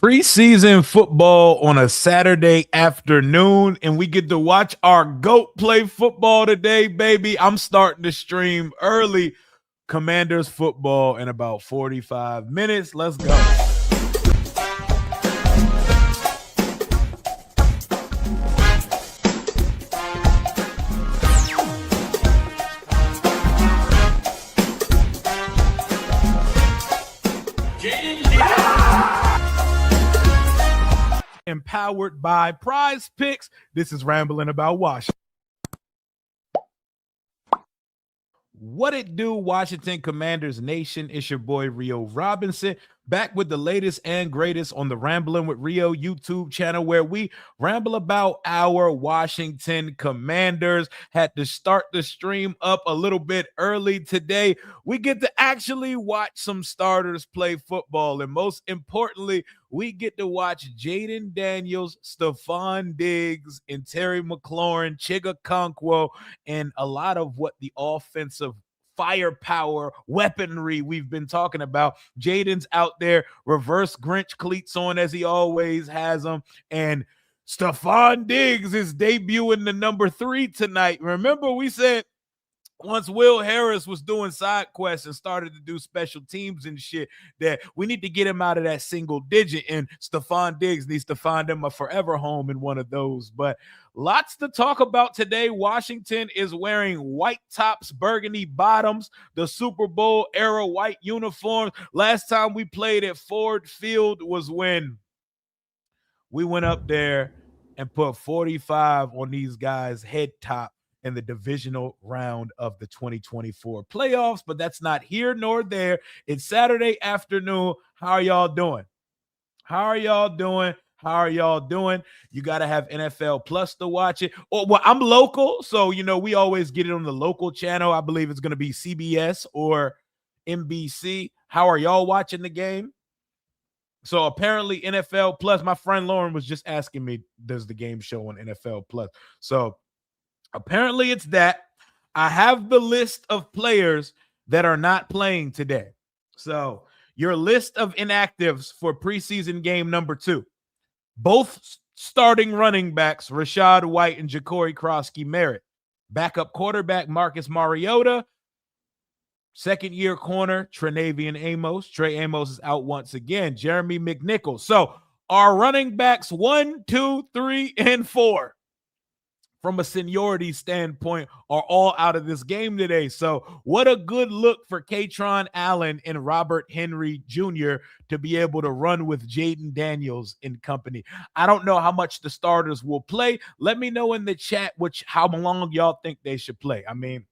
Preseason football on a Saturday afternoon, and we get to watch our GOAT play football today, baby. I'm starting to stream early. Commanders football in about 45 minutes. Let's go. Empowered by Prize Picks. This is Rambling About Washington. What it do, Washington Commanders Nation? It's your boy Rio Robinson, back with the latest and greatest on the Rambling with Rio YouTube channel, where we ramble about our Washington Commanders. Had to start the stream up a little bit early today. We get to actually watch some starters play football, and most importantly, we get to watch Jaden Daniels, Stephon Diggs, and Terry McLaurin, Chigga Okonkwo, and a lot of what the offensive firepower, weaponry we've been talking about. Jaden's out there, reverse Grinch cleats on as he always has them, and Stephon Diggs is debuting the number 3 tonight. Remember, we said once Will Harris was doing side quests and started to do special teams and shit, that we need to get him out of that single digit, and Stephon Diggs needs to find him a forever home in one of those. But lots to talk about today. Washington is wearing white tops, burgundy bottoms, the Super Bowl era white uniforms. Last time we played at Ford Field was when we went up there and put 45 on these guys' head top in the divisional round of the 2024 playoffs, but that's not here nor there. It's Saturday afternoon. How are y'all doing? How are y'all doing? How are y'all doing? You got to have NFL Plus to watch it. Or, well, I'm local, so, we always get it on the local channel. I believe it's going to be CBS or NBC. How are y'all watching the game? So apparently NFL Plus, my friend Lauren was just asking me, does the game show on NFL Plus? So apparently it's that. I have the list of players that are not playing today. So your list of inactives for preseason game number 2. Both starting running backs, Rachaad White and Ja'Cory Krosky-Merritt. Backup quarterback, Marcus Mariota. Second-year corner, Trenavian Amos. Trey Amos is out once again. Jeremy McNichols. So our running backs 1, 2, 3, and 4, from a seniority standpoint, are all out of this game today. So what a good look for Kaytron Allen and Robert Henry Jr. to be able to run with Jaden Daniels and company. I don't know how much the starters will play. Let me know in the chat how long y'all think they should play. I mean,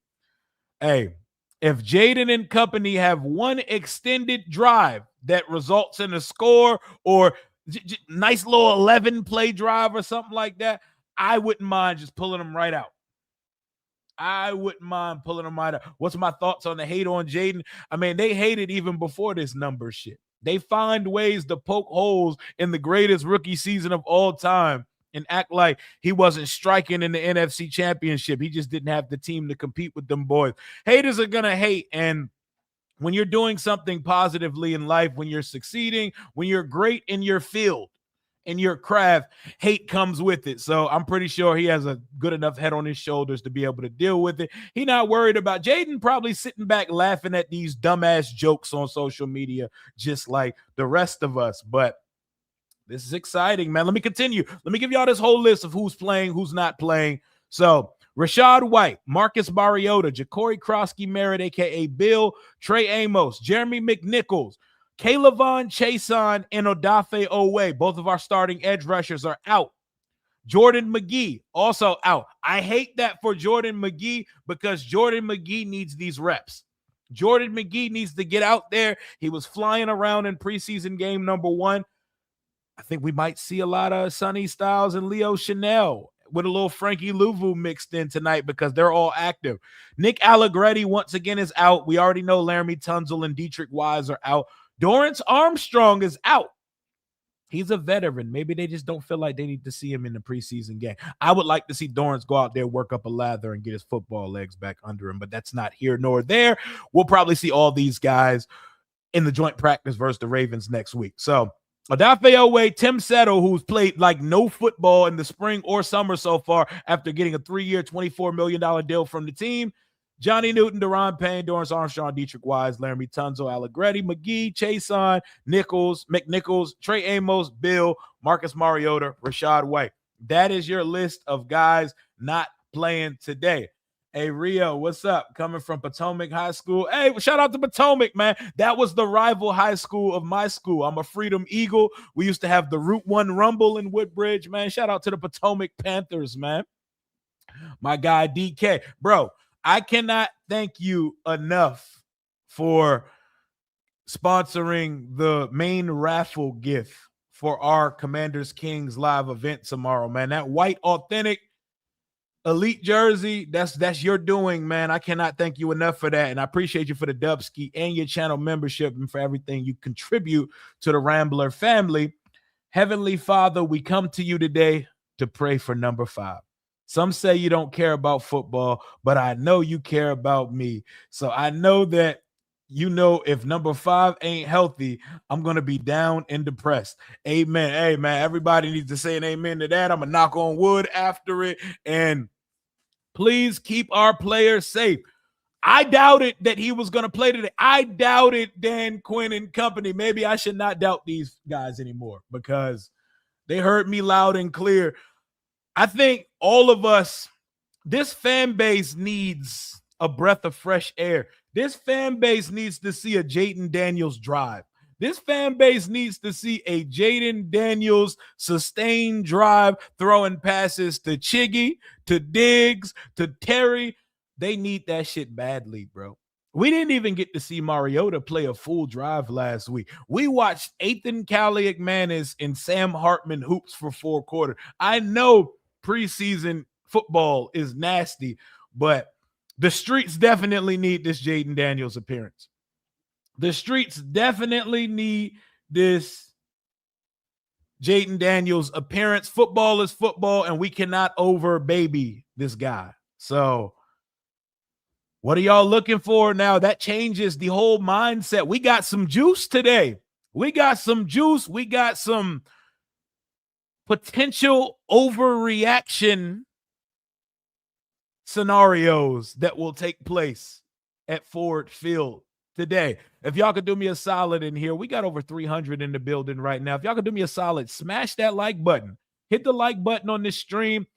hey, if Jaden and company have one extended drive that results in a score, or nice little 11-play drive or something like that, I wouldn't mind just pulling them right out. What's my thoughts on the hate on Jaden? I mean, they hated even before this number shit. They find ways to poke holes in the greatest rookie season of all time and act like he wasn't striking in the NFC Championship. He just didn't have the team to compete with them boys. Haters are going to hate, and when you're doing something positively in life, when you're succeeding, when you're great in your field, in your craft, hate comes with it. So I'm pretty sure he has a good enough head on his shoulders to be able to deal with it. He not worried about Jaden, probably sitting back laughing at these dumbass jokes on social media, just like the rest of us. But this is exciting, man. Let me continue. Let me give y'all this whole list of who's playing, who's not playing. So Rachaad White, Marcus Mariota, Ja'Cory Krosky-Merritt, a.k.a. Bill, Trey Amos, Jeremy McNichols, Kaylavon Chason, and Odafe Owe. Both of our starting edge rushers are out. Jordan McGee also out. I hate that for Jordan McGee, because Jordan McGee needs these reps. Jordan McGee needs to get out there. He was flying around in preseason game number 1. I think we might see a lot of Sonny Styles and Leo Chanel with a little Frankie Louvu mixed in tonight, because they're all active. Nick Allegretti once again is out. We already know Laramie Tunzel and Dietrich Wise are out. Dorrance Armstrong is out. He's a veteran. Maybe they just don't feel like they need to see him in the preseason game. I would like to see Dorrance go out there, work up a lather, and get his football legs back under him, but that's not here nor there. We'll probably see all these guys in the joint practice versus the Ravens next week. So Adafe Owe, Tim Settle, who's played like no football in the spring or summer so far after getting a 3-year, $24 million deal from the team. Johnny Newton, Deron Payne, Dorrance Armstrong, Dietrich Wise, Laramie Tunzel, Allegretti, McGee, Chason, McNichols, Trey Amos, Bill, Marcus Mariota, Rashad White. That is your list of guys not playing today. Hey, Rio, what's up? Coming from Potomac High School. Hey, shout out to Potomac, man. That was the rival high school of my school. I'm a Freedom Eagle. We used to have the Route 1 Rumble in Woodbridge, man. Shout out to the Potomac Panthers, man. My guy, DK. Bro, I cannot thank you enough for sponsoring the main raffle gift for our Commanders Kings live event tomorrow, man. That white authentic elite jersey, that's your doing, man. I cannot thank you enough for that, and I appreciate you for the Dubski and your channel membership and for everything you contribute to the Rambler family. Heavenly Father, we come to you today to pray for number 5. Some say you don't care about football, but I know you care about me. So I know that you know if number 5 ain't healthy, I'm going to be down and depressed. Amen. Hey, man, everybody needs to say an amen to that. I'm going to knock on wood after it. And please keep our players safe. I doubted that he was going to play today. I doubted Dan Quinn and company. Maybe I should not doubt these guys anymore because they heard me loud and clear. I think all of us, this fan base needs a breath of fresh air. This fan base needs to see a Jaden Daniels drive. This fan base needs to see a Jaden Daniels sustained drive, throwing passes to Chiggy, to Diggs, to Terry. They need that shit badly, bro. We didn't even get to see Mariota play a full drive last week. We watched Ethan Kaliakmanis and Sam Hartman hoops for 4 quarters. I know preseason football is nasty, but the streets definitely need this Jaden Daniels appearance. The streets definitely need this Jaden Daniels appearance. Football is football, and we cannot over baby this guy. So what are y'all looking for now? That changes the whole mindset. We got some juice today. We got some juice. We got some potential overreaction scenarios that will take place at Ford Field today. If y'all could do me a solid in here, we got over 300 in the building right now. If y'all could do me a solid, smash that like button. Hit the like button on this stream.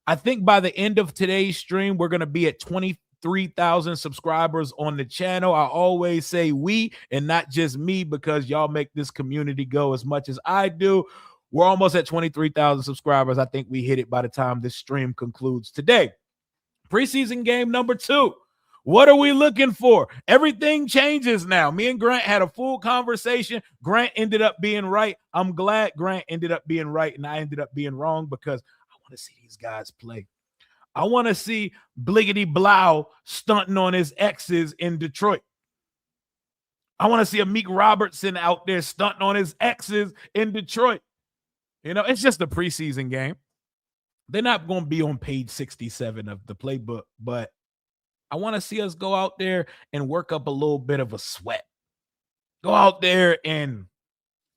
I think by the end of today's stream, we're going to be at 23,000 subscribers on the channel. I always say we and not just me because y'all make this community go as much as I do. We're almost at 23,000 subscribers. I think we hit it by the time this stream concludes today. Preseason game number 2. What are we looking for? Everything changes now. Me and Grant had a full conversation. Grant ended up being right. I'm glad Grant ended up being right and I ended up being wrong because I want to see these guys play. I want to see Bliggity Blau stunting on his exes in Detroit. I want to see a Meek Robertson out there stunting on his exes in Detroit. You know, it's just a preseason game. They're not going to be on page 67 of the playbook, but I want to see us go out there and work up a little bit of a sweat. Go out there and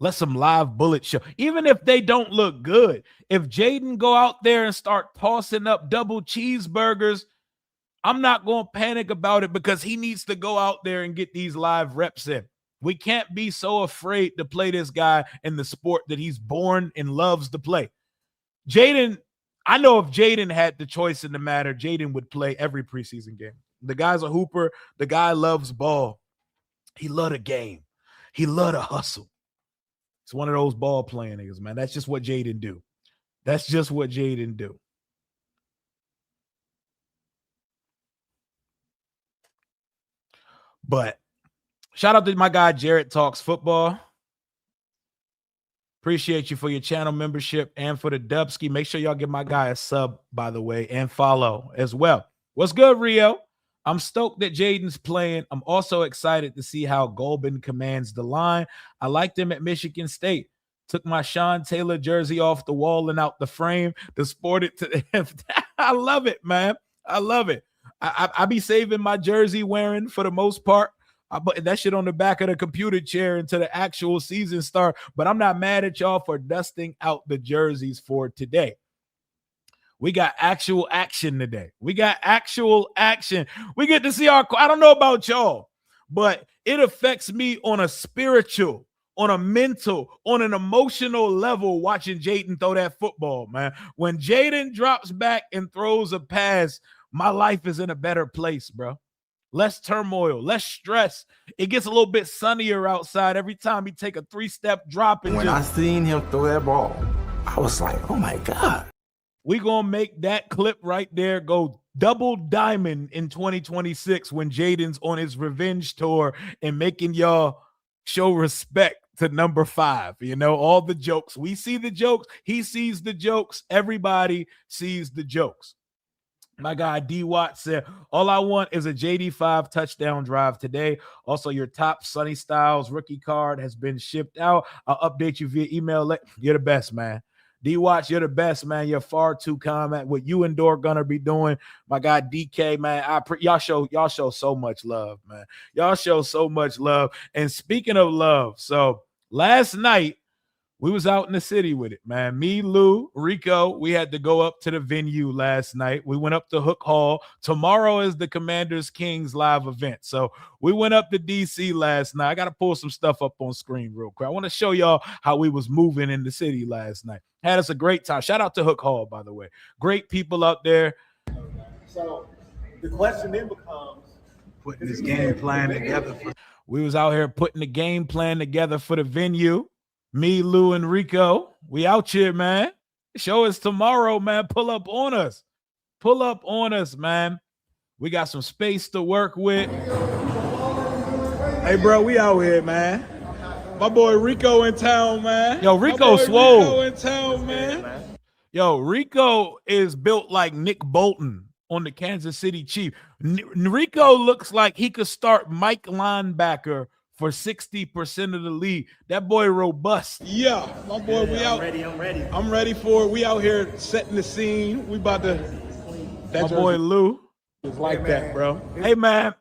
let some live bullets show. Even if they don't look good, if Jaden go out there and start tossing up double cheeseburgers, I'm not going to panic about it because he needs to go out there and get these live reps in. We can't be so afraid to play this guy in the sport that he's born and loves to play. Jaden, I know if Jaden had the choice in the matter, Jaden would play every preseason game. The guy's a hooper. The guy loves ball. He love the game. He love to hustle. It's one of those ball playing niggas, man. That's just what Jaden do. That's just what Jaden do. But shout out to my guy, Jared Talks Football. Appreciate you for your channel membership and for the Dubski. Make sure y'all give my guy a sub, by the way, and follow as well. What's good, Rio? I'm stoked that Jaden's playing. I'm also excited to see how Golbin commands the line. I liked him at Michigan State. Took my Sean Taylor jersey off the wall and out the frame to sport it to I love it, man. I love it. I be saving my jersey wearing for the most part. I put that shit on the back of the computer chair until the actual season start. But I'm not mad at y'all for dusting out the jerseys for today. We got actual action today. We got actual action. We get to see I don't know about y'all, but it affects me on a spiritual, on a mental, on an emotional level watching Jaden throw that football, man. When Jaden drops back and throws a pass, my life is in a better place, bro. Less turmoil, less stress. It gets a little bit sunnier outside every time he take a 3-step drop. And when I seen him throw that ball, I was like, oh my God. We gonna make that clip right there go double diamond in 2026 when Jaden's on his revenge tour and making y'all show respect to number 5. You know, all the jokes. We see the jokes. He sees the jokes. Everybody sees the jokes. My guy D Watt said, all I want is a JD5 touchdown drive today. Also, your top Sonny Styles rookie card has been shipped out. I'll update you via email. You're the best, man. D Watch, you're the best, man. You're far too calm at what you and Dor gonna be doing. My guy DK, man. Y'all show so much love, man. Y'all show so much love. And speaking of love, so last night we was out in the city with it, man. Me, Lou, Rico, we had to go up to the venue last night. We went up to Hook Hall. Tomorrow is the Commanders Kings live event. So we went up to DC last night. I got to pull some stuff up on screen real quick. I want to show y'all how we was moving in the city last night. Had us a great time. Shout out to Hook Hall, by the way. Great people out there. So the question then becomes putting this game plan together. We was out here putting the game plan together for the venue. Me, Lou, and Rico, we out here, man. Show us tomorrow, man. Pull up on us. Pull up on us, man. We got some space to work with. Hey, bro, we out here, man. My boy Rico in town, man. Yo, Rico swole. Rico in town, man. Yo, Rico is built like Nick Bolton on the Kansas City Chiefs. Rico looks like he could start Mike linebacker for 60% of the league. That boy robust. Yeah, my boy, we out. I'm ready. I'm ready for it. We out here setting the scene. We about to. That boy Lou is like that, bro. Hey, man,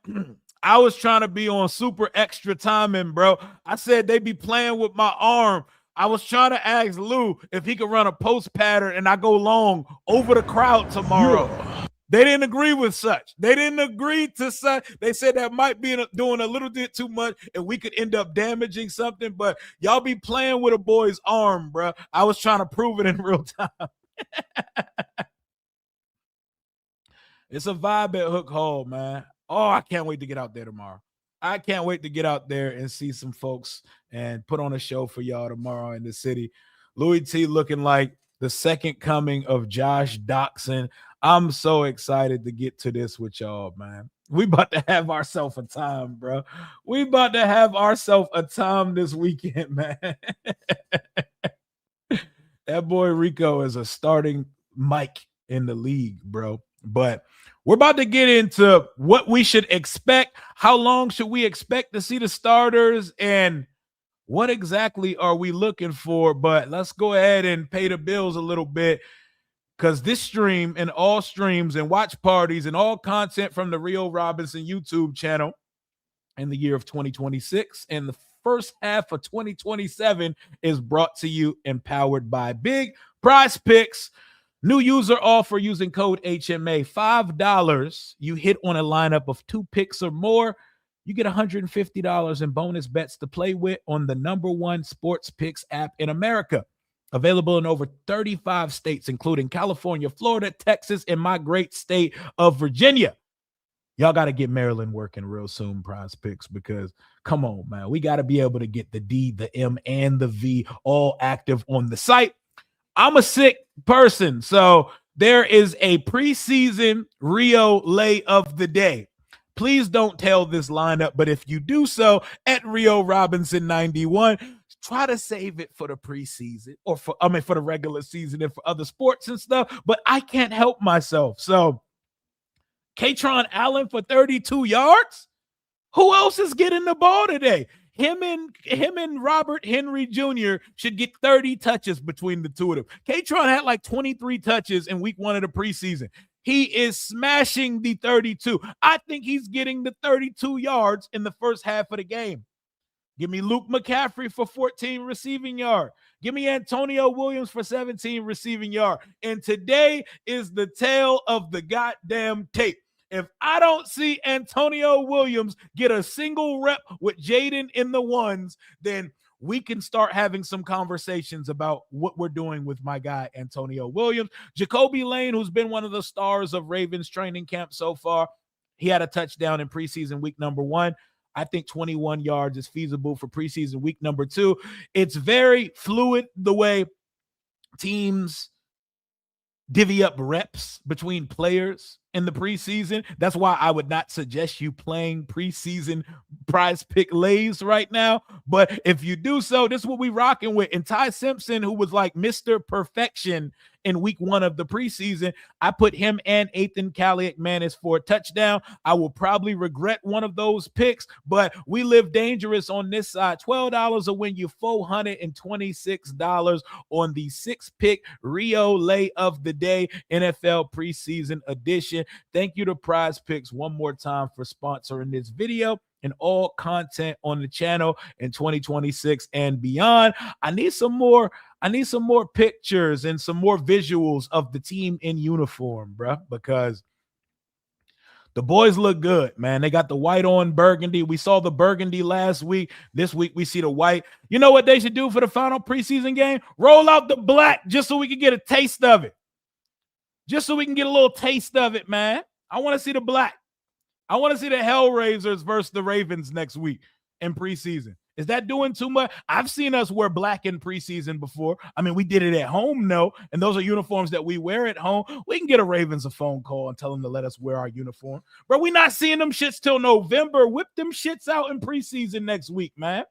I was trying to be on super extra timing, bro. I said they be playing with my arm. I was trying to ask Lou if he could run a post pattern and I go long over the crowd tomorrow. Yeah. They didn't agree with such. They didn't agree to such. They said that might be doing a little bit too much and we could end up damaging something, but y'all be playing with a boy's arm, bro. I was trying to prove it in real time. It's a vibe at Hook Hall, man. Oh, I can't wait to get out there tomorrow. I can't wait to get out there and see some folks and put on a show for y'all tomorrow in the city. Louis T looking like the second coming of Josh Doxson. I'm so excited to get to this with y'all, man. We about to have ourselves a time, bro. We about to have ourselves a time this weekend, man. That boy Rico is a starting mic in the league, bro. But we're about to get into what we should expect. How long should we expect to see the starters? And what exactly are we looking for? But let's go ahead and pay the bills a little bit. Because this stream and all streams and watch parties and all content from the Rio Robinson YouTube channel in the year of 2026 and the first half of 2027 is brought to you and powered by Big Prize Picks. New user offer using code HMA. $5. You hit on a lineup of 2 picks or more. You get $150 in bonus bets to play with on the #1 sports picks app in America. Available in over 35 states, including California, Florida, Texas, and my great state of Virginia. Y'all got to get Maryland working real soon, Prize Picks, because come on, man. We got to be able to get the D, the M, and the V all active on the site. I'm a sick person, so there is a preseason Rio lay of the day. Please don't tell this lineup, but if you do so at Rio Robinson 91, try to save it for the preseason or for the regular season and for other sports and stuff, but I can't help myself. So Katron Allen for 32 yards. Who else is getting the ball today? Him and Robert Henry Jr. should get 30 touches between the two of them. Katron had like 23 touches in week 1 of the preseason. He is smashing the 32. I think he's getting the 32 yards in the first half of the game. Give me Luke McCaffrey for 14 receiving yard. Give me Antonio Williams for 17 receiving yard. And today is the tale of the goddamn tape. If I don't see Antonio Williams get a single rep with Jaden in the ones, then we can start having some conversations about what we're doing with my guy, Antonio Williams. Jacoby Lane, who's been one of the stars of Ravens training camp so far, he had a touchdown in preseason week number 1. I think 21 yards is feasible for preseason week number 2. It's very fluid the way teams divvy up reps between players in the preseason. That's why I would not suggest you playing preseason prize pick lays right now. But if you do so, this is what we rocking with. And Ty Simpson, who was like Mr. Perfection in week 1 of the preseason, I put him and Ethan Kaliak-Manis for a touchdown. I will probably regret one of those picks, but we live dangerous on this side. $12 will win you $426 on the 6-pick Rio lay of the day, NFL preseason edition. Thank you to Prize Picks one more time for sponsoring this video and all content on the channel in 2026 and beyond. I need some more pictures and some more visuals of the team in uniform, bro, because the boys look good, man. They got the white on burgundy. We saw the burgundy last week. This week we see the white. You know what they should do for the final preseason game? Roll out the black just so we can get a taste of it. Just so we can get a little taste of it, man. I want to see the black. I want to see the Hellraisers versus the Ravens next week in preseason. Is that doing too much? I've seen us wear black in preseason before. I mean, we did it at home, no, and those are uniforms that we wear at home. We can get a Ravens a phone call and tell them to let us wear our uniform. Bro, we not seeing them shits till November. Whip them shits out in preseason next week, man.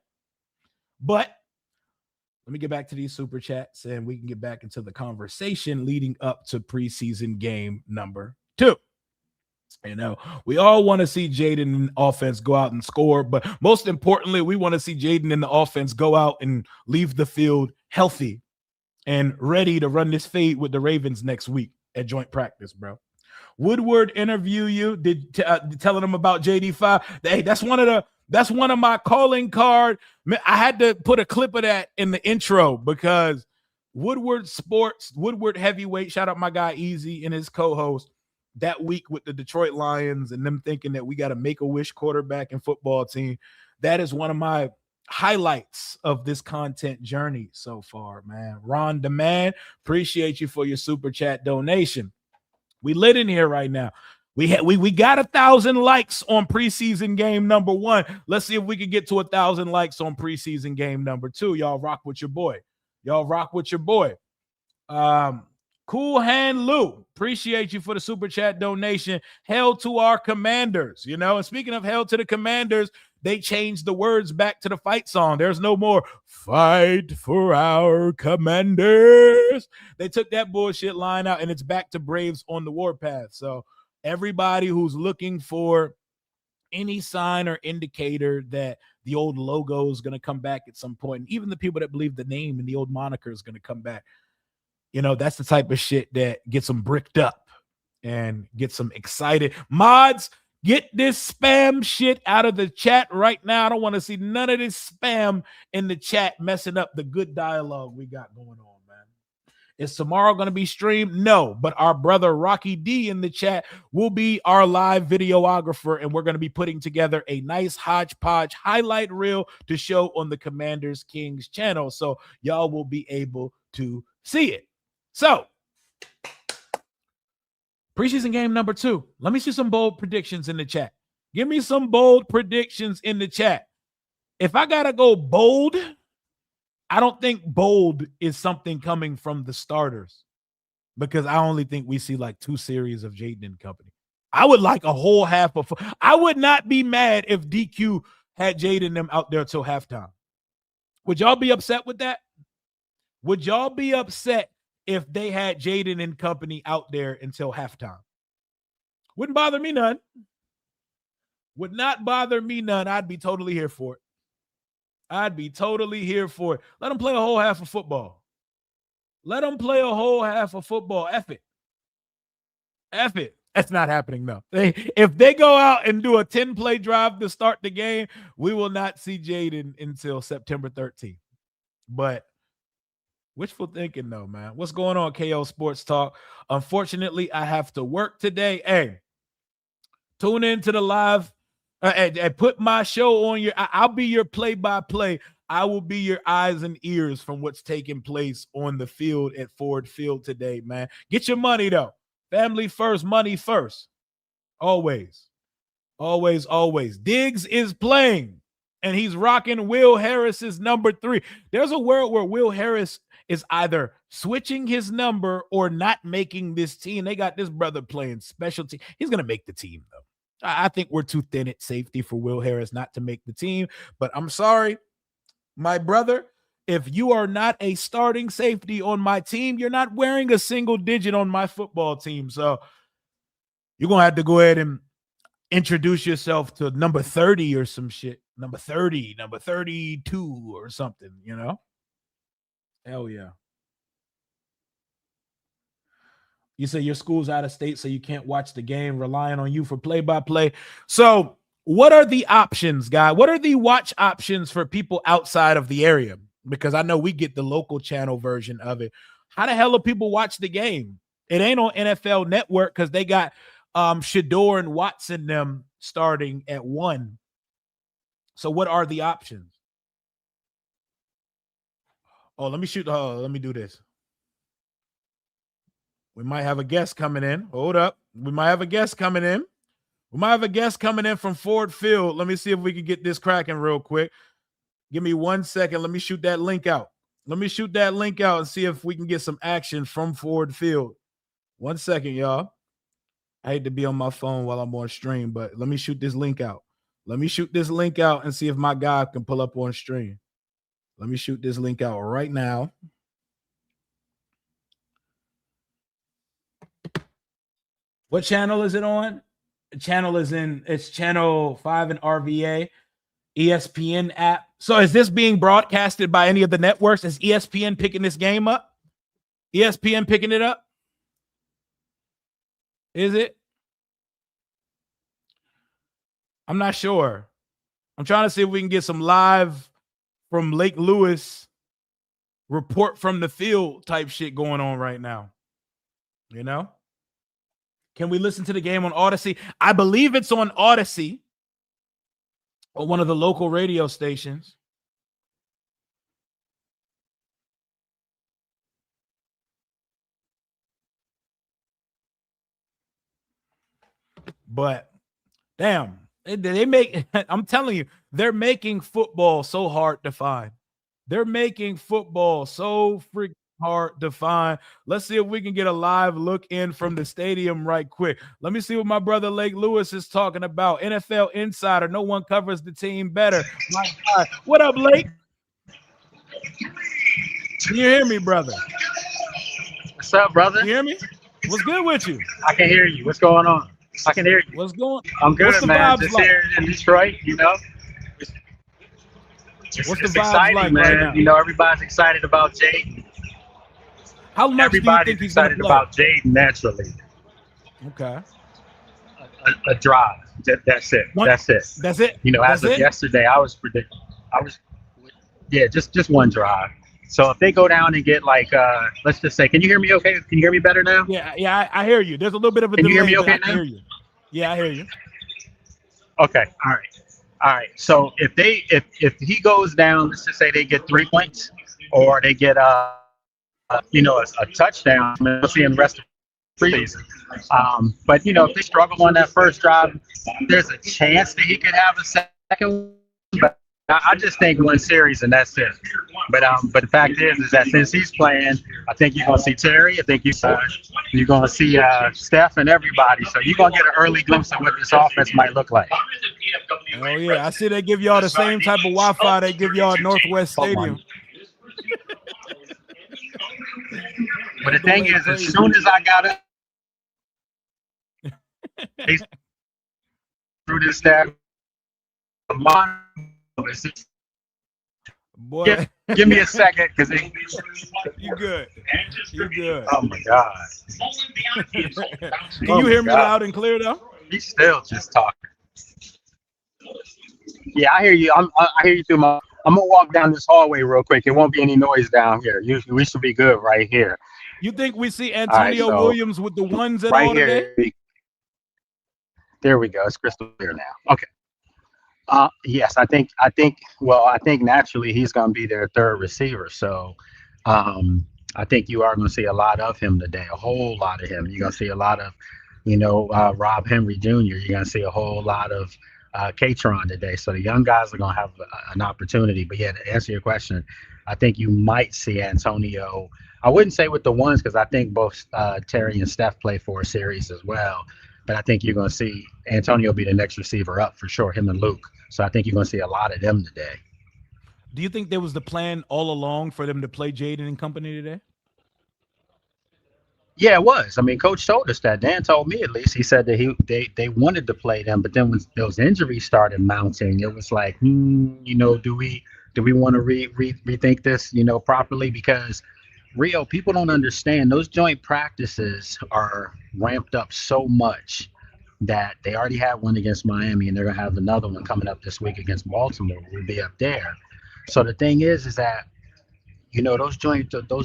But let me get back to these super chats and we can get back into the conversation leading up to preseason game number 2. You know, we all want to see Jaden in offense go out and score, but most importantly, we want to see Jaden in the offense go out and leave the field healthy and ready to run this fade with the Ravens next week at joint practice, bro. Woodward interview you, telling them about JD5. Hey, that's one of my calling card. I had to put a clip of that in the intro because Woodward Sports, Woodward Heavyweight, shout out my guy Easy and his co-host, that week with the Detroit Lions and them thinking that we got a Make-A-Wish quarterback and football team. That is one of my highlights of this content journey so far, man. Ron Demand, appreciate you for your super chat donation. We lit in here right now. We got 1,000 likes on preseason game number 1. Let's see if we can get to 1,000 likes on preseason game number 2. Y'all rock with your boy. Cool Hand Lou, appreciate you for the super chat donation. Hail to our Commanders, you know. And speaking of hail to the Commanders, they changed the words back to the fight song. There's no more fight for our Commanders. They took that bullshit line out and it's back to Braves on the warpath. So everybody who's looking for any sign or indicator that the old logo is going to come back at some point, and even the people that believe the name and the old moniker is going to come back, you know, that's the type of shit that gets them bricked up and gets them excited. Mods, get this spam shit out of the chat right now. I don't want to see none of this spam in the chat messing up the good dialogue we got going on, man. Is tomorrow going to be streamed? No, but our brother Rocky D in the chat will be our live videographer, and we're going to be putting together a nice hodgepodge highlight reel to show on the Commanders Kings channel. So y'all will be able to see it. So, preseason game number 2. Let me see some bold predictions in the chat. Give me some bold predictions in the chat. If I got to go bold, I don't think bold is something coming from the starters because I only think we see like 2 series of Jaden and company. I would like a whole half of – I would not be mad if DQ had Jaden and them out there till halftime. Would y'all be upset with that? Would y'all be upset if they had Jaden and company out there until halftime? Wouldn't bother me none. Would not bother me none. I'd be totally here for it. Let them play a whole half of football. F it. F it. That's not happening, though. If they go out and do a 10-play drive to start the game, we will not see Jaden until September 13th. But wishful thinking, though, man. What's going on, KO Sports Talk? Unfortunately, I have to work today. Hey, tune in to the live and put my show on your. I'll be your play-by-play. I will be your eyes and ears from what's taking place on the field at Ford Field today, man. Get your money, though. Family first, money first. Always. Always, always. Diggs is playing, and he's rocking Will Harris's number 3. There's a world where Will Harris is either switching his number or not making this team. They got this brother playing specialty. He's going to make the team, though. I think we're too thin at safety for Will Harris not to make the team, but I'm sorry, my brother. If you are not a starting safety on my team, you're not wearing a single digit on my football team. So you're going to have to go ahead and introduce yourself to number 30 or some shit. Number 30, number 32 or something, you know? Hell yeah. You say your school's out of state, so you can't watch the game, relying on you for play-by-play. So what are the options, guy? What are the watch options for people outside of the area? Because I know we get the local channel version of it. How the hell do people watch the game? It ain't on NFL Network because they got Shador and Watson them starting at 1. So what are the options? Oh, let me shoot. Oh, let me do this. We might have a guest coming in. Hold up. We might have a guest coming in. We might have a guest coming in from Ford Field. Let me see if we can get this cracking real quick. Give me 1 second. Let me shoot that link out. Let me shoot that link out and see if we can get some action from Ford Field. 1 second, y'all. I hate to be on my phone while I'm on stream, but let me shoot this link out. Let me shoot this link out and see if my guy can pull up on stream. Let me shoot this link out right now. What channel is it on? The channel is it's channel 5 in RVA, ESPN app. So is this being broadcasted by any of the networks? Is ESPN picking this game up? ESPN picking it up? Is it? I'm not sure. I'm trying to see if we can get some live from Lake Lewis report from the field type shit going on right now. You know? Can we listen to the game on Odyssey? I believe it's on Odyssey or one of the local radio stations. But damn, they make, I'm telling you, they're making football so hard to find. They're making football so freaking hard to find. Let's see if we can get a live look in from the stadium right quick. Let me see what my brother Lake Lewis is talking about. NFL Insider. No one covers the team better. My God. What up, Lake? Can you hear me, brother? What's up, brother? Can you hear me? What's good with you? I can hear you. What's going on? I can hear you. What's going? I'm good, What's the man. vibes Just like? here in Detroit, you know. What's the it's vibes exciting, like man. right now? You know, everybody's excited about Jaden. How much do you Everybody's think he's going to excited play? about Jaden naturally. Okay. A drive. That's it. One- That's it. That's it. You know, That's as of it? yesterday, I was just one drive. So if they go down and get like, let's just say, can you hear me okay? Can you hear me better now? Yeah, I hear you. There's a little bit of a Can delay. you hear me but okay I can now? hear you. Yeah, I hear you. Okay. All right. So if he goes down, let's just say they get 3 points or they get a touchdown, we'll see in the rest of the preseason. But you know, if they struggle on that first drive, there's a chance that he could have a second one. But I just think one series and that's it. But the fact is that since he's playing, I think you're gonna see Terry. I think you're gonna see Steph and everybody. So you're gonna get an early glimpse of what this offense might look like. Oh yeah, I see they give y'all the same type of Wi-Fi they give y'all at Northwest Stadium. But the thing is, as soon as I got it, through this staff, Boy, Give me a second, because You good? You good? oh my God. Can you hear me loud and clear though? He's still just talking. Yeah, I hear you. I hear you through my. I'm gonna walk down this hallway real quick. It won't be any noise down here. We should be good right here. You think we see All right, Antonio so Williams with the ones at right all today? here. There we go. It's crystal clear now. Okay. Yes, I think naturally he's going to be their third receiver. So, I think you are going to see a lot of him today, a whole lot of him. You're going to see a lot of, Rob Henry Jr. You're going to see a whole lot of Katron today. So the young guys are going to have an opportunity. But yeah, to answer your question, I think you might see Antonio. I wouldn't say with the ones, because I think both Terry and Steph play for a series as well. But I think you're going to see Antonio be the next receiver up for sure, him and Luke. So I think you're going to see a lot of them today. Do you think there was the plan all along for them to play Jaden and company today? Yeah, it was. I mean, Coach told us that. Dan told me, at least. He said that they wanted to play them, but then when those injuries started mounting, it was like, do we want to rethink this, properly? Because Rio, people don't understand, those joint practices are ramped up so much that they already had one against Miami, and they're gonna have another one coming up this week against Baltimore. We'll be up there. So the thing is that those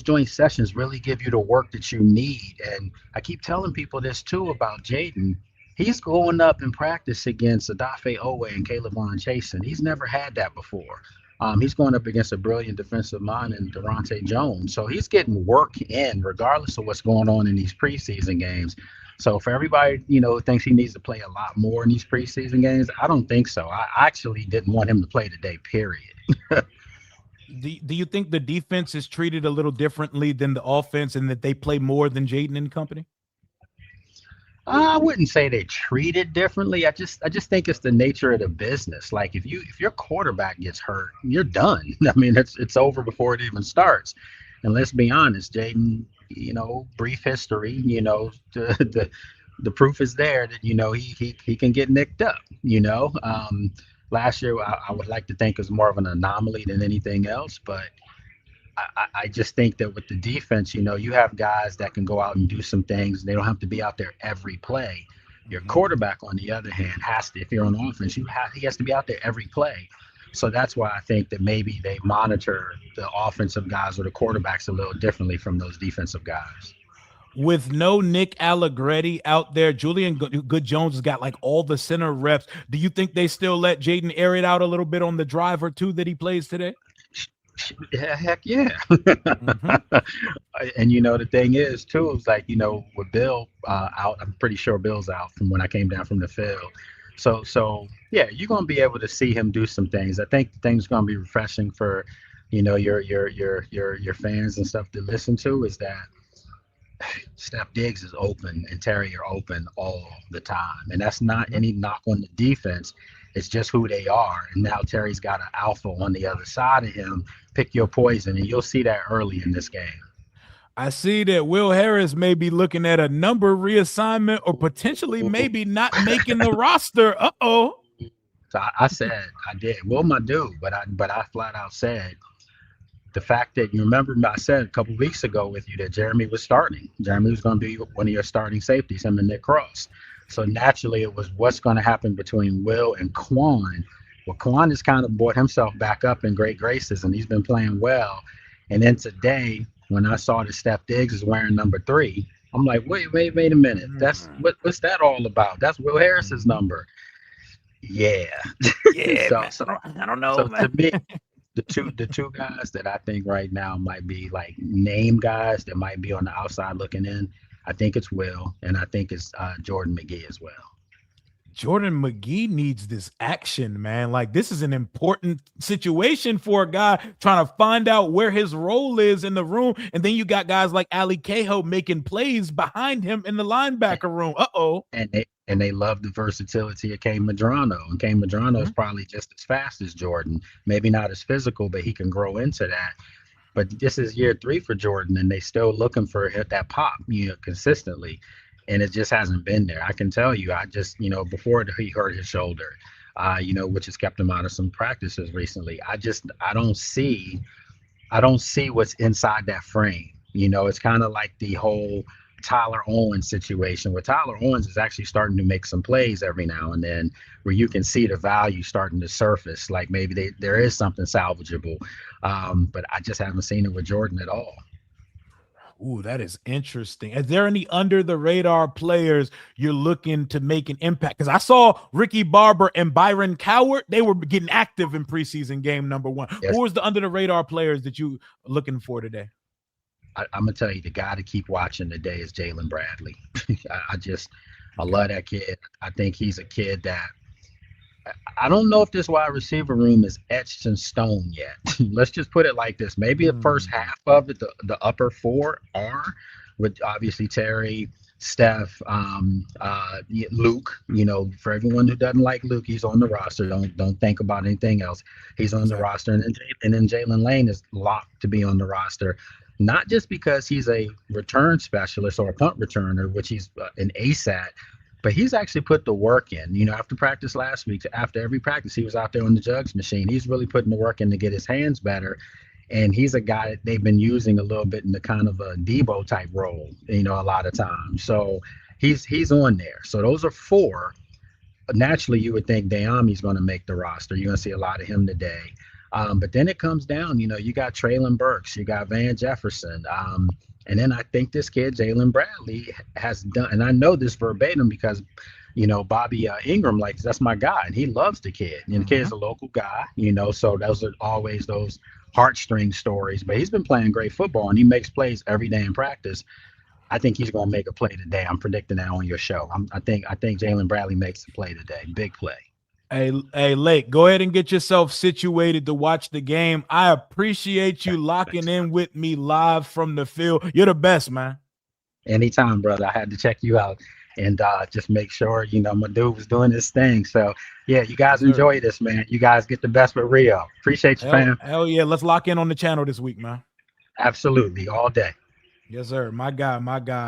joint sessions really give you the work that you need. And I keep telling people this too about Jaden. He's going up in practice against Adafe Owe and Caleb Von Chasen. He's never had that before. He's going up against a brilliant defensive mind in Durante Jones. So he's getting work in regardless of what's going on in these preseason games. So for everybody, who thinks he needs to play a lot more in these preseason games, I don't think so. I actually didn't want him to play today, period. Do you think the defense is treated a little differently than the offense, and that they play more than Jaden and company? I wouldn't say they treat it differently. I just think it's the nature of the business. Like if your quarterback gets hurt, you're done. I mean, it's over before it even starts. And let's be honest, Jaden, brief history, the proof is there that he can get nicked up. Last year I would like to think it was more of an anomaly than anything else, but I just think that with the defense, you have guys that can go out and do some things. They don't have to be out there every play. Your quarterback, on the other hand, has to, if you're on offense, he has to be out there every play. So that's why I think that maybe they monitor the offensive guys or the quarterbacks a little differently from those defensive guys. With no Nick Allegretti out there, Julian Good-Jones has got like all the center reps. Do you think they still let Jaden air it out a little bit on the drive or two that he plays today? Heck yeah. And the thing is too, is like, with Bill out, I'm pretty sure Bill's out from when I came down from the field. So yeah, you're gonna be able to see him do some things. I think the thing's gonna be refreshing for your fans and stuff to listen to, is that Steph Diggs is open and Terry are open all the time. And that's not any knock on the defense. It's just who they are. And now Terry's got an alpha on the other side of him. Pick your poison, and you'll see that early in this game. I see that Will Harris may be looking at a number reassignment, or potentially maybe not making the roster. Uh-oh. So I said, I did. Will my dude, but I flat out said, the fact that, you remember I said a couple weeks ago with you that Jeremy was starting. Jeremy was going to be one of your starting safeties, him and Nick Cross. So naturally it was what's going to happen between Will and Quan. Well, Quan has kind of brought himself back up in great graces, and he's been playing well. And then today, when I saw that Steph Diggs is wearing number 3, I'm like, wait a minute. That's what's that all about? That's Will Harris's number. Yeah. Yeah. so I don't know. So man. to me, the two guys that I think right now might be like name guys that might be on the outside looking in, I think it's Will, and I think it's Jordan McGee as well. Jordan McGee needs this action, man. Like, this is an important situation for a guy trying to find out where his role is in the room. And then you got guys like Ali Cahoe making plays behind him in the linebacker room. Uh-oh. And they love the versatility of Kane Medrano. And Kane Medrano is probably just as fast as Jordan. Maybe not as physical, but he can grow into that. But this is year 3 for Jordan, and they still looking for that pop, consistently. And it just hasn't been there. I can tell you, I just, before he hurt his shoulder, which has kept him out of some practices recently. I don't see I don't see what's inside that frame. You know, it's kind of like the whole Tyler Owens situation where Tyler Owens is actually starting to make some plays every now and then where you can see the value starting to surface. Like maybe there is something salvageable. But I just haven't seen it with Jordan at all. Ooh, that is interesting. Is there any under the radar players you're looking to make an impact? Because I saw Ricky Barber and Byron Coward. They were getting active in preseason game number 1. Yes. Who was the under the radar players that you looking for today? I'm gonna tell you, the guy to keep watching today is Jalen Bradley. I love that kid. I think he's a kid that I don't know if this wide receiver room is etched in stone yet. Let's just put it like this. Maybe the first half of it, the upper 4 are, with obviously Terry, Steph, Luke. You know, for everyone who doesn't like Luke, he's on the roster. Don't think about anything else. He's on the roster, and then Jalen Lane is locked to be on the roster. Not just because he's a return specialist or a punt returner, which he's an ace at, but he's actually put the work in. You know, after practice last week, after every practice, he was out there on the jugs machine. He's really putting the work in to get his hands better. And he's a guy that they've been using a little bit in the kind of a Debo type role, you know, a lot of times. So he's on there. So those are 4. Naturally, you would think Dayami's going to make the roster. You're going to see a lot of him today. But then it comes down, you know, you got Traylon Burks, you got Van Jefferson. And then I think this kid, Jalen Bradley, has done, and I know this verbatim because, you know, Bobby Ingram, like, that's my guy, and he loves the kid. And the kid's a local guy, you know, so those are always those heartstring stories. But he's been playing great football, and he makes plays every day in practice. I think he's going to make a play today. I'm predicting that on your show. I think Jalen Bradley makes a play today. Big play. Hey, Lake, go ahead and get yourself situated to watch the game. I appreciate you locking in with me live from the field. You're the best, man. Anytime, brother. I had to check you out and just make sure, you know, my dude was doing his thing. So, yeah, you guys enjoy this, man. You guys get the best with Rio. Appreciate you, fam. Hell yeah. Let's lock in on the channel this week, man. Absolutely. All day. Yes, sir. My guy,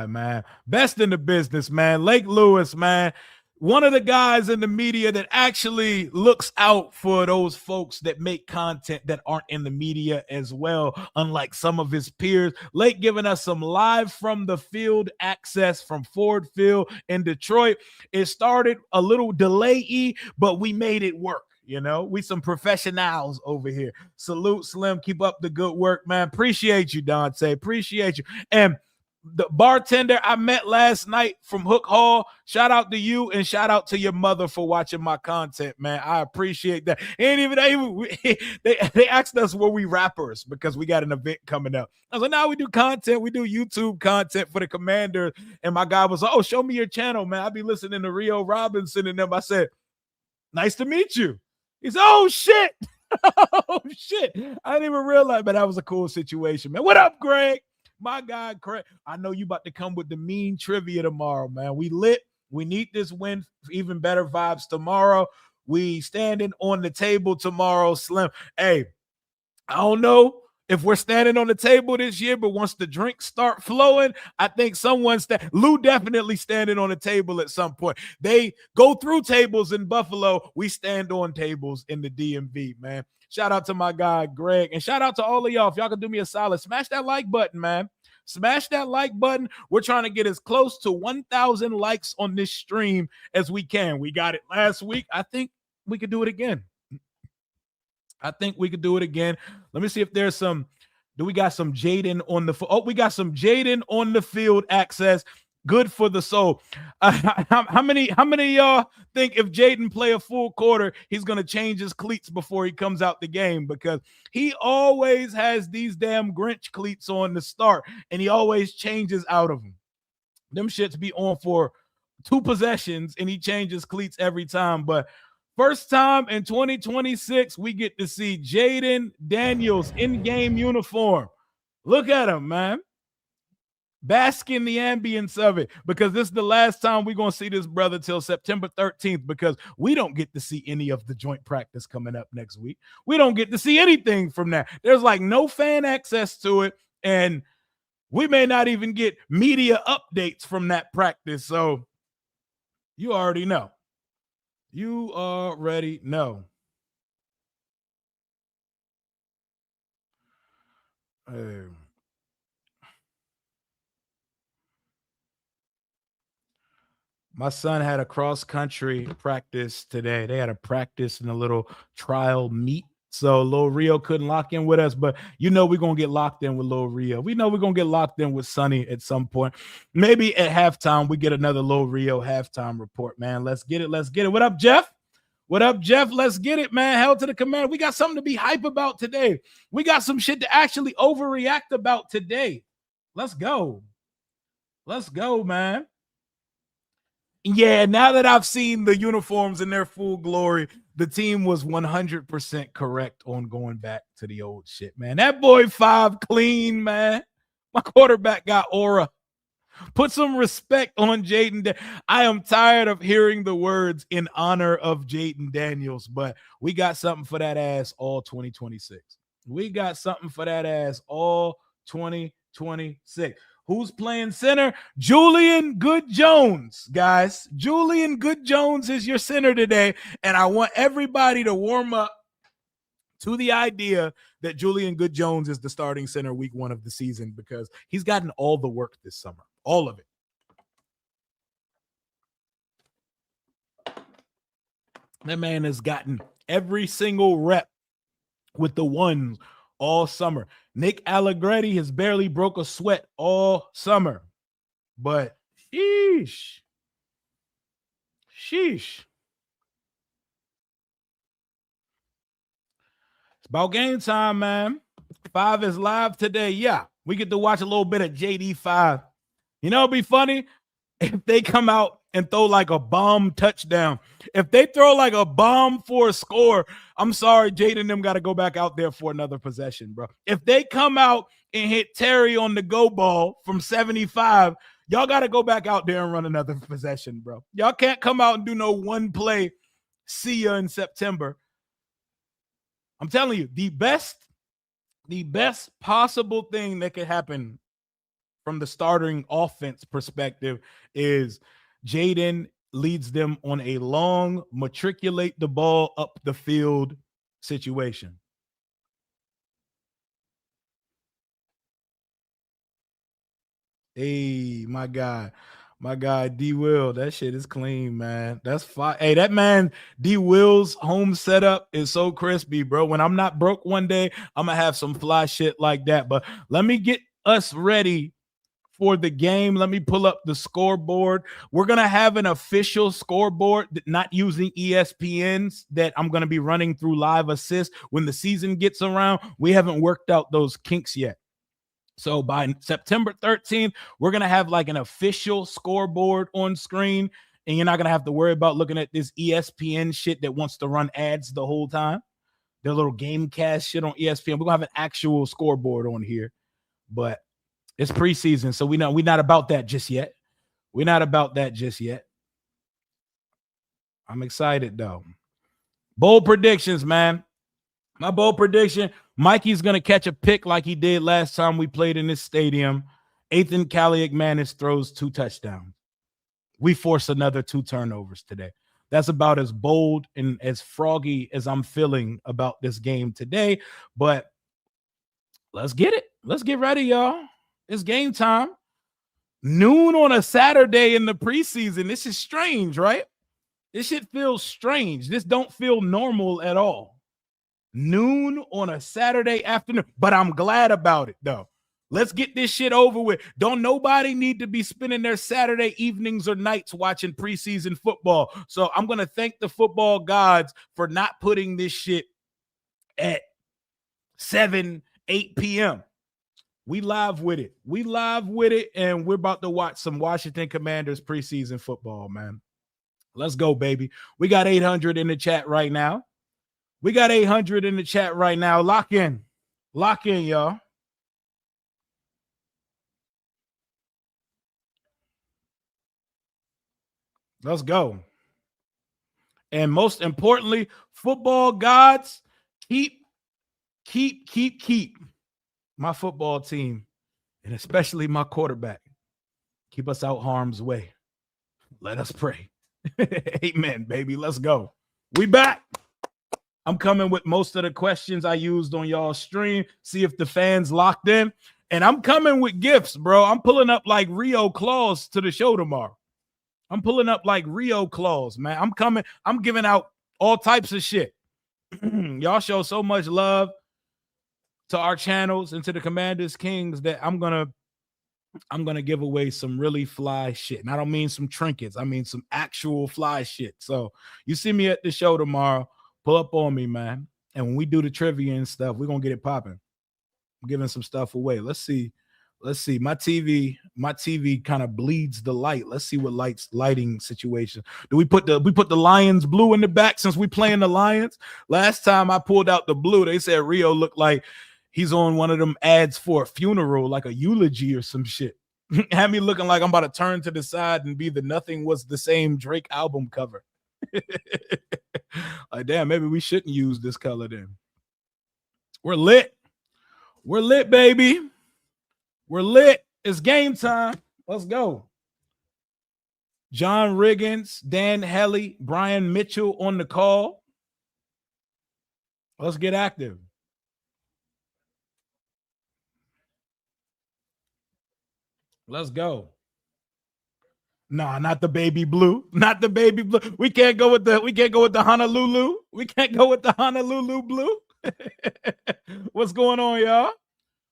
man. Best in the business, man. Lake Lewis, man. One of the guys in the media that actually looks out for those folks that make content that aren't in the media as well, unlike some of his peers. Lake giving us some live from the field access from Ford Field in Detroit. It started a little delay-y, but we made it work. You know, we some professionals over here. Salute, Slim. Keep up the good work, man. Appreciate you, Dante. Appreciate you. And the bartender I met last night from Hook Hall, shout out to you and shout out to your mother for watching my content, man. I appreciate that. They asked us were we rappers because we got an event coming up. I was like, no, we do content. We do YouTube content for the Commanders. And my guy was like, oh, show me your channel, man. I'll be listening to Rio Robinson and them. I said, nice to meet you. He said, oh, shit. Oh, shit. I didn't even realize, but that was a cool situation, man. What up, Greg? My God, Craig, I know you about to come with the mean trivia tomorrow, man. We lit. We need this win for even better vibes tomorrow. We standing on the table tomorrow, Slim. Hey, I don't know if we're standing on the table this year, but once the drinks start flowing, I think Lou definitely standing on the table at some point. They go through tables in Buffalo. We stand on tables in the DMV, man. Shout out to my guy, Greg, and shout out to all of y'all. If y'all can do me a solid, smash that like button, man. Smash that like button. We're trying to get as close to 1,000 likes on this stream as we can. We got it last week. I think we could do it again. Let me see if there's some. Do we got some Jaden on the? Oh, we got some Jaden on the field access. Good for the soul. How many of y'all think if Jaden play a full quarter, he's gonna change his cleats before he comes out the game? Because he always has these damn Grinch cleats on to start, and he always changes out of them. Them shits be on for 2 possessions, and he changes cleats every time. But first time in 2026, we get to see Jaden Daniels in-game uniform. Look at him, man. Bask in the ambience of it, because this is the last time we're going to see this brother till September 13th, because we don't get to see any of the joint practice coming up next week. We don't get to see anything from that. There's like no fan access to it, and we may not even get media updates from that practice. So you already know. My son had a cross country practice today. They had a practice and a little trial meet. So Lil Rio couldn't lock in with us, but you know we're gonna get locked in with Lil Rio. We know we're gonna get locked in with Sonny at some point. Maybe at halftime we get another Lil Rio halftime report, man. Let's get it. Let's get it. What up, Jeff? What up, Jeff? Let's get it, man. Hell to the command. We got something to be hype about today. We got some shit to actually overreact about today. Let's go. Let's go, man. Yeah, now that I've seen the uniforms in their full glory, the team was 100% correct on going back to the old shit, man. That boy 5 clean, man. My quarterback got aura. Put some respect on Jaden. I am tired of hearing the words in honor of Jaden Daniels, but we got something for that ass all 2026. We got something for that ass all 2026. Who's playing center? Julian Good-Jones, guys. Julian Good-Jones is your center today, and I want everybody to warm up to the idea that Julian Good-Jones is the starting center week 1 of the season because he's gotten all the work this summer, all of it. That man has gotten every single rep with the ones all summer. Nick Allegretti has barely broke a sweat all summer. But sheesh. It's about game time, man. 5 is live today. Yeah, we get to watch a little bit of JD5. You know, it'd be funny if they come out and throw like a bomb touchdown. If they throw like a bomb for a score, I'm sorry, Jaden and them got to go back out there for another possession, bro. If they come out and hit Terry on the go ball from 75, y'all got to go back out there and run another possession, bro. Y'all can't come out and do no one play. See ya in September. I'm telling you, the best possible thing that could happen from the starting offense perspective is Jaden leads them on a long matriculate the ball up the field situation. Hey, my guy, D Will, that shit is clean, man. That's fine. Hey, that man D Will's home setup is so crispy, bro. When I'm not broke one day, I'm gonna have some fly shit like that. But let me get us ready for the game. Let me pull up the scoreboard. We're going to have an official scoreboard, not using ESPN's, that I'm going to be running through Live Assist when the season gets around. We haven't worked out those kinks yet. So by September 13th, we're going to have like an official scoreboard on screen, and you're not going to have to worry about looking at this ESPN shit that wants to run ads the whole time. Their little game cast shit on ESPN. We're going to have an actual scoreboard on here, but it's preseason, so we're not about that just yet. We're not about that just yet. I'm excited, though. Bold predictions, man. My bold prediction, Mikey's going to catch a pick like he did last time we played in this stadium. Ethan Kaliakmanis throws 2 touchdowns. We force another 2 turnovers today. That's about as bold and as froggy as I'm feeling about this game today, but let's get it. Let's get ready, y'all. It's game time. Noon on a Saturday in the preseason. This is strange, right? This shit feels strange. This don't feel normal at all. Noon on a Saturday afternoon. But I'm glad about it, though. Let's get this shit over with. Don't nobody need to be spending their Saturday evenings or nights watching preseason football. So I'm going to thank the football gods for not putting this shit at 7, 8 p.m. We live with it. And we're about to watch some Washington Commanders preseason football, man. Let's go, baby. We got 800 in the chat right now. Lock in, y'all. Let's go. And most importantly, football gods, keep my football team, and especially my quarterback, keep us out harm's way. Let us pray. Amen, baby. Let's go. We back. I'm coming with most of the questions I used on y'all stream. See if the fans locked in. And I'm coming with gifts, bro. I'm pulling up like Rio claws to the show tomorrow. I'm pulling up like Rio claws, man. I'm coming. I'm giving out all types of shit. Y'all show so much love to our channels and to the Commanders Kings that I'm gonna give away some really fly shit. And I don't mean some trinkets. I mean some actual fly shit. So you see me at the show tomorrow. Pull up on me, man. And when we do the trivia and stuff, we're gonna get it popping. I'm giving some stuff away. Let's see. My TV kind of bleeds the light. Let's see what lighting situation. Do we put the Lions blue in the back since we playing the Lions? Last time I pulled out the blue, they said Rio looked like he's on one of them ads for a funeral, like a eulogy or some shit. Had me looking like I'm about to turn to the side and be the Nothing Was the Same Drake album cover. Like, damn, maybe we shouldn't use this color then. We're lit. We're lit, baby. We're lit. It's game time. Let's go. John Riggins, Dan Helly, Brian Mitchell on the call. Let's get active. Let's go. Nah, not the baby blue. Not the baby blue. We can't go with the Honolulu. We can't go with the Honolulu blue. What's going on, y'all?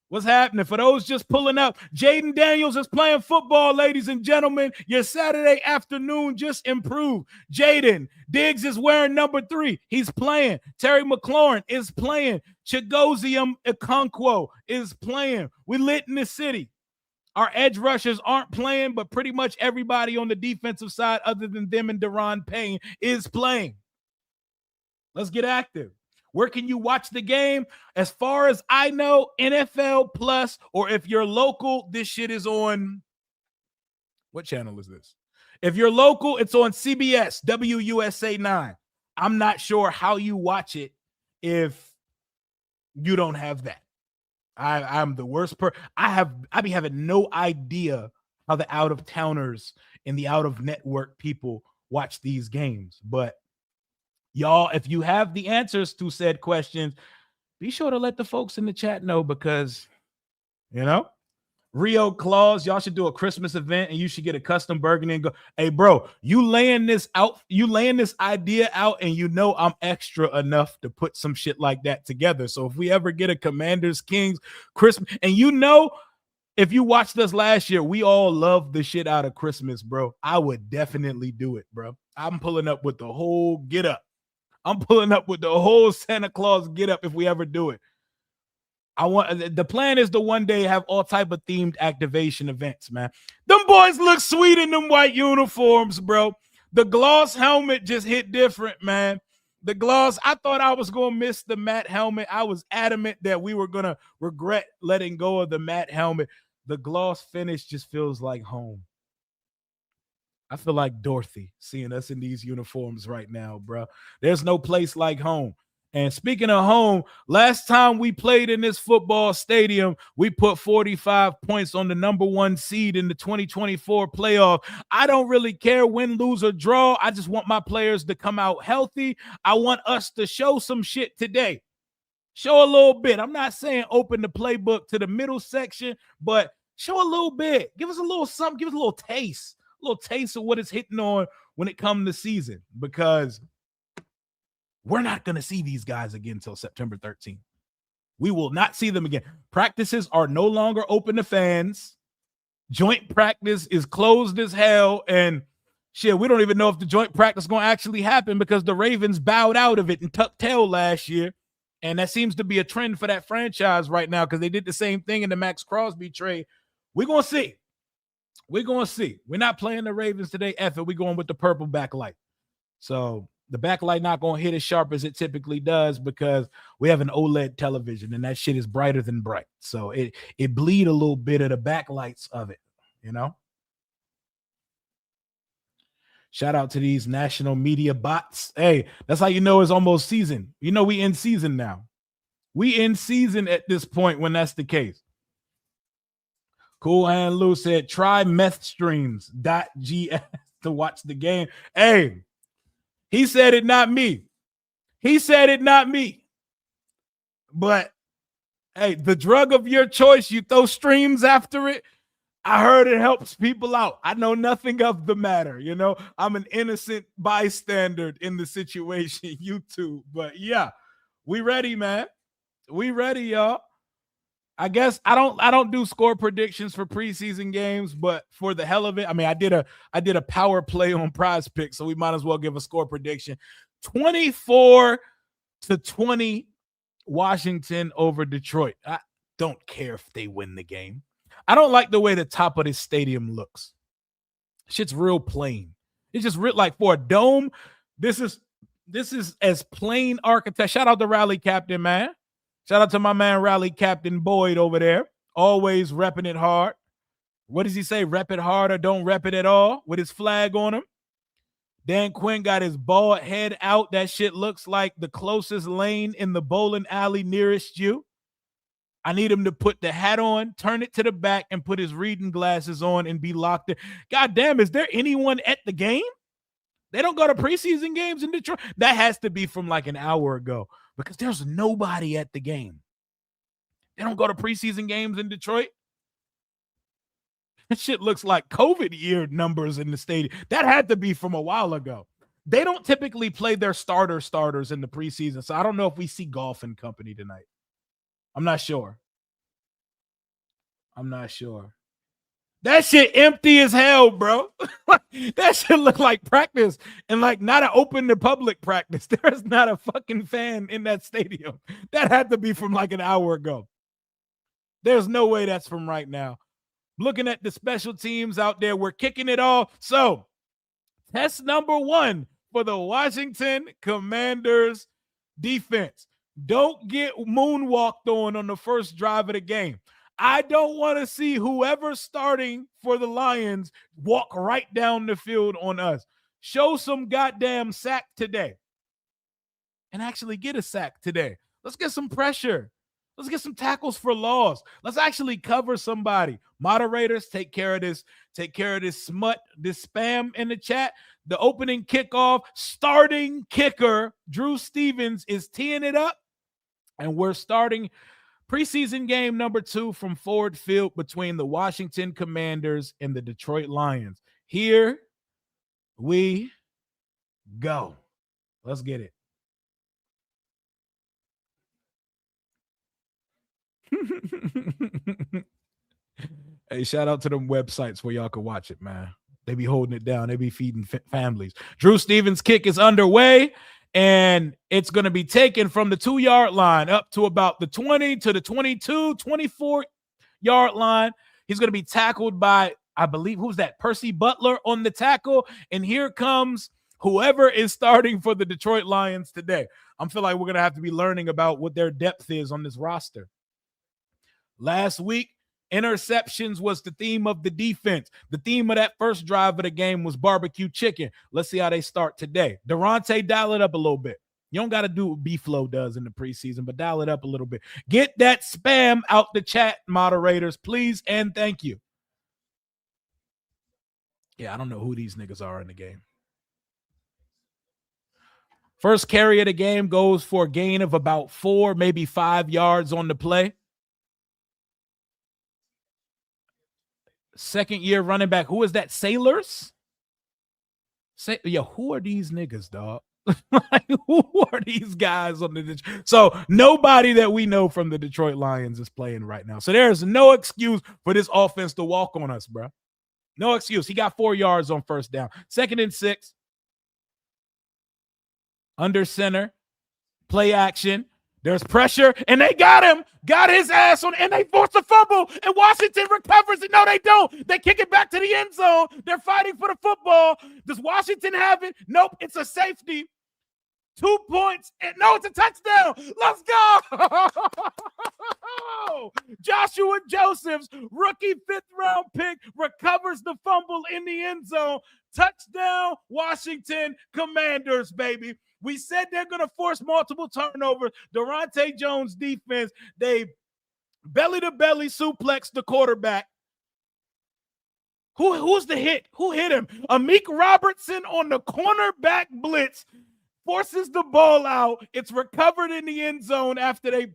What's happening? For those just pulling up, Jaden Daniels is playing football, ladies and gentlemen. Your Saturday afternoon just improved. Jaden Diggs is wearing number 3. He's playing. Terry McLaurin is playing. Chigozium Okonkwo is playing. We lit in the city. Our edge rushers aren't playing, but pretty much everybody on the defensive side other than them and Deron Payne is playing. Let's get active. Where can you watch the game? As far as I know, NFL Plus, or if you're local, this shit is on. What channel is this? If you're local, it's on CBS, WUSA 9. I'm not sure how you watch it if you don't have that. I'm the worst I be having no idea how the out-of-towners and the out-of-network people watch these games. But y'all, if you have the answers to said questions, be sure to let the folks in the chat know, because, you know, Rio Claus, y'all should do a Christmas event and you should get a custom burgundy and go, hey, bro, you laying this idea out, and you know I'm extra enough to put some shit like that together. So if we ever get a Commanders Kings Christmas, and you know, if you watched us last year, we all love the shit out of Christmas, bro. I would definitely do it, bro. I'm pulling up with the whole get up. I'm pulling up with the whole Santa Claus get up if we ever do it. The plan is to one day have all type of themed activation events, man. Them boys look sweet in them white uniforms, bro. The gloss helmet just hit different, man. The gloss, I thought I was going to miss the matte helmet. I was adamant that we were going to regret letting go of the matte helmet. The gloss finish just feels like home. I feel like Dorothy seeing us in these uniforms right now, bro. There's no place like home. And speaking of home, last time we played in this football stadium, we put 45 points on the number 1 seed in the 2024 playoff. I don't really care win, lose, or draw. I just want my players to come out healthy. I want us to show some shit today. Show a little bit. I'm not saying open the playbook to the middle section, but show a little bit. Give us a little something. Give us a little taste of what it's hitting on when it comes to season, because we're not going to see these guys again until September 13th. We will not see them again. Practices are no longer open to fans. Joint practice is closed as hell. And shit, we don't even know if the joint practice is going to actually happen, because the Ravens bowed out of it and tucked tail last year. And that seems to be a trend for that franchise right now, because they did the same thing in the Max Crosby trade. We're going to see. We're going to see. We're not playing the Ravens today. F it. We're going with the purple backlight. So the backlight not going to hit as sharp as it typically does, because we have an OLED television and that shit is brighter than bright. So it bleed a little bit of the backlights of it, you know? Shout out to these national media bots. Hey, that's how you know it's almost season. You know we in season now. We in season at this point when that's the case. Cool Hand Lou said, try methstreams.gs to watch the game. Hey, he said it, not me. He said it, not me. But hey, the drug of your choice, you throw streams after it. I heard it helps people out. I know nothing of the matter. You know, I'm an innocent bystander in the situation, YouTube. But yeah, we ready, man. We ready, y'all. I guess I don't do score predictions for preseason games, but for the hell of it, I mean, I did a power play on Prize Pick, so we might as well give a score prediction. 24-20 Washington over Detroit. I don't care if they win the game. I don't like the way the top of this stadium looks. Shit's real plain. It's just real, like for a dome. This is as plain architect. Shout out to Rally Captain, man. Shout out to my man Rally Captain Boyd over there. Always repping it hard. What does he say? Rep it hard or don't rep it at all, with his flag on him. Dan Quinn got his bald head out. That shit looks like the closest lane in the bowling alley nearest you. I need him to put the hat on, turn it to the back, and put his reading glasses on and be locked in. God damn, is there anyone at the game? They don't go to preseason games in Detroit. That has to be from like an hour ago because there's nobody at the game. They don't go to preseason games in Detroit. That shit looks like COVID year numbers in the stadium. That had to be from a while ago. They don't typically play their starters in the preseason, so I don't know if we see Golf and Company tonight. I'm not sure. That shit empty as hell, bro. That shit look like practice and like not an open to public practice. There is not a fucking fan in that stadium. That had to be from like an hour ago. There's no way that's from right now. Looking at the special teams out there, we're kicking it all. So, test number 1 for the Washington Commanders defense. Don't get moonwalked on the first drive of the game. I don't want to see whoever's starting for the Lions walk right down the field on us. Show some goddamn sack today. And actually get a sack today. Let's get some pressure. Let's get some tackles for loss. Let's actually cover somebody. Moderators, take care of this. Take care of this smut, this spam in the chat. The opening kickoff, starting kicker, Drew Stevens, is teeing it up. And we're starting preseason game number 2 from Ford Field between the Washington Commanders and the Detroit Lions. Here we go. Let's get it. Hey, shout out to them websites where y'all can watch it, man. They be holding it down. They be feeding families. Drew Stevens' kick is underway, and it's going to be taken from the 2-yard line up to about the 20 to the 22, 24-yard line. He's going to be tackled by, I believe, who's that? Percy Butler on the tackle. And here comes whoever is starting for the Detroit Lions today. I feel like we're going to have to be learning about what their depth is on this roster. Last week, interceptions was the theme of the defense. The theme of that first drive of the game was barbecue chicken. Let's see how they start today. Durante, dial it up a little bit. You don't got to do what B-Flow does in the preseason, but dial it up a little bit. Get that spam out the chat, moderators, please, and thank you. Yeah, I don't know who these niggas are in the game. First carry of the game goes for a gain of about 4, maybe 5 yards on the play. Second year running back. Who is that? Sailors? Who are these niggas, dog? Like, who are these guys on the So nobody that we know from the Detroit Lions is playing right now. So there's no excuse for this offense to walk on us, bro. No excuse. He got 4 yards on first down. 2nd and 6. Under center. Play action. There's pressure, and they got him, got his ass on, and they force a fumble, and Washington recovers it. No, they don't. They kick it back to the end zone. They're fighting for the football. Does Washington have it? Nope, it's a safety. 2 points, and no, it's a touchdown. Let's go. Joshua Josephs, rookie 5th-round pick, recovers the fumble in the end zone. Touchdown, Washington Commanders, baby. We said they're going to force multiple turnovers. Durante Jones' defense, they belly-to-belly suplex the quarterback. Who's the hit? Who hit him? Amik Robertson on the cornerback blitz. forces the ball out. It's recovered in the end zone after they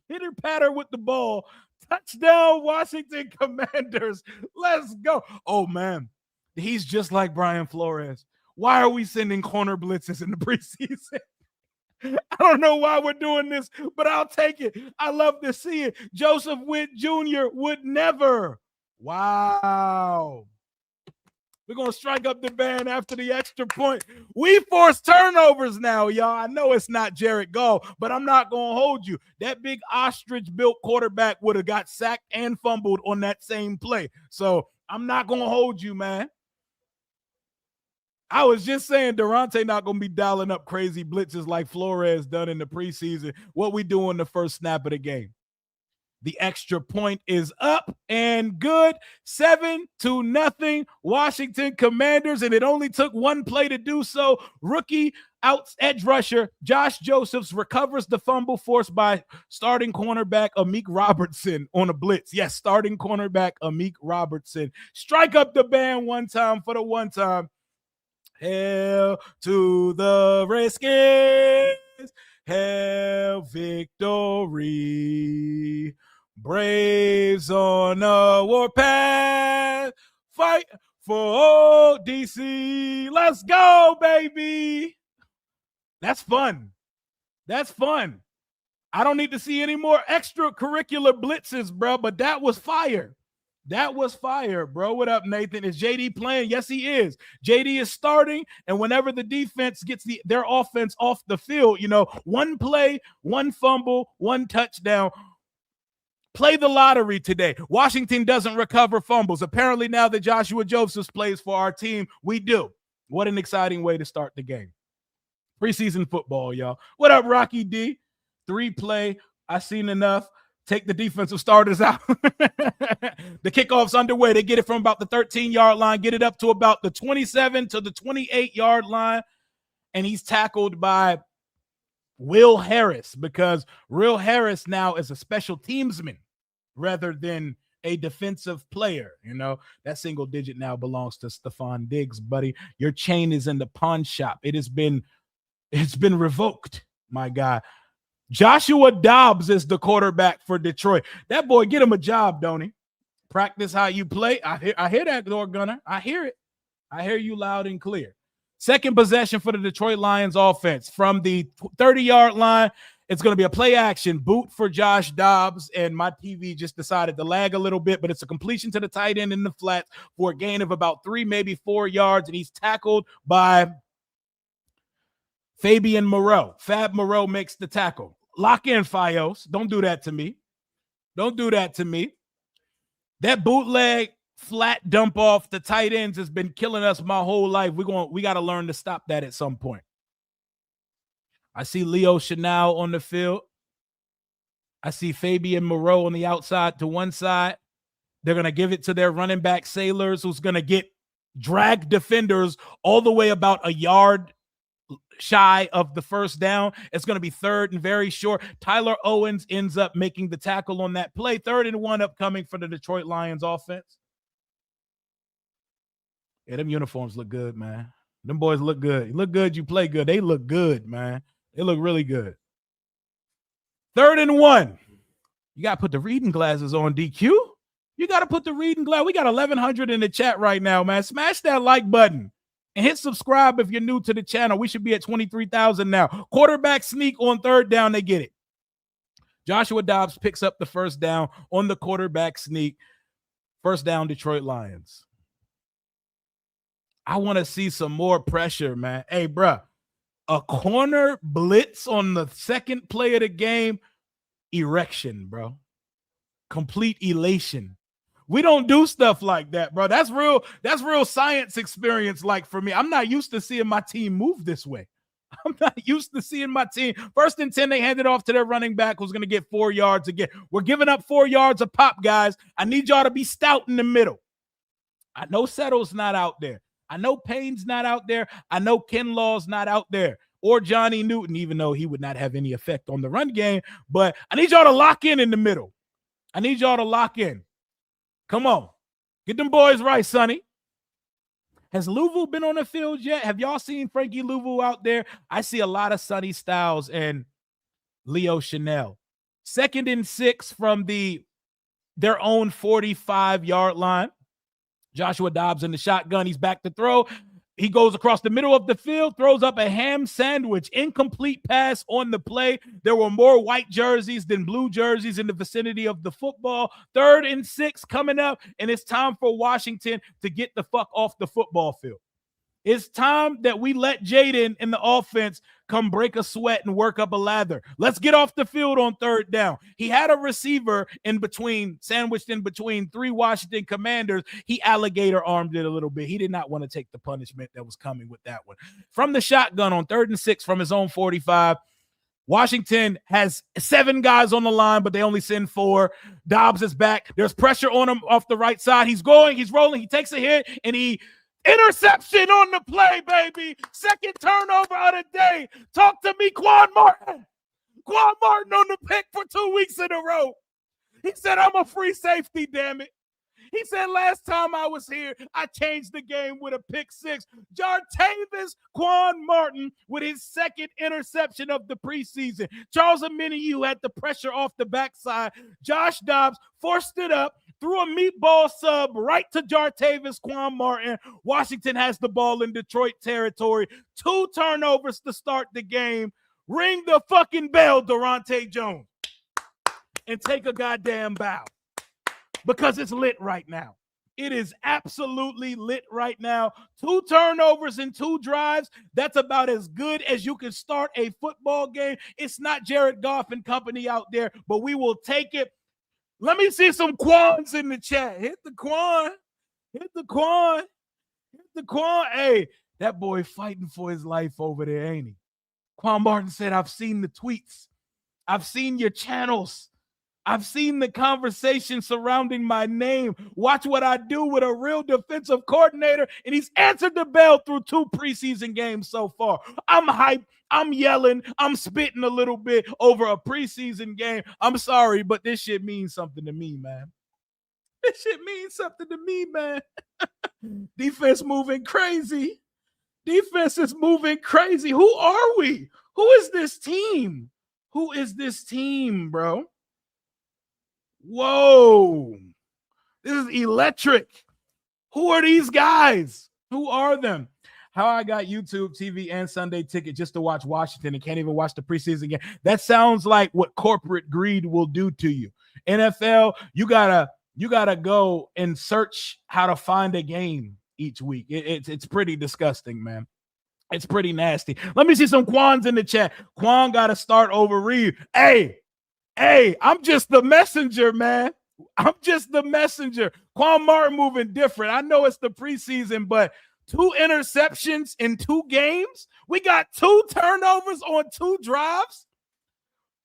pitter-patter with the ball. Touchdown, Washington Commanders. Let's go. Oh, man. He's just like Brian Flores. Why are we sending corner blitzes in the preseason? I don't know why we're doing this, but I'll take it. I love to see it. Joseph Witt Jr. would never. Wow. We're going to strike up the band after the extra point. We force turnovers now, y'all. I know it's not Jared Goff, but I'm not going to hold you. That big ostrich-built quarterback would have got sacked and fumbled on that same play. So I'm not going to hold you, man. I was just saying Durante not going to be dialing up crazy blitzes like Flores done in the preseason. What we do on the first snap of the game. The extra point is up and good. 7-0 Washington Commanders, and it only took one play to do so. Rookie edge rusher Josh Josephs recovers the fumble forced by starting cornerback Amik Robertson on a blitz. Yes, starting cornerback Amik Robertson. Strike up the band one time for the one time. Hail to the Redskins. Hail victory. Braves on a warpath. Fight for old DC. Let's go, baby. That's fun. That's fun. I don't need to see any more extracurricular blitzes, bro, but that was fire. That was fire, bro. What up, Nathan? Is JD playing? Yes, he is. JD is starting, and whenever the defense gets their offense off the field, one play, one fumble, one touchdown. Play the lottery today. Washington doesn't recover fumbles. Apparently now that Joshua Josephs plays for our team, we do. What an exciting way to start the game. Preseason football, y'all. What up, Rocky D? 3-play. I seen enough. Take the defensive starters out. The kickoff's underway. They get it from about the 13-yard line, get it up to about the 27 to the 28-yard line, and he's tackled by Will Harris because Will Harris now is a special teamsman rather than a defensive player. That single digit now belongs to Stephon Diggs, buddy. Your chain is in the pawn shop. It's been revoked, my guy. Joshua Dobbs is the quarterback for Detroit. That boy, get him a job, don't he? Practice how you play. I hear that, door gunner. I hear it. I hear you loud and clear. Second possession for the Detroit Lions offense. From the 30-yard line, it's going to be a play action boot for Josh Dobbs, and my TV just decided to lag a little bit, but it's a completion to the tight end in the flat for a gain of about 3, maybe 4 yards, and he's tackled by Fabian Moreau. Fab Moreau makes the tackle. Lock in, Fios. Don't do that to me. Don't do that to me. That bootleg flat dump off the tight ends has been killing us my whole life. We got to learn to stop that at some point. I see Leo Chenal on the field. I see Fabian Moreau on the outside to one side. They're going to give it to their running back Sailors, who's going to get drag defenders all the way about a yard shy of the first down. It's going to be 3rd and very short. Tyler Owens ends up making the tackle on that play. 3rd and 1 upcoming for the Detroit Lions offense. Yeah, them uniforms look good, man. Them boys look good. You look good, you play good. They look good, man. They look really good. 3rd and 1. You got to put the reading glasses on, DQ. You got to put the reading glass. We got 1,100 in the chat right now, man. Smash that like button. And hit subscribe if you're new to the channel. We should be at 23,000 now. Quarterback sneak on 3rd down. They get it. Joshua Dobbs picks up the first down on the quarterback sneak. First down, Detroit Lions. I want to see some more pressure, man. Hey, bro, a corner blitz on the second play of the game. Erection, bro. Complete elation. We don't do stuff like that, bro. That's real science experience. Like for me, I'm not used to seeing my team move this way. I'm not used to seeing my team. 1st and 10, they hand it off to their running back who's going to get 4 yards again. We're giving up 4 yards a pop, guys. I need y'all to be stout in the middle. I know Settle's not out there. I know Payne's not out there. I know Kinlaw's not out there. Or Johnny Newton, even though he would not have any effect on the run game. But I need y'all to lock in the middle. I need y'all to lock in. Come on. Get them boys right, Sonny. Has Louisville been on the field yet? Have y'all seen Frankie Louisville out there? I see a lot of Sonny Styles and Leo Chanel. 2nd and 6 from their own 45-yard line. Joshua Dobbs in the shotgun. He's back to throw. He goes across the middle of the field, throws up a ham sandwich, incomplete pass on the play. There were more white jerseys than blue jerseys in the vicinity of the football. 3rd and 6 coming up, and it's time for Washington to get the fuck off the football field. It's time that we let Jaden in the offense come break a sweat and work up a lather. Let's get off the field on 3rd down. He had a receiver sandwiched in between 3 Washington Commanders. He alligator armed it a little bit. He did not want to take the punishment that was coming with that one. From the shotgun on 3rd and 6 from his own 45, Washington has 7 guys on the line, but they only send 4. Dobbs is back. There's pressure on him off the right side. He's going, he's rolling, he takes a hit, and interception on the play, baby. 2nd turnover of the day. Talk to me, Quan Martin. Quan Martin on the pick for 2 weeks in a row. He said, I'm a free safety, damn it. He said, last time I was here, I changed the game with a pick 6. Jartavis Quan Martin with his 2nd interception of the preseason. Charles Omenihu had the pressure off the backside. Josh Dobbs forced it up, threw a meatball sub right to Jartavis Quan Martin. Washington has the ball in Detroit territory. 2 turnovers to start the game. Ring the fucking bell, Durante Jones, and take a goddamn bow, because it's lit right now. It is absolutely lit right now. 2 turnovers in 2 drives. That's about as good as you can start a football game. It's not Jared Goff and company out there, but we will take it. Let me see some Quans in the chat. Hit the Quan. Hit the Quan. Hit the Quan. Hey, that boy fighting for his life over there, ain't he? Quan Martin said, I've seen the tweets. I've seen your channels. I've seen the conversation surrounding my name. Watch what I do with a real defensive coordinator. And he's answered the bell through 2 preseason games so far. I'm hyped. I'm yelling. I'm spitting a little bit over a preseason game. I'm sorry, but this shit means something to me, man. This shit means something to me, man. Defense moving crazy. Defense is moving crazy. Who are we? Who is this team? Who is this team, bro? Whoa. This is electric. Who are these guys? Who are them? How I got YouTube, TV, and Sunday ticket just to watch Washington and can't even watch the preseason game. That sounds like what corporate greed will do to you. NFL, you gotta go and search how to find a game each week. It's pretty disgusting, man. It's pretty nasty. Let me see some Quans in the chat. Quan got to start over Reed. Hey, I'm just the messenger, man. I'm just the messenger. Quan Martin moving different. I know it's the preseason, but 2 interceptions in 2 games. We got 2 turnovers on 2 drives,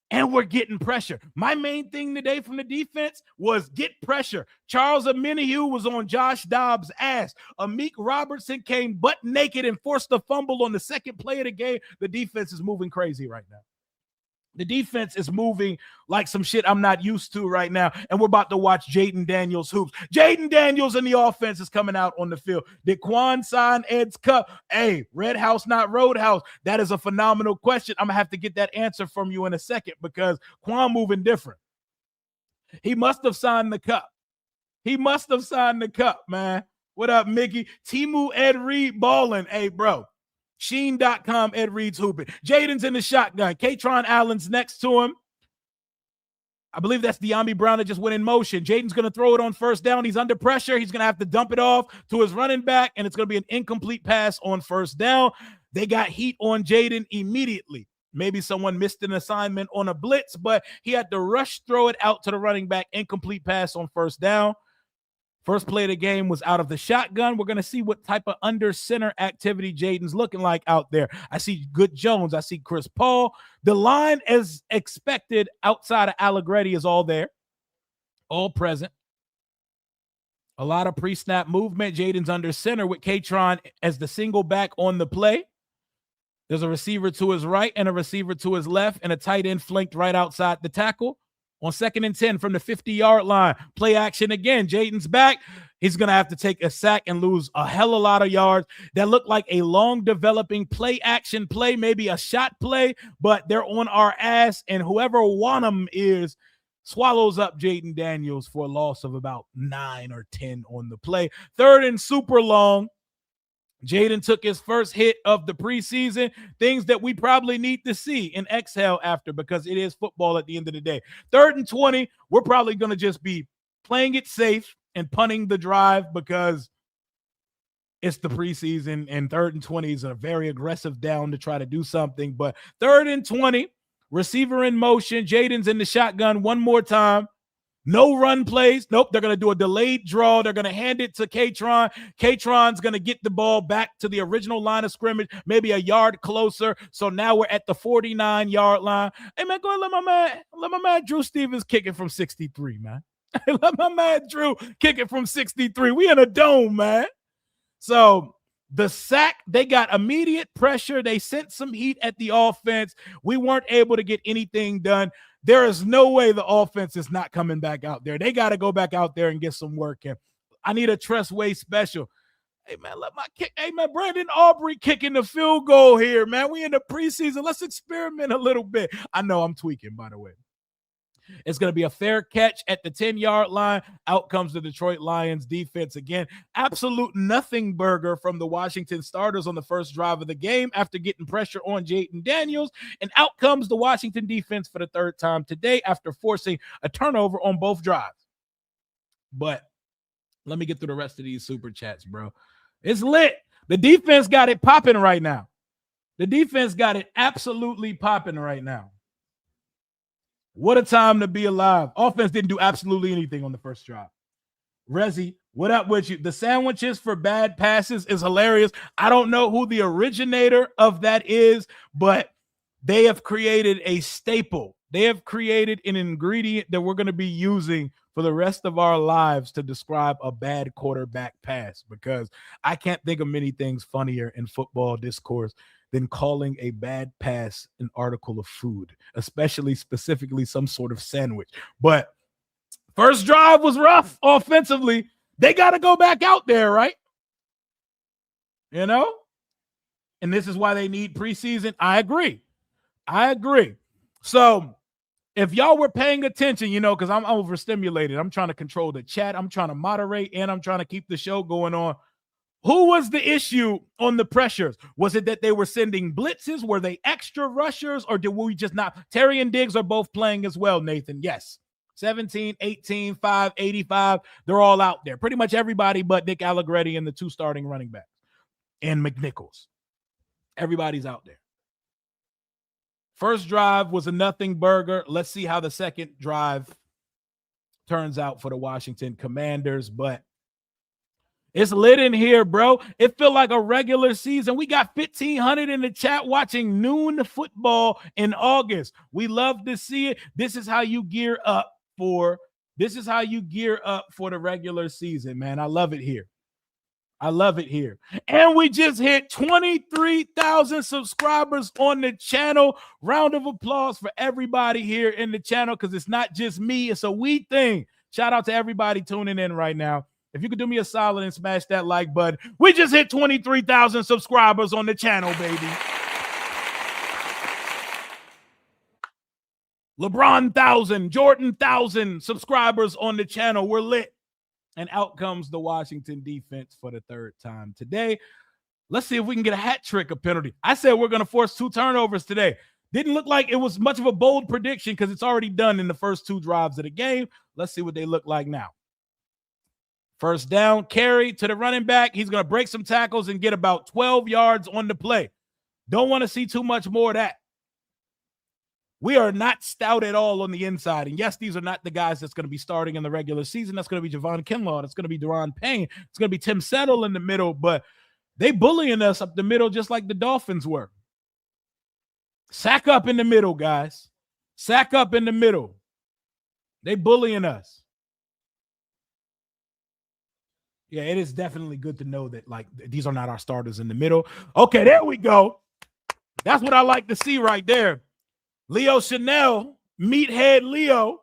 and we're getting pressure. My main thing today from the defense was get pressure. Charles Omenihu was on Josh Dobbs' ass. Amik Robertson came butt naked and forced a fumble on the 2nd play of the game. The defense is moving crazy right now. The defense is moving like some shit I'm not used to right now. And we're about to watch Jaden Daniels hoops. Jaden Daniels and the offense is coming out on the field. Did Quan sign Ed's Cup? Hey, Red House, not Roadhouse. That is a phenomenal question. I'm going to have to get that answer from you in a second because Quan moving different. He must have signed the cup. He must have signed the cup, man. What up, Mickey? Timu Ed Reed balling. Hey, bro. Sheen.com, Ed Reed's hooping. Jaden's in the shotgun. Katron Allen's next to him. I believe that's De'Ami Brown that just went in motion. Jaden's going to throw it on 1st down. He's under pressure. He's going to have to dump it off to his running back, and it's going to be an incomplete pass on 1st down. They got heat on Jaden immediately. Maybe someone missed an assignment on a blitz, but he had to rush throw it out to the running back. Incomplete pass on 1st down. First play of the game was out of the shotgun. We're going to see what type of under center activity Jaden's looking like out there. I see Good Jones. I see Chris Paul. The line, as expected, outside of Allegretti is all there, all present. A lot of pre-snap movement. Jaden's under center with Katron as the single back on the play. There's a receiver to his right and a receiver to his left and a tight end flanked right outside the tackle. On 2nd and 10 from the 50-yard line, play action again. Jaden's back. He's going to have to take a sack and lose a hell of a lot of yards. That look like a long developing play action play, maybe a shot play, but they're on our ass. And whoever Wanham is swallows up Jaden Daniels for a loss of about 9 or 10 on the play. Third and super long. Jaden took his first hit of the preseason, things that we probably need to see and exhale after, because it is football at the end of the day. 3rd and 20, we're probably going to just be playing it safe and punting the drive because it's the preseason, and 3rd and 20 is a very aggressive down to try to do something. But 3rd and 20, receiver in motion, Jaden's in the shotgun one more time. No run plays. Nope, they're going to do a delayed draw. They're going to hand it to Katron. Katron's going to get the ball back to the original line of scrimmage, maybe a yard closer. So now we're at the 49-yard line. Hey, man, go ahead, let my man Drew Stevens kick it from 63, man. Let my man Drew kick it from 63. We in a dome, man. So the sack, they got immediate pressure. They sent some heat at the offense. We weren't able to get anything done. There is no way the offense is not coming back out there. They got to go back out there and get some work in. I need a Tressway special. Hey, man, hey, man, Brandon Aubrey kicking the field goal here, man. We in the preseason. Let's experiment a little bit. I know I'm tweaking, by the way. It's going to be a fair catch at the 10-yard line. Out comes the Detroit Lions defense again. Absolute nothing burger from the Washington starters on the first drive of the game after getting pressure on Jaden Daniels. And out comes the Washington defense for the 3rd time today after forcing a turnover on both drives. But let me get through the rest of these super chats, bro. It's lit. The defense got it popping right now. The defense got it absolutely popping right now. What a time to be alive. Offense didn't do absolutely anything on the first drive. Rezzy, what up with you? The sandwiches for bad passes is hilarious. I don't know who the originator of that is, but they have created a staple. They have created an ingredient that we're going to be using for the rest of our lives to describe a bad quarterback pass, because I can't think of many things funnier in football discourse than calling a bad pass an article of food, especially specifically some sort of sandwich. But first drive was rough offensively. They got to go back out there, right? You know? And this is why they need preseason. I agree. So if y'all were paying attention, you know, because I'm overstimulated. I'm trying to control the chat. I'm trying to moderate, and I'm trying to keep the show going on. Who was the issue on the pressures? Was it that they were sending blitzes? Were they extra rushers? Or did we just not? Terry and Diggs are both playing as well, Nathan. Yes. 17, 18, 5, 85. They're all out there. Pretty much everybody but Nick Allegretti and the 2 starting running backs. And McNichols. Everybody's out there. First drive was a nothing burger. Let's see how the second drive turns out for the Washington Commanders. But it's lit in here, bro. It feel like a regular season. We got 1,500 in the chat watching noon football in August. We love to see it. This is how you gear up for the regular season, man. I love it here. And we just hit 23,000 subscribers on the channel. Round of applause for everybody here in the channel, because it's not just me. It's a we thing. Shout out to everybody tuning in right now. If you could do me a solid and smash that like button. We just hit 23,000 subscribers on the channel, baby. LeBron 1,000, Jordan 1,000 subscribers on the channel. We're lit. And out comes the Washington defense for the 3rd time today. Let's see if we can get a hat trick, a penalty. I said we're going to force 2 turnovers today. Didn't look like it was much of a bold prediction because it's already done in the first 2 drives of the game. Let's see what they look like now. First down, carry to the running back. He's going to break some tackles and get about 12 yards on the play. Don't want to see too much more of that. We are not stout at all on the inside. And yes, these are not the guys that's going to be starting in the regular season. That's going to be Javon Kinlaw. That's going to be Deron Payne. It's going to be Tim Settle in the middle. But they bullying us up the middle just like the Dolphins were. Sack up in the middle, guys. Sack up in the middle. They bullying us. Yeah, it is definitely good to know that, like, these are not our starters in the middle. Okay, there we go. That's what I like to see right there. Leo Chanel, Meathead Leo,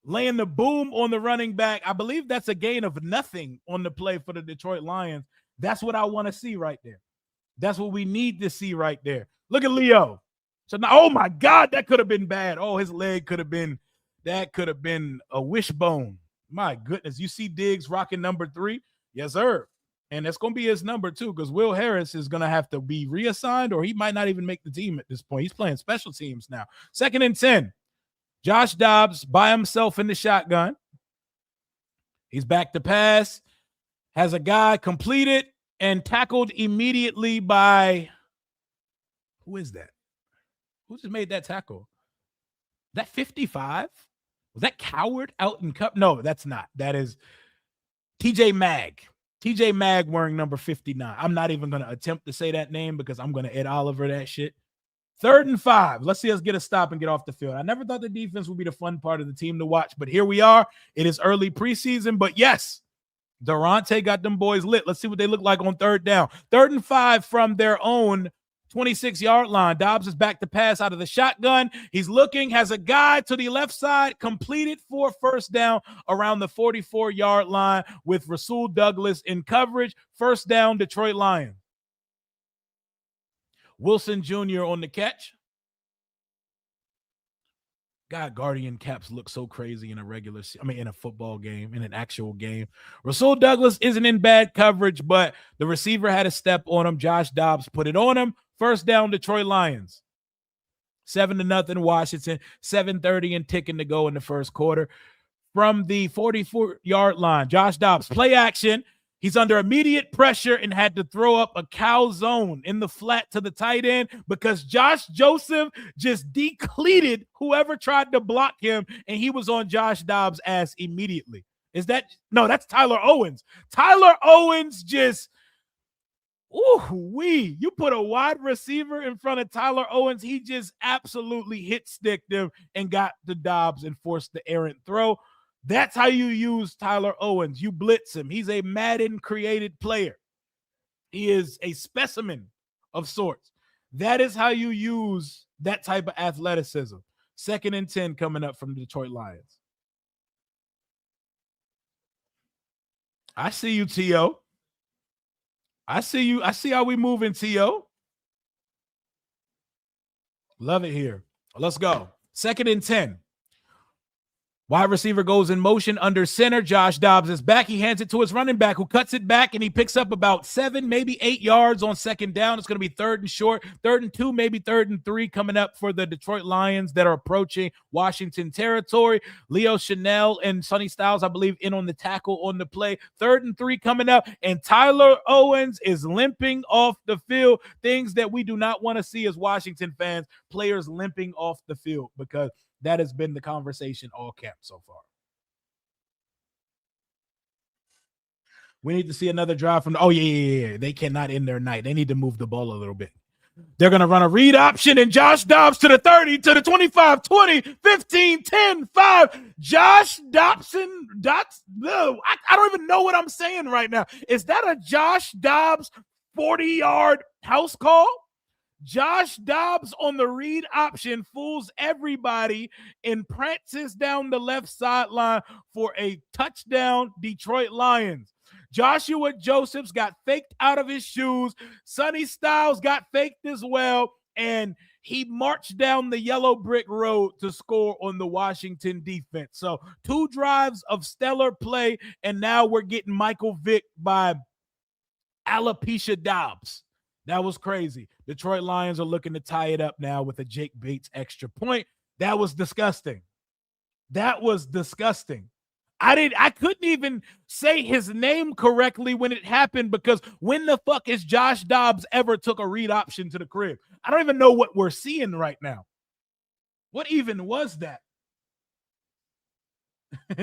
laying the boom on the running back. I believe that's a gain of nothing on the play for the Detroit Lions. That's what I want to see right there. That's what we need to see right there. Look at Leo. So now, oh my God, that could have been bad. Oh, his leg could have been a wishbone. My goodness. You see Diggs rocking number 3? Yes, sir. And that's going to be his number too, because Will Harris is going to have to be reassigned, or he might not even make the team at this point. He's playing special teams now. 2nd and 10. Josh Dobbs by himself in the shotgun. He's back to pass. Has a guy completed and tackled immediately by, who is that? Who just made that tackle? That 55? Was that Coward out in Cup? No, that's not. That is TJ Mag. TJ Mag wearing number 59. I'm not even going to attempt to say that name because I'm going to Ed Oliver that shit. 3rd and 5. Let's see us get a stop and get off the field. I never thought the defense would be the fun part of the team to watch, but here we are. It is early preseason, but yes, Durante got them boys lit. Let's see what they look like on 3rd down. 3rd and 5 from their own 26-yard line. Dobbs is back to pass out of the shotgun. He's looking, has a guy to the left side, completed for 1st down around the 44-yard line with Rasul Douglas in coverage. 1st down, Detroit Lions. Wilson Jr. on the catch. God, Guardian caps look so crazy in in a football game, in an actual game. Rasul Douglas isn't in bad coverage, but the receiver had a step on him. Josh Dobbs put it on him. 1st down, Detroit Lions. 7-0 Washington. 7:30 and ticking to go in the 1st quarter. From the 44-yard line, Josh Dobbs, play action. He's under immediate pressure and had to throw up a cow zone in the flat to the tight end because Josh Joseph just decleated whoever tried to block him, and he was on Josh Dobbs' ass immediately. No, that's Tyler Owens. Tyler Owens just, you put a wide receiver in front of Tyler Owens. He just absolutely hit sticked him and got the Dobbs and forced the errant throw. That's how you use Tyler Owens. You blitz him. He's a Madden-created player. He is a specimen of sorts. That is how you use that type of athleticism. 2nd and 10 coming up from the Detroit Lions. I see you, T.O. I see you. I see how we moving, T.O. Love it here. Let's go. 2nd and 10. Wide receiver goes in motion under center. Josh Dobbs is back. He hands it to his running back who cuts it back, and he picks up about 7, maybe 8 yards on 2nd down. It's going to be 3rd and short, 3rd and 2, maybe 3rd and 3 coming up for the Detroit Lions that are approaching Washington territory. Leo Chanel and Sonny Styles, I believe, in on the tackle on the play. 3rd and 3 coming up, and Tyler Owens is limping off the field. Things that we do not want to see as Washington fans, players limping off the field, because that has been the conversation all camp so far. We need to see another drive from yeah. They cannot end their night. They need to move the ball a little bit. They're going to run a read option, and Josh Dobbs to the 30, to the 25, 20, 15, 10, 5. Josh Dobson. I don't even know what I'm saying right now. Is that a Josh Dobbs 40-yard house call? Josh Dobbs on the read option fools everybody and prances down the left sideline for a touchdown, Detroit Lions. Joshua Josephs got faked out of his shoes. Sonny Styles got faked as well, and he marched down the yellow brick road to score on the Washington defense. So 2 drives of stellar play, and now we're getting Michael Vick by alopecia Dobbs. That was crazy. Detroit Lions are looking to tie it up now with a Jake Bates extra point. That was disgusting. That was disgusting. I couldn't even say his name correctly when it happened, because when the fuck has Josh Dobbs ever took a read option to the crib? I don't even know what we're seeing right now. What even was that?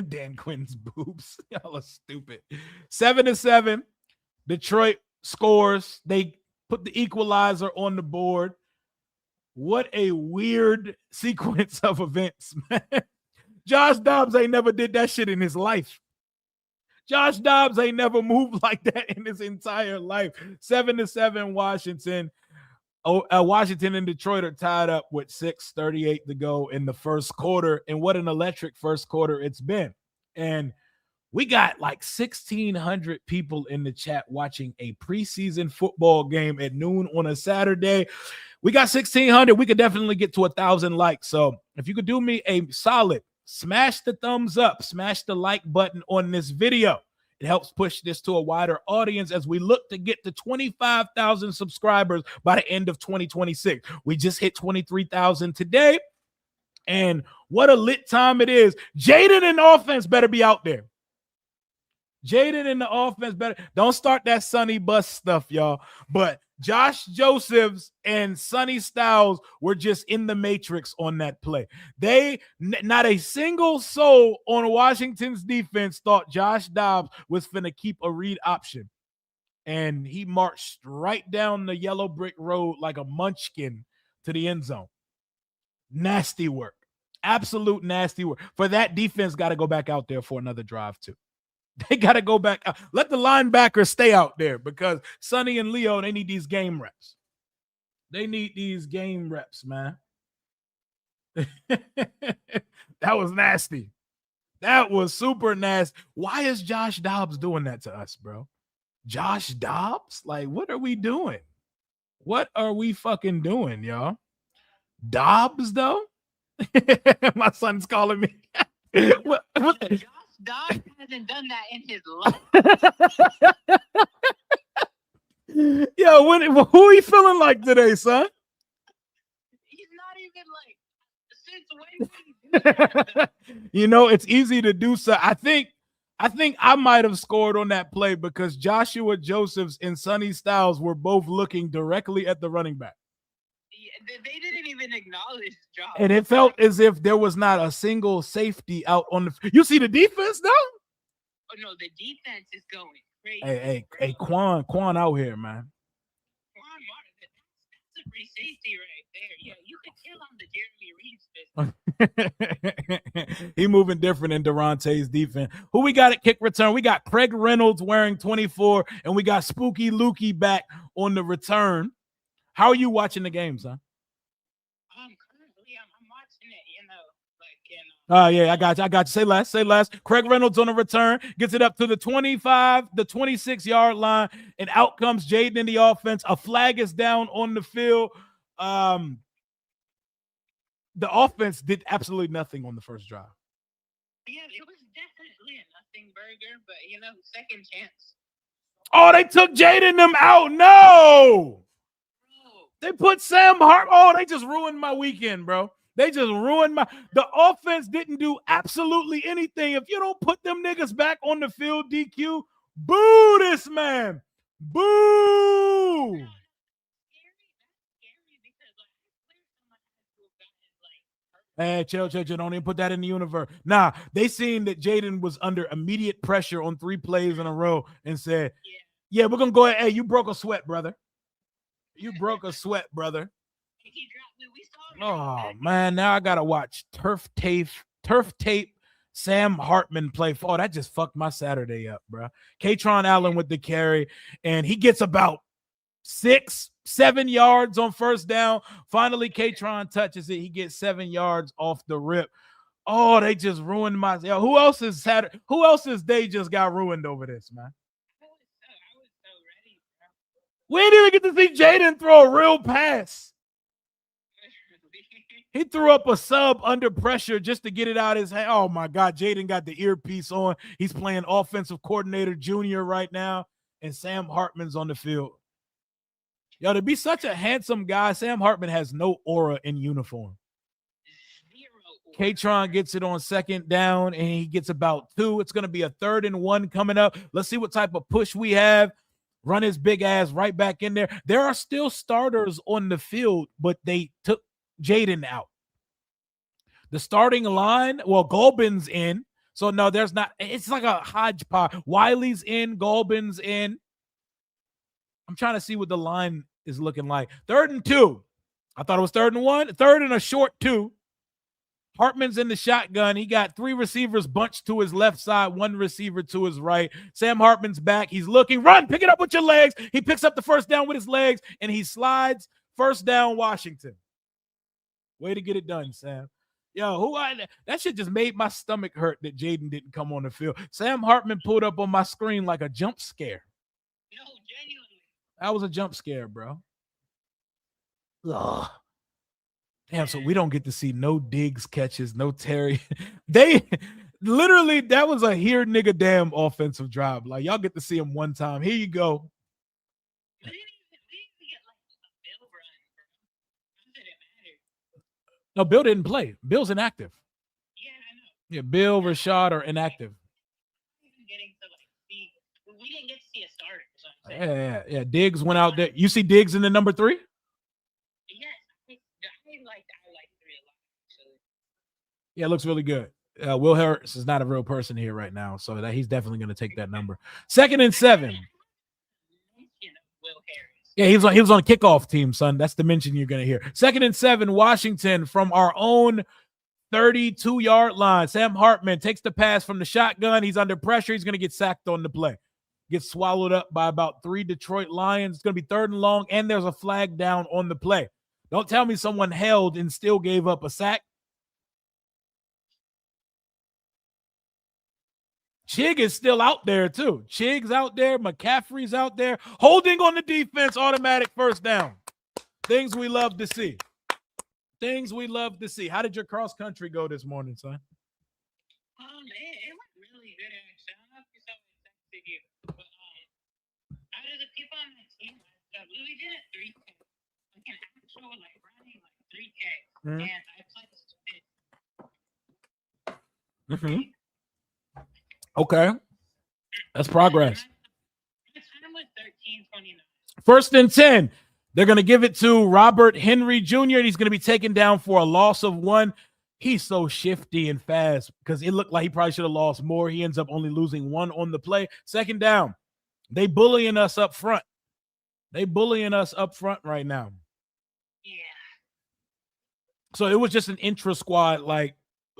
Dan Quinn's boobs. Y'all are stupid. 7-7. Detroit scores. They put the equalizer on the board. What a weird sequence of events, man. Josh Dobbs ain't never did that shit in his life. Josh Dobbs ain't never moved like that in his entire life. 7-7 Washington. Washington and Detroit are tied up with 6:38 to go in the first quarter. And what an electric first quarter it's been. And we got like 1,600 people in the chat watching a preseason football game at noon on a Saturday. We got 1,600. We could definitely get to 1,000 likes. So if you could do me a solid, smash the thumbs up, smash the like button on this video. It helps push this to a wider audience as we look to get to 25,000 subscribers by the end of 2026. We just hit 23,000 today. And what a lit time it is. Jaden in the offense better be out there. Jaden in the offense better. Don't start that Sonny Bus stuff, y'all. But Josh Josephs and Sonny Styles were just in the matrix on that play. Not a single soul on Washington's defense thought Josh Dobbs was finna keep a read option. And he marched right down the yellow brick road like a munchkin to the end zone. Nasty work. Absolute nasty work. For that defense, got to go back out there for another drive too. They got to go back out. Let the linebackers stay out there because Sonny and Leo, they need these game reps. They need these game reps, man. That was nasty. That was super nasty. Why is Josh Dobbs doing that to us, bro? Josh Dobbs? Like, what are we doing? What are we fucking doing, y'all? Dobbs, though? My son's calling me. what? Josh Dobbs hasn't done that in his life. Yo, who are you feeling like today, son? He's not even like, since when did he do that? You know, it's easy to do so. I think I might have scored on that play because Joshua Josephs and Sonny Styles were both looking directly at the running back. They didn't even acknowledge Josh. And it felt as if there was not a single safety out on the. You see the defense, though? Oh no, the defense is going crazy. Hey, Quan out here, man. Quan Martin, that's a free safety right there. Yeah, you could kill on the Jeremy Reeves business. He moving different in Durante's defense. Who we got at kick return? We got Craig Reynolds wearing 24, and we got Spooky Lukey back on the return. How are you watching the game, son? Currently, I'm watching it, Yeah, I got you. Say less. Craig Reynolds on the return, gets it up to the 25, the 26-yard line, and out comes Jaden in the offense. A flag is down on the field. The offense did absolutely nothing on the first drive. Yeah, it was definitely a nothing burger, but, second chance. Oh, they took Jaden them out. No! They put Sam Hart. Oh, they just ruined my weekend, bro. They just ruined the offense didn't do absolutely anything. If you don't put them niggas back on the field, DQ, boo this man. Boo. Hey, chill. Don't even put that in the universe. Nah, they seen that Jaden was under immediate pressure on 3 plays in a row and said, yeah, we're going to go ahead. Hey, you broke a sweat, brother. You broke a sweat, brother. Oh, man, now I got to watch turf tape Sam Hartman play. Oh, that just fucked my Saturday up, bro. Katron Allen with the carry, and he gets about 6-7 yards on first down. Finally, Katron touches it. He gets 7 yards off the rip. Oh, they just ruined my. Yo, who else's day just got ruined over this, man? I was so ready, bro. We didn't even get to see Jaden throw a real pass. He threw up a sub under pressure just to get it out of his hand. Oh, my God. Jaden got the earpiece on. He's playing offensive coordinator junior right now, and Sam Hartman's on the field. Yo, to be such a handsome guy, Sam Hartman has no aura in uniform. Katron gets it on second down, and he gets about 2. It's going to be a 3rd and 1 coming up. Let's see what type of push we have. Run his big ass right back in there. There are still starters on the field, but they took Jaden out. The starting line, well, Golbin's in. So, no, there's not. It's like a hodgepodge. Wiley's in. Golbin's in. I'm trying to see what the line is looking like. 3rd and 2. I thought it was 3rd and 1. 3rd and a short 2. Hartman's in the shotgun. He got 3 receivers bunched to his left side, 1 receiver to his right. Sam Hartman's back. He's looking. Run. Pick it up with your legs. He picks up the first down with his legs, and he slides First down, Washington. Way to get it done, Sam. Yo, that shit just made my stomach hurt that Jaden didn't come on the field. Sam Hartman pulled up on my screen like a jump scare. No, genuinely. That was a jump scare, bro. Ugh. Damn, so we don't get to see no Diggs catches, no Terry. They literally, that was a here nigga damn offensive drive. Like, y'all get to see him one time. Here you go. We didn't even get like a Bill run, bro. How did it matter? No, Bill didn't play. Bill's inactive. Yeah, I know. Yeah, Bill, Rashad are inactive. Even getting to like see, we didn't get to see a starter. So I'm saying. Yeah. Diggs went out there. You see Diggs in the number 3? Yes, I like 3 a lot. Actually. Yeah, it looks really good. Will Harris is not a real person here right now, so that he's definitely going to take that number. 2nd and 7. Will Harris. Yeah, he was on a kickoff team, son. That's the mention you're going to hear. 2nd and 7, Washington from our own 32-yard line. Sam Hartman takes the pass from the shotgun. He's under pressure. He's going to get sacked on the play. Gets swallowed up by about 3 Detroit Lions. It's going to be 3rd and long, and there's a flag down on the play. Don't tell me someone held and still gave up a sack. Chig is still out there, too. Chig's out there. McCaffrey's out there. Holding on the defense, automatic first down. Things we love to see. Things we love to see. How did your cross country go this morning, son? It went really good, actually. I don't know if you saw my text to you, but out of the people on my team, we did a 3K. Like an actual, like, running, like, 3K. Mm-hmm. And I played 5th. Mm-hmm. Okay. That's progress. My time was 13:29. 1st and 10. They're going to give it to Robert Henry Jr., and he's going to be taken down for a loss of 1. He's so shifty and fast because it looked like he probably should have lost more. He ends up only losing 1 on the play. 2nd down. They bullying us up front. Right now. Yeah. So it was just an intra-squad, like,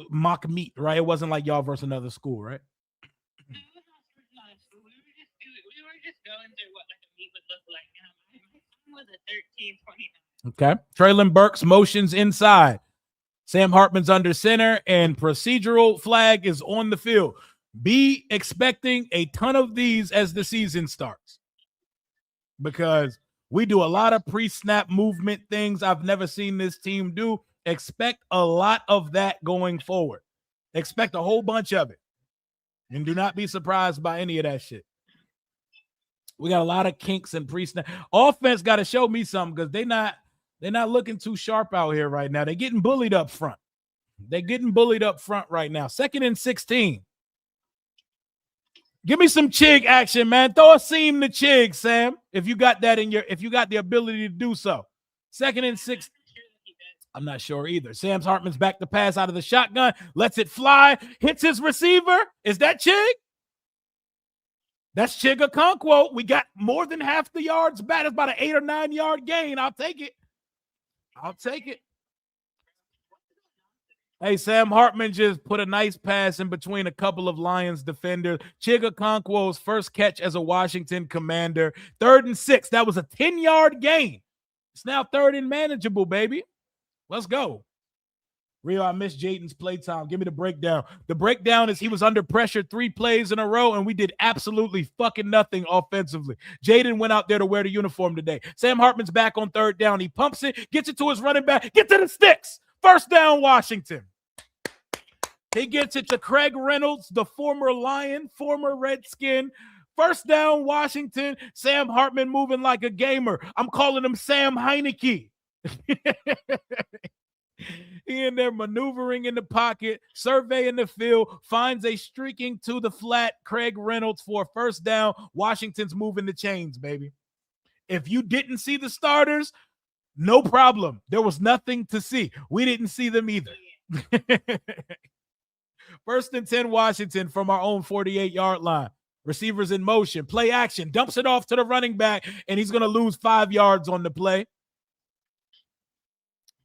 mock meet, right? It wasn't like y'all versus another school, right? We were just going through what like a meet would look like. And my time was a 13:29. Okay. Traylon Burks motions inside. Sam Hartman's under center, and procedural flag is on the field. Be expecting a ton of these as the season starts, because we do a lot of pre-snap movement things I've never seen this team do. Expect a lot of that going forward. Expect a whole bunch of it. And do not be surprised by any of that shit. We got a lot of kinks and pre-snap. Offense got to show me something, because they're not looking too sharp out here right now. They're getting bullied up front. Right now. 2nd and 16. Give me some Chig action, man. Throw a seam to Chig, Sam. If you got the ability to do so. 2nd and 6. I'm not sure either. Sam Hartman's back to pass out of the shotgun. Lets it fly. Hits his receiver. Is that Chig? That's Chig Okonkwo. We got more than half the yards back. It's about an 8 or 9 yard gain. I'll take it. Hey, Sam Hartman just put a nice pass in between a couple of Lions defenders. Chig Okonkwo's first catch as a Washington Commander. 3rd and 6. That was a 10-yard gain. It's now 3rd and manageable, baby. Let's go. Rio, I missed Jaden's playtime. Give me the breakdown. The breakdown is he was under pressure 3 plays in a row, and we did absolutely fucking nothing offensively. Jaden went out there to wear the uniform today. Sam Hartman's back on 3rd down. He pumps it, gets it to his running back. Get to the sticks. First down, Washington. He gets it to Craig Reynolds, the former Lion, former Redskin. First down, Washington. Sam Hartman moving like a gamer. I'm calling him Sam Heineke. He in there maneuvering in the pocket, surveying the field, finds a streaking to the flat Craig Reynolds for a first down. Washington's moving the chains, baby. If you didn't see the starters, no problem. There was nothing to see. We didn't see them either. 1st and 10, Washington from our own 48-yard line. Receivers in motion, play action, dumps it off to the running back, and he's going to lose 5 yards on the play.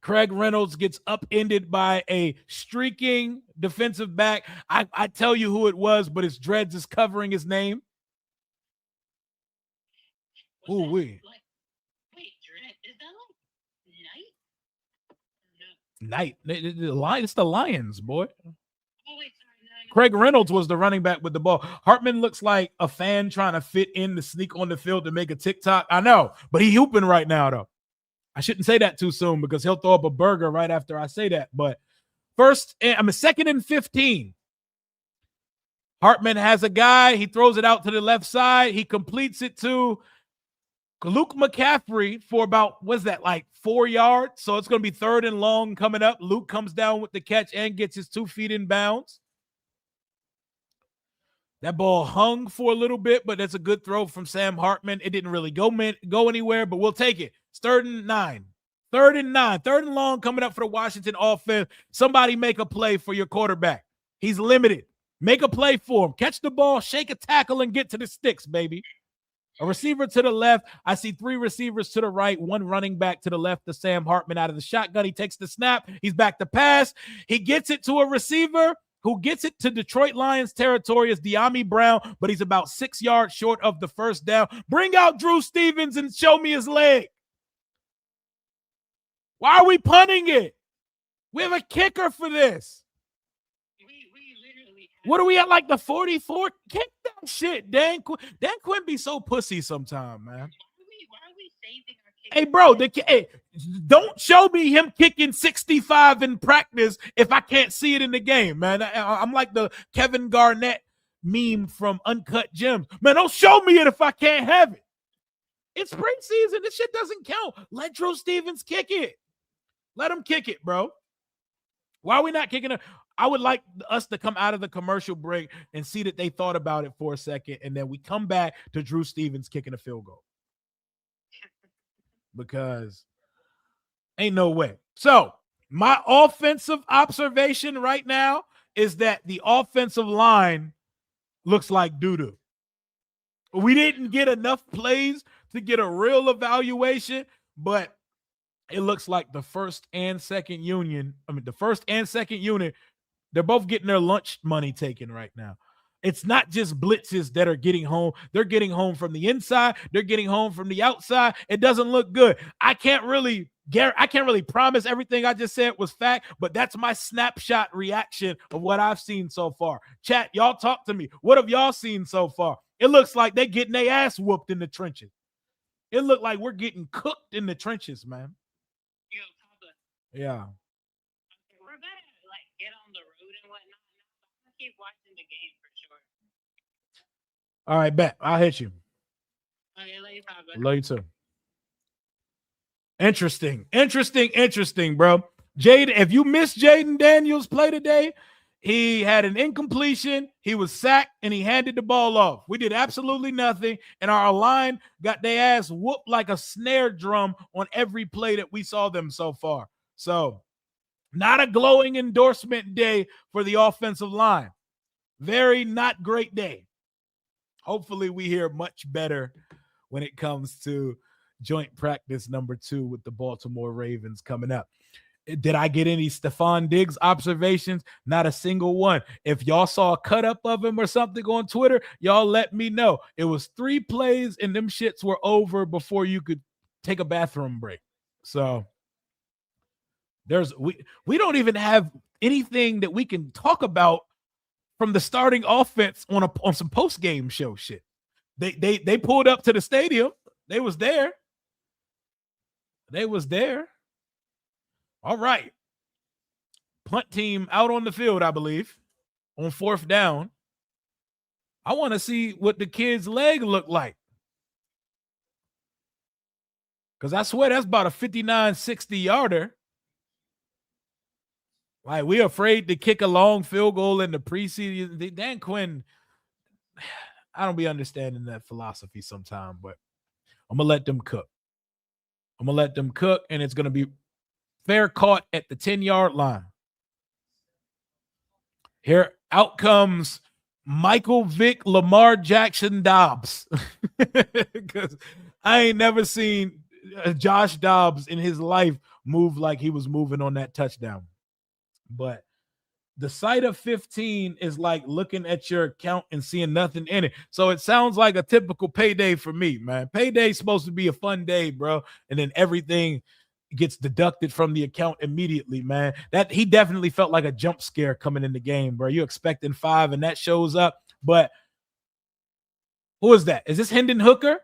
Craig Reynolds gets upended by a streaking defensive back. I tell you who it was, but his dreads is covering his name. Ooh, wait, Dread? Is that like Night. It's the Lions, boy. Oh, wait, sorry. No. Craig Reynolds was the running back with the ball. Hartman looks like a fan trying to fit in to sneak on the field to make a TikTok. I know, but he hooping right now, though. I shouldn't say that too soon because he'll throw up a burger right after I say that. But second and 15. Hartman has a guy. He throws it out to the left side. He completes it to Luke McCaffrey for about, what's that, like 4 yards? So it's going to be 3rd and long coming up. Luke comes down with the catch and gets his 2 feet in bounds. That ball hung for a little bit, but that's a good throw from Sam Hartman. It didn't really go anywhere, but we'll take it. It's 3rd and 9. 3rd and 9. 3rd and long coming up for the Washington offense. Somebody make a play for your quarterback. He's limited. Make a play for him. Catch the ball, shake a tackle, and get to the sticks, baby. A receiver to the left. I see 3 receivers to the right, 1 running back to the left of Sam Hartman out of the shotgun. He takes the snap. He's back to pass. He gets it to a receiver who gets it to Detroit Lions territory is De'Ami Brown, but he's about 6 yards short of the first down. Bring out Drew Stevens and show me his leg. Why are we punting it? We have a kicker for this. We literally. What are we at, like the 44? Kick that shit, Dan Quinn. Dan Quinn be so pussy sometime, man. Why are we saving our kicker? Hey, bro, don't show me him kicking 65 in practice if I can't see it in the game, man. I'm like the Kevin Garnett meme from Uncut Gems. Man, don't show me it if I can't have it. It's preseason. This shit doesn't count. Let Drew Stevens kick it. Let him kick it, bro. Why are we not kicking it? I would like us to come out of the commercial break and see that they thought about it for a second, and then we come back to Drew Stevens kicking a field goal. Because ain't no way. So my offensive observation right now is that the offensive line looks like doo-doo. We didn't get enough plays to get a real evaluation, but it looks like the first and second unit, they're both getting their lunch money taken right now. It's not just blitzes that are getting home. They're getting home from the inside. They're getting home from the outside. It doesn't look good. I can't really promise everything I just said was fact, but that's my snapshot reaction of what I've seen so far. Chat, y'all talk to me. What have y'all seen so far? It looks like they're getting their ass whooped in the trenches. It looked like we're getting cooked in the trenches, man. Yo, Papa. Yeah. We're gonna like get on the road and whatnot. I'm gonna keep watching the game for sure. All right, bet. I'll hit you. Okay, love you, Papa. Love you too. Interesting, bro. Jaden, if you missed Jaden Daniels' play today, he had an incompletion, he was sacked, and he handed the ball off. We did absolutely nothing, and our line got their ass whooped like a snare drum on every play that we saw them so far. So, not a glowing endorsement day for the offensive line. Very not great day. Hopefully, we hear much better when it comes to joint practice number 2 with the Baltimore Ravens coming up. Did I get any Stephon Diggs observations? Not a single one. If y'all saw a cut up of him or something on Twitter, y'all let me know. It was 3 plays and them shits were over before you could take a bathroom break. So we don't even have anything that we can talk about from the starting offense on some post-game show shit. They pulled up to the stadium. They was there. All right. Punt team out on the field, I believe, on 4th down. I want to see what the kid's leg looked like. Because I swear that's about a 59, 60-yarder. Like, we're afraid to kick a long field goal in the preseason. Dan Quinn, I don't be understanding that philosophy sometime, but I'm going to let them cook. And it's going to be fair caught at the 10-yard line. Here, out comes Michael Vick, Lamar Jackson Dobbs. Because I ain't never seen Josh Dobbs in his life move like he was moving on that touchdown. But the sight of 15 is like looking at your account and seeing nothing in it. So it sounds like a typical payday for me, man. Payday's supposed to be a fun day, bro. And then everything gets deducted from the account immediately, man. That he definitely felt like a jump scare coming in the game, bro. You're expecting 5 and that shows up. But who is that? Is this Hendon Hooker?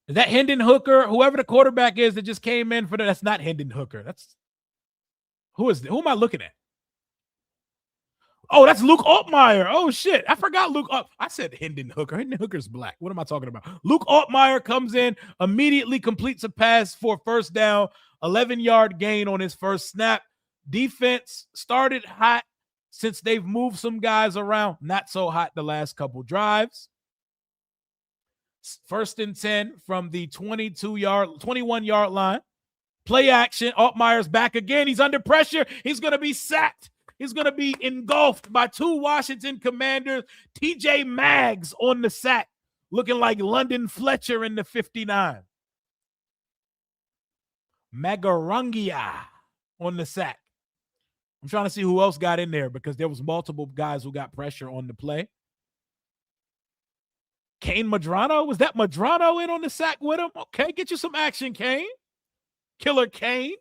Is that Hendon Hooker? Whoever the quarterback is that just came in for that's not Hendon Hooker. That's who is that? Who am I looking at? Oh, that's Luke Altmaier. Oh, shit. I forgot Luke. I said Hendon Hooker. Hendon Hooker's black. What am I talking about? Luke Altmaier comes in, immediately completes a pass for first down, 11-yard gain on his first snap. Defense started hot since they've moved some guys around. Not so hot the last couple drives. First and 10 from the 21-yard line. Play action. Altmaier's back again. He's under pressure. He's going to be sacked. He's going to be engulfed by 2 Washington Commanders. TJ Maggs on the sack, looking like London Fletcher in the 59. Magarangia on the sack. I'm trying to see who else got in there because there was multiple guys who got pressure on the play. Kane Madrano? Was that Madrano in on the sack with him? Okay, get you some action, Kane. Killer Kane.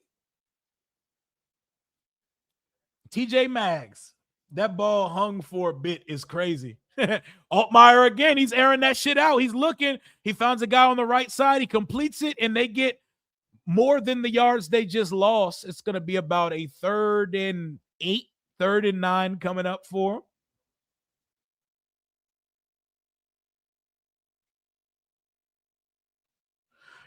TJ Maggs, that ball hung for a bit is crazy. Altmaier again, he's airing that shit out. He's looking. He finds a guy on the right side. He completes it, and they get more than the yards they just lost. It's going to be about a 3rd and 8, 3rd and 9 coming up for him.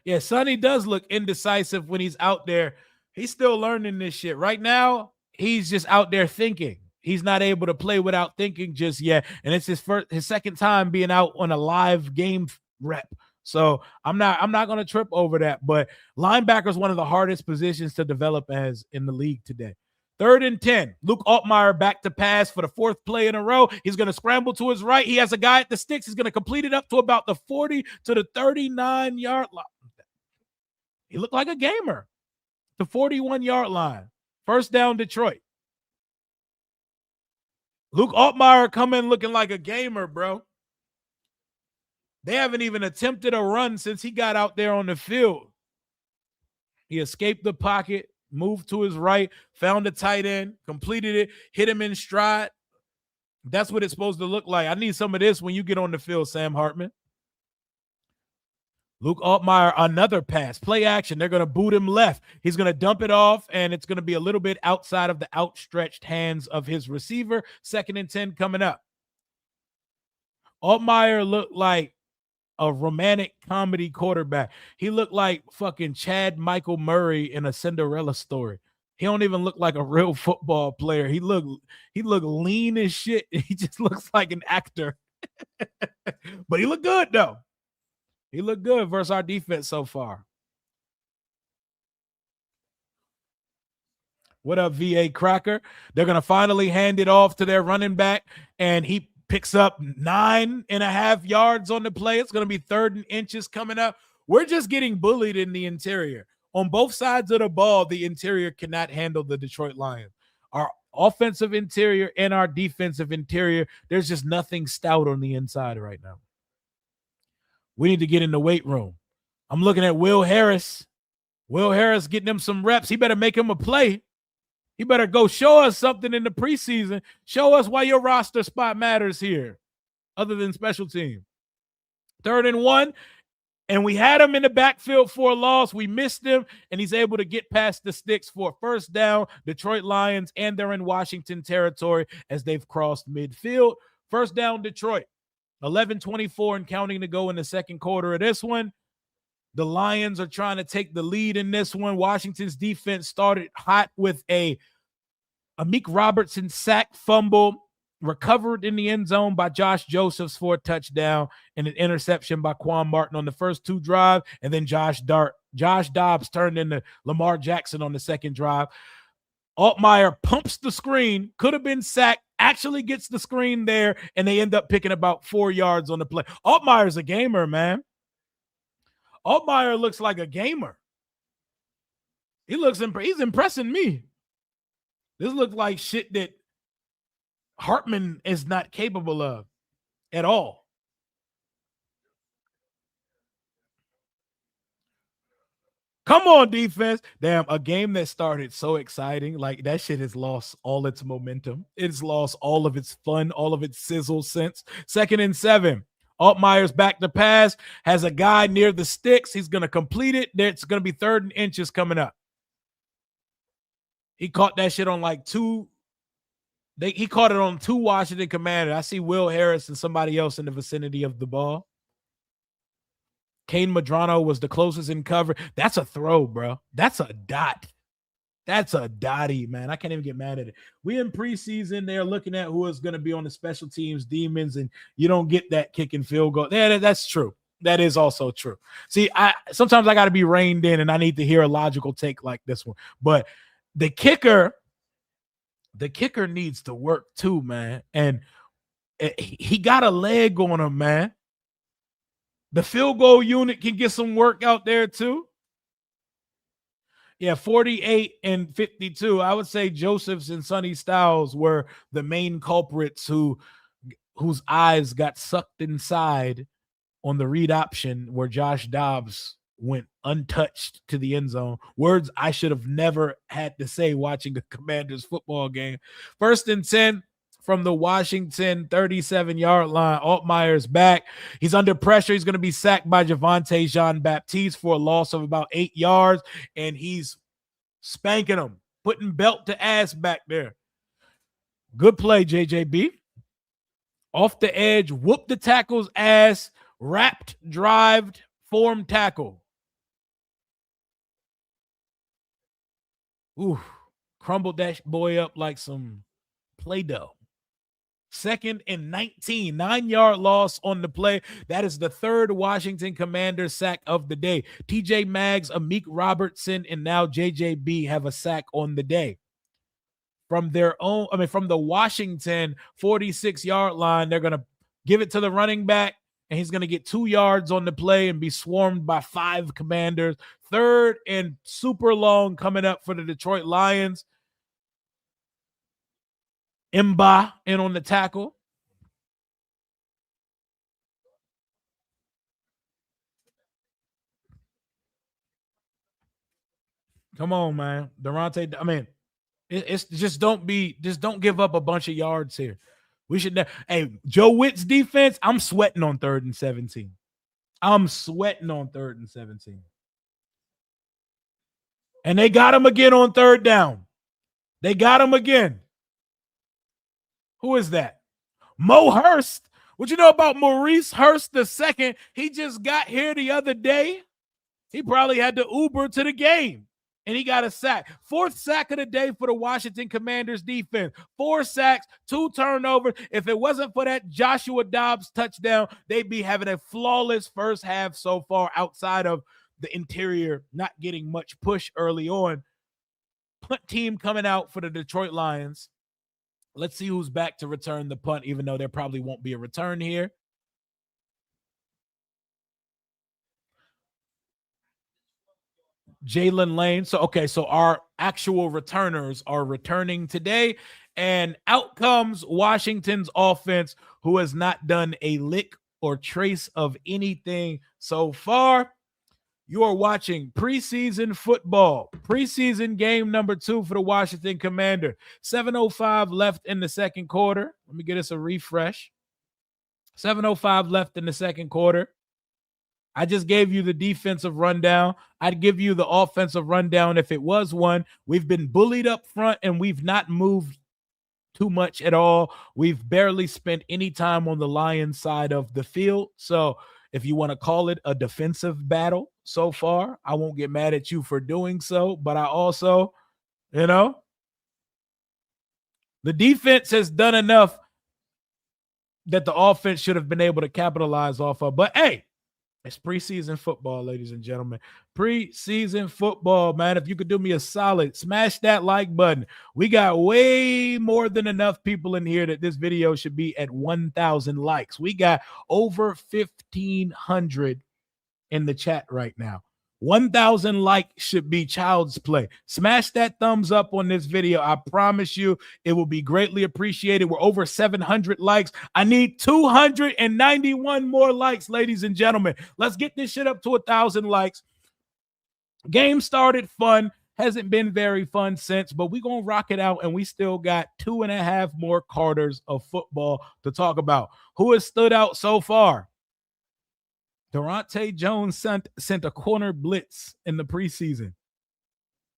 Yeah, Sonny does look indecisive when he's out there. He's still learning this shit. Right now, he's just out there thinking. He's not able to play without thinking just yet. And it's his second time being out on a live game rep. So I'm not going to trip over that. But linebacker is one of the hardest positions to develop as in the league today. 3rd and 10. Luke Altmaier back to pass for the 4th play in a row. He's going to scramble to his right. He has a guy at the sticks. He's going to complete it up to about the 40 to the 39-yard line. He looked like a gamer. The 41-yard line. First down, Detroit. Luke Altmaier coming looking like a gamer, bro. They haven't even attempted a run since he got out there on the field. He escaped the pocket, moved to his right, found a tight end, completed it, hit him in stride. That's what it's supposed to look like. I need some of this when you get on the field, Sam Hartman. Luke Altmaier, another pass, play action. They're going to boot him left. He's going to dump it off, and it's going to be a little bit outside of the outstretched hands of his receiver. 2nd and 10 coming up. Altmaier looked like a romantic comedy quarterback. He looked like fucking Chad Michael Murray in a Cinderella story. He don't even look like a real football player. He looked lean as shit. He just looks like an actor. But he looked good, though. He looked good versus our defense so far. What up, VA Cracker? They're going to finally hand it off to their running back, and he picks up 9.5 yards on the play. It's going to be 3rd and inches coming up. We're just getting bullied in the interior. On both sides of the ball, the interior cannot handle the Detroit Lions. Our offensive interior and our defensive interior, there's just nothing stout on the inside right now. We need to get in the weight room. I'm looking at Will Harris. Will Harris getting him some reps. He better make him a play. He better go show us something in the preseason. Show us why your roster spot matters here, other than special team. 3rd and 1, and we had him in the backfield for a loss. We missed him, and he's able to get past the sticks for a first down. Detroit Lions, and they're in Washington territory as they've crossed midfield. First down, Detroit. 11:24 and counting to go in the second quarter of this one. The Lions are trying to take the lead in this one. Washington's defense started hot with a Amik Robertson sack fumble, recovered in the end zone by Josh Josephs for a touchdown, and an interception by Quan Martin on the first 2 drives, and then Josh Dobbs turned into Lamar Jackson on the second drive. Altmaier pumps the screen, could have been sacked, actually gets the screen there, and they end up picking about 4 yards on the play. Altmaier's a gamer, man. Altmaier looks like a gamer. He's impressing me. This looks like shit that Hartman is not capable of at all. Come on, defense. Damn, a game that started so exciting. Like, that shit has lost all its momentum. It's lost all of its fun, all of its sizzle since. 2nd and 7. Altmaier's back to pass, has a guy near the sticks. He's going to complete it. It's going to be 3rd and inches coming up. He caught that shit on like he caught it on 2 Washington Commanders. I see Will Harris and somebody else in the vicinity of the ball. Kane Madrano was the closest in cover. That's a throw, bro. That's a dot. That's a dotty, man. I can't even get mad at it. We in preseason. They're looking at who is going to be on the special teams, demons, and you don't get that kick and field goal. Yeah, that's true. That is also true. See, sometimes I got to be reined in, and I need to hear a logical take like this one. But the kicker needs to work too, man. And he got a leg on him, man. The field goal unit can get some work out there too. Yeah, 48 and 52. I would say Josephs and Sonny Styles were the main culprits whose eyes got sucked inside on the read option where Josh Dobbs went untouched to the end zone. Words I should have never had to say watching a Commanders football game. 1st and 10. From the Washington 37-yard line. Altmaier's back. He's under pressure. He's going to be sacked by Javonte Jean-Baptiste for a loss of about 8 yards, and he's spanking him, putting belt to ass back there. Good play, JJB. Off the edge, whooped the tackle's ass, wrapped, drived, formed tackle. Ooh, crumbled that boy up like some Play-Doh. 2nd and 19, 9-yard loss on the play. That is the 3rd Washington Commanders sack of the day. TJ Maggs, Amik Robertson, and now JJB have a sack on the day. From the Washington 46-yard line, they're going to give it to the running back, and he's going to get 2 yards on the play and be swarmed by 5 Commanders. 3rd and super long coming up for the Detroit Lions. Mba in on the tackle. Come on, man. Durante, I mean, it's just don't give up a bunch of yards here. We should hey, Joe Witt's defense, I'm sweating on 3rd and 17. I'm sweating on 3rd and 17. And they got him again on 3rd down. They got him again. Who is that? Mo Hurst. What you know about Maurice Hurst II? He just got here the other day. He probably had to Uber to the game, and he got a sack. 4th sack of the day for the Washington Commanders defense. 4 sacks, 2 turnovers. If it wasn't for that Joshua Dobbs touchdown, they'd be having a flawless first half so far outside of the interior not getting much push early on. Punt team coming out for the Detroit Lions. Let's see who's back to return the punt, even though there probably won't be a return here. Jalen Lane. So our actual returners are returning today, and out comes Washington's offense, who has not done a lick or trace of anything so far. You are watching preseason football, preseason game number 2 for the Washington Commanders. 7:05 left in the second quarter. Let me get us a refresh. 7:05 left in the second quarter. I just gave you the defensive rundown. I'd give you the offensive rundown if it was one. We've been bullied up front, and we've not moved too much at all. We've barely spent any time on the Lions side of the field. So if you want to call it a defensive battle so far, I won't get mad at you for doing so. But I also, the defense has done enough that the offense should have been able to capitalize off of. But hey, it's preseason football, ladies and gentlemen. Preseason football, man. If you could do me a solid, smash that like button. We got way more than enough people in here that this video should be at 1,000 likes. We got over 1,500 in the chat right now. 1,000 likes should be child's play. Smash that thumbs up on this video. I promise you it will be greatly appreciated. We're over 700 likes. I need 291 more likes, ladies and gentlemen. Let's get this shit up to 1,000 likes. Game started fun. Hasn't been very fun since, but we're going to rock it out, and we still got 2.5 more quarters of football to talk about. Who has stood out so far? Durante Jones sent a corner blitz in the preseason.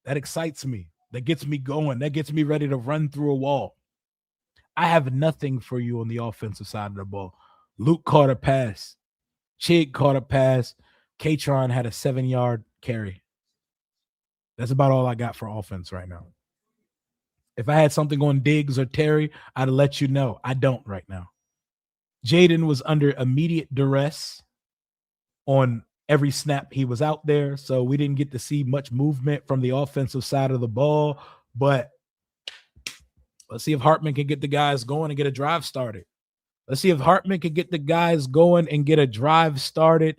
That excites me. That gets me going. That gets me ready to run through a wall. I have nothing for you on the offensive side of the ball. Luke caught a pass. Chig caught a pass. Katron had a 7-yard carry. That's about all I got for offense right now. If I had something on Diggs or Terry, I'd let you know. I don't right now. Jaden was under immediate duress on every snap he was out there, so we didn't get to see much movement from the offensive side of the ball, but let's see if Hartman can get the guys going and get a drive started. Let's see if Hartman can get the guys going and get a drive started.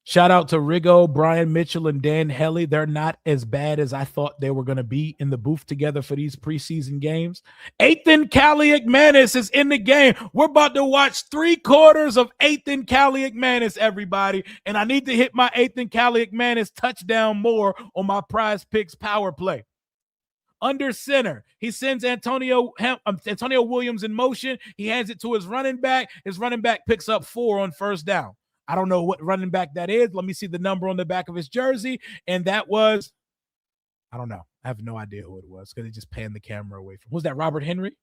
Shout out to Rigo, Brian Mitchell, and Dan Helly. They're not as bad as I thought they were going to be in the booth together for these preseason games. Ethan Kaliakmanis is in the game. We're about to watch 3 quarters of Ethan Kaliakmanis, everybody. And I need to hit my Ethan Kaliakmanis touchdown more on my Prize Picks power play. Under center, he sends Antonio Williams in motion. He hands it to his running back. His running back picks up 4 on first down. I don't know what running back that is. Let me see the number on the back of his jersey. And that was, I don't know. I have no idea who it was because they just panned the camera away from. Was that Robert Henry?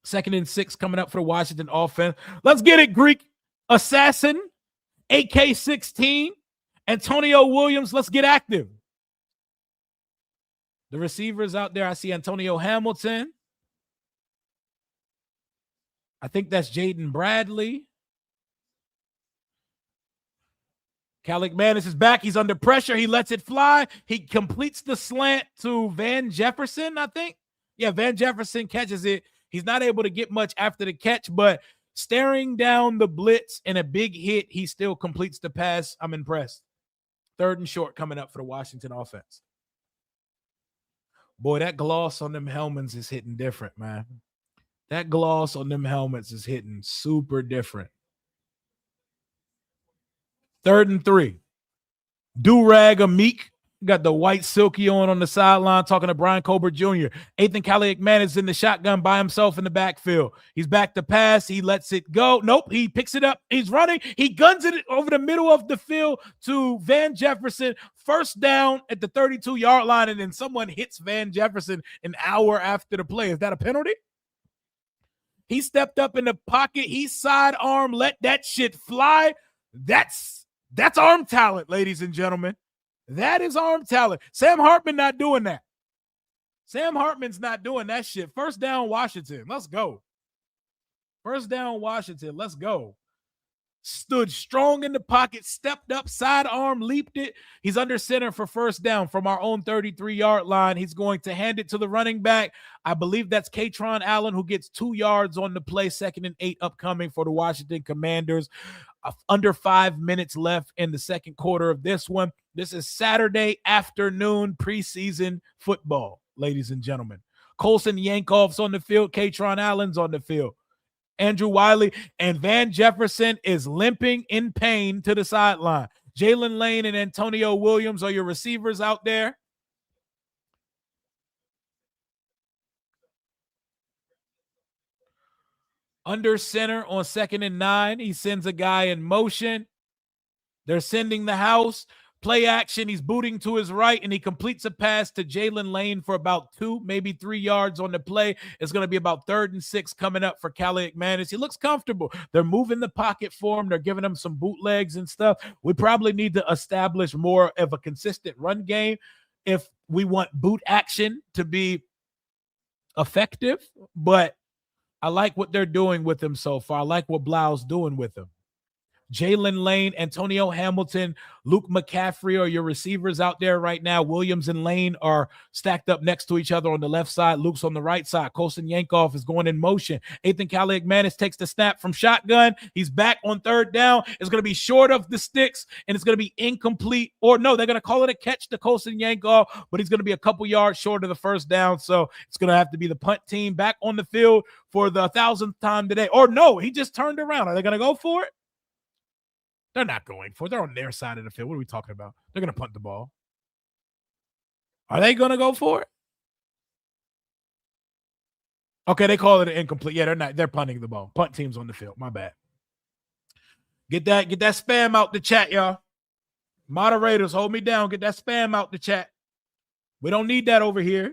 2nd and 6 coming up for the Washington offense. Let's get it, Greek assassin, AK-16, Antonio Williams. Let's get active. The receivers out there, I see Antonio Hamilton. I think that's Jaden Bradley. Kaliakmanis is back. He's under pressure. He lets it fly. He completes the slant to Van Jefferson, I think. Yeah, Van Jefferson catches it. He's not able to get much after the catch, but staring down the blitz and a big hit, he still completes the pass. I'm impressed. 3rd and short coming up for the Washington offense. Boy, that gloss on them helmets is hitting different, man. That gloss on them helmets is hitting super different. 3rd and 3. Do-rag Meek got the white silky on the sideline talking to Brian Colbert Jr. Ethan Kaliakmanis in the shotgun by himself in the backfield. He's back to pass. He lets it go. Nope, he picks it up. He's running. He guns it over the middle of the field to Van Jefferson. First down at the 32-yard line, and then someone hits Van Jefferson an hour after the play. Is that a penalty? He stepped up in the pocket. He sidearm, let that shit fly. That's arm talent, ladies and gentlemen. That is arm talent. Sam Hartman not doing that. Sam Hartman's not doing that shit. First down, Washington. Let's go. First down, Washington. Let's go. Stood strong in the pocket, stepped up, sidearm, leaped it. He's under center for first down from our own 33-yard line. He's going to hand it to the running back. I believe that's Katron Allen, who gets 2 yards on the play. 2nd and 8 upcoming for the Washington Commanders. Under 5 minutes left in the second quarter of this one. This is Saturday afternoon preseason football, ladies and gentlemen. Colson Yankov's on the field. Katron Allen's on the field. Andrew Wiley and Van Jefferson is limping in pain to the sideline. Jalen Lane and Antonio Williams are your receivers out there. Under center on 2nd and 9. He sends a guy in motion. They're sending the house. Play action. He's booting to his right, and he completes a pass to Jalen Lane for about 2, maybe 3 yards on the play. It's going to be about 3rd and 6 coming up for Kaliakmanis. He looks comfortable. They're moving the pocket for him. They're giving him some bootlegs and stuff. We probably need to establish more of a consistent run game if we want boot action to be effective, but I like what they're doing with him so far. I like what Blau's doing with him. Jalen Lane, Antonio Hamilton, Luke McCaffrey are your receivers out there right now. Williams and Lane are stacked up next to each other on the left side. Luke's on the right side. Colson Yankov is going in motion. Ethan Kaliakmanis takes the snap from shotgun. He's back on 3rd down. It's going to be short of the sticks, and it's going to be incomplete. Or no, they're going to call it a catch to Colson Yankov, but he's going to be a couple yards short of the first down. So it's going to have to be the punt team back on the field for the 1,000th time today. Or no, he just turned around. Are they going to go for it? They're not going for it. They're on their side of the field. What are we talking about? They're going to punt the ball. Are they going to go for it? Okay, they call it an incomplete. Yeah, they're not. They're punting the ball. Punt team's on the field. My bad. Get that spam out the chat, y'all. Moderators, hold me down. Get that spam out the chat. We don't need that over here.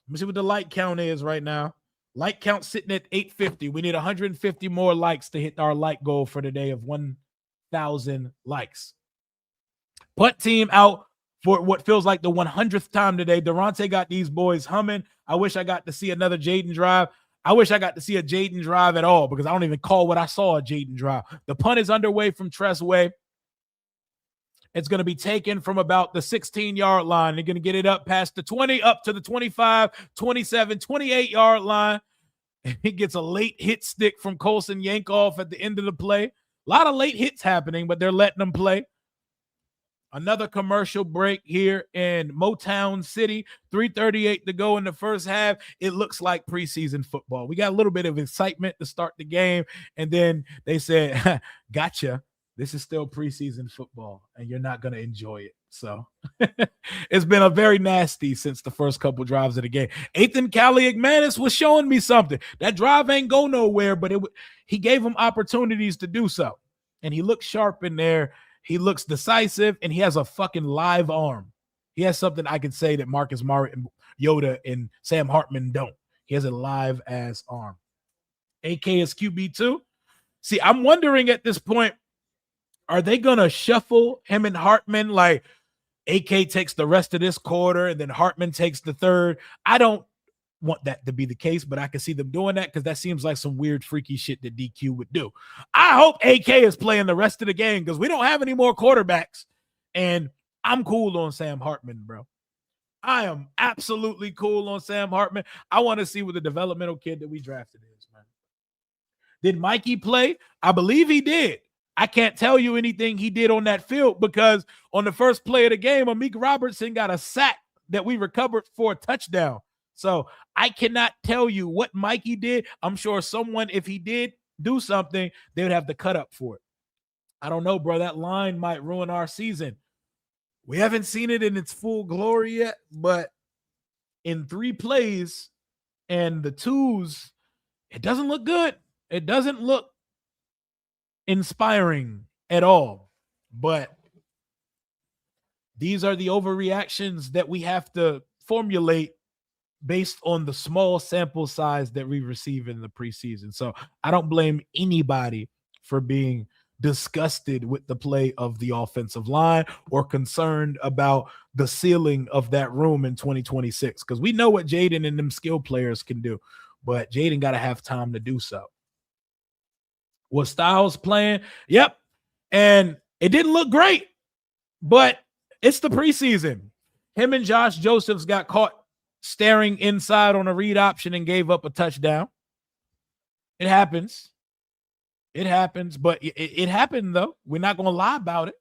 Let me see what the like count is right now. Like count sitting at 850. We need 150 more likes to hit our like goal for the day of 1,000 likes. Punt team out for what feels like the 100th time today. Durante got these boys humming. I wish I got to see another Jaden drive. I wish I got to see a Jaden drive at all because I don't even call what I saw a Jaden drive. The punt is underway from Tressway. It's going to be taken from about the 16-yard line. They're going to get it up past the 20, up to the 25, 27, 28-yard line. He gets a late hit stick from Colson Yankoff at the end of the play. A lot of late hits happening, but they're letting them play. Another commercial break here in Motown City. 3:38 to go in the first half. It looks like preseason football. We got a little bit of excitement to start the game, and then they said, gotcha. This is still preseason football, and you're not going to enjoy it. So it's been a very nasty since the first couple drives of the game. Ethan Kaliakmanis was showing me something. That drive ain't go nowhere, but he gave him opportunities to do so. And he looks sharp in there. He looks decisive, and he has a fucking live arm. He has something I can say that Marcus Yoda and Sam Hartman don't. He has a live-ass arm. AK is QB2. See, I'm wondering at this point, are they going to shuffle him and Hartman like AK takes the rest of this quarter and then Hartman takes the third? I don't want that to be the case, but I can see them doing that because that seems like some weird, freaky shit that DQ would do. I hope AK is playing the rest of the game because we don't have any more quarterbacks, and I'm cool on Sam Hartman, bro. I am absolutely cool on Sam Hartman. I want to see what the developmental kid that we drafted is, man. Did Mikey play? I believe he did. I can't tell you anything he did on that field because on the first play of the game, Amik Robertson got a sack that we recovered for a touchdown. So I cannot tell you what Mikey did. I'm sure someone, if he did do something, they would have to cut up for it. I don't know, bro. That line might ruin our season. We haven't seen it in its full glory yet, but in 3 plays and the 2s, it doesn't look good. It doesn't look inspiring at all. But these are the overreactions that we have to formulate based on the small sample size that we receive in the preseason. So I don't blame anybody for being disgusted with the play of the offensive line or concerned about the ceiling of that room in 2026, because we know what Jaden and them skill players can do, but Jaden got to have time to do so. Was Styles playing? Yep. And it didn't look great, but it's the preseason. Him and Josh Josephs got caught staring inside on a read option and gave up a touchdown. It happens. It happens, but it happened, though. We're not going to lie about it.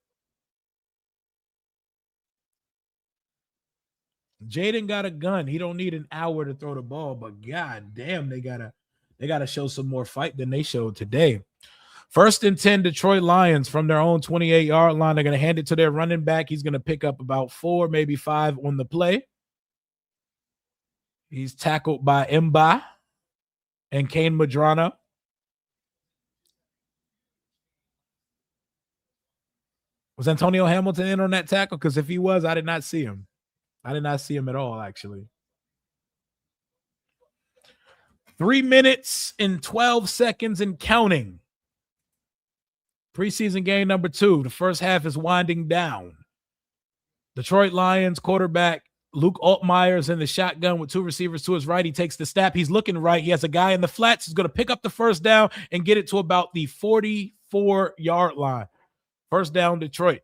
Jaden got a gun. He don't need an hour to throw the ball, but god damn, they gotta show some more fight than they showed today. 1st and 10, Detroit Lions from their own 28-yard line. They're going to hand it to their running back. He's going to pick up about 4, maybe 5 on the play. He's tackled by Mba and Kane Madrano. Was Antonio Hamilton in on that tackle? Because if he was, I did not see him. I did not see him at all, actually. 3 minutes and 12 seconds and counting. Preseason game number 2. The first half is winding down. Detroit Lions quarterback Luke Altmaier's in the shotgun with 2 receivers to his right. He takes the snap. He's looking right. He has a guy in the flats. He's going to pick up the first down and get it to about the 44-yard line. First down, Detroit.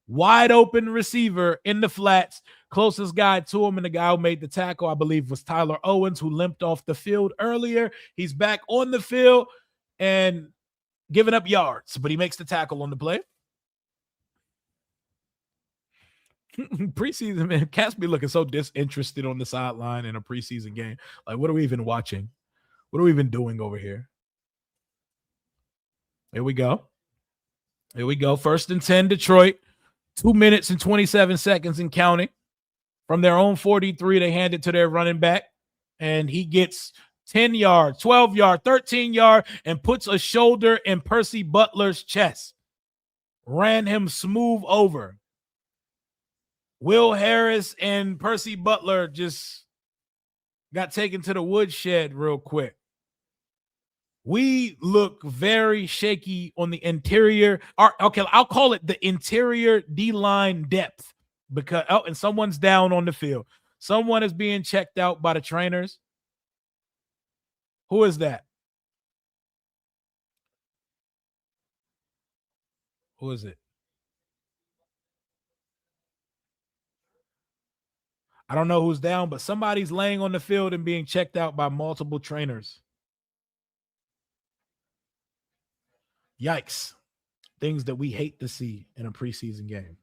Wide open receiver in the flats. Closest guy to him, and the guy who made the tackle, I believe, was Tyler Owens, who limped off the field earlier. He's back on the field and giving up yards, but he makes the tackle on the play. Preseason, man, Cats be looking so disinterested on the sideline in a preseason game. Like, what are we even watching? What are we even doing over here? Here we go. Here we go. 1st and 10, Detroit. 2 minutes and 27 seconds and counting. From their own 43, they hand it to their running back, and he gets 10 yards, 12 yard, 13 yard, and puts a shoulder in Percy Butler's chest. Ran him smooth over. Will Harris and Percy Butler just got taken to the woodshed real quick. We look very shaky on the interior. Okay, I'll call it the interior D-line depth because and someone's down on the field. Someone is being checked out by the trainers. Who is that? Who is it? I don't know who's down, but somebody's laying on the field and being checked out by multiple trainers. Yikes. Things that we hate to see in a preseason game.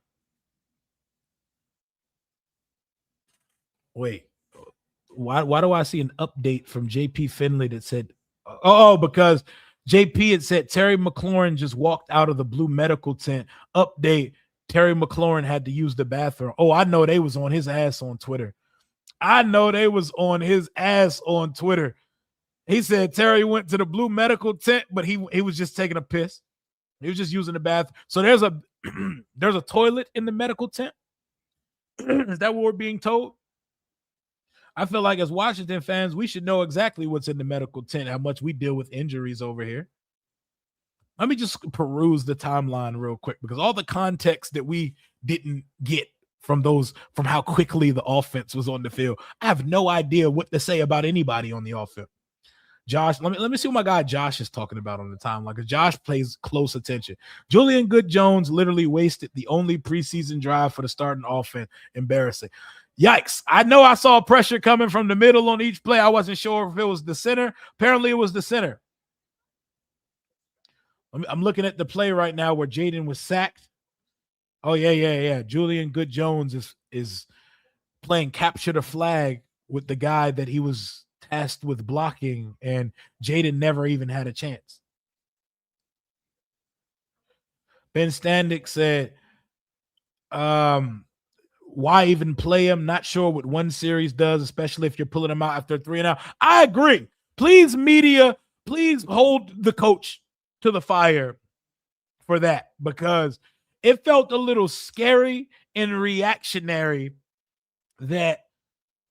Wait, why do I see an update from JP Finley that said, because JP had said Terry McLaurin just walked out of the blue medical tent. Update, Terry McLaurin had to use the bathroom. Oh, I know they was on his ass on Twitter. He said Terry went to the blue medical tent, but he was just taking a piss. He was just using the bathroom. So there's a toilet in the medical tent. Is that what we're being told? I feel like as Washington fans, we should know exactly what's in the medical tent, how much we deal with injuries over here. Let me just peruse the timeline real quick because all the context that we didn't get from how quickly the offense was on the field, I have no idea what to say about anybody on the offense. Josh, let me see what my guy Josh is talking about on the timeline because Josh plays close attention. Julian Good-Jones literally wasted the only preseason drive for the starting offense. Embarrassing. Yikes. I know I saw pressure coming from the middle on each play. I wasn't sure if it was the center. Apparently it was the center. I'm looking at the play right now where Jaden was sacked. Oh, yeah. Julian Good-Jones is playing capture the flag with the guy that he was tasked with blocking, and Jaden never even had a chance. Ben Standick said, why even play him? Not sure what one series does, especially if you're pulling him out after 3 and out. I agree. Please, media, please hold the coach to the fire for that because it felt a little scary and reactionary that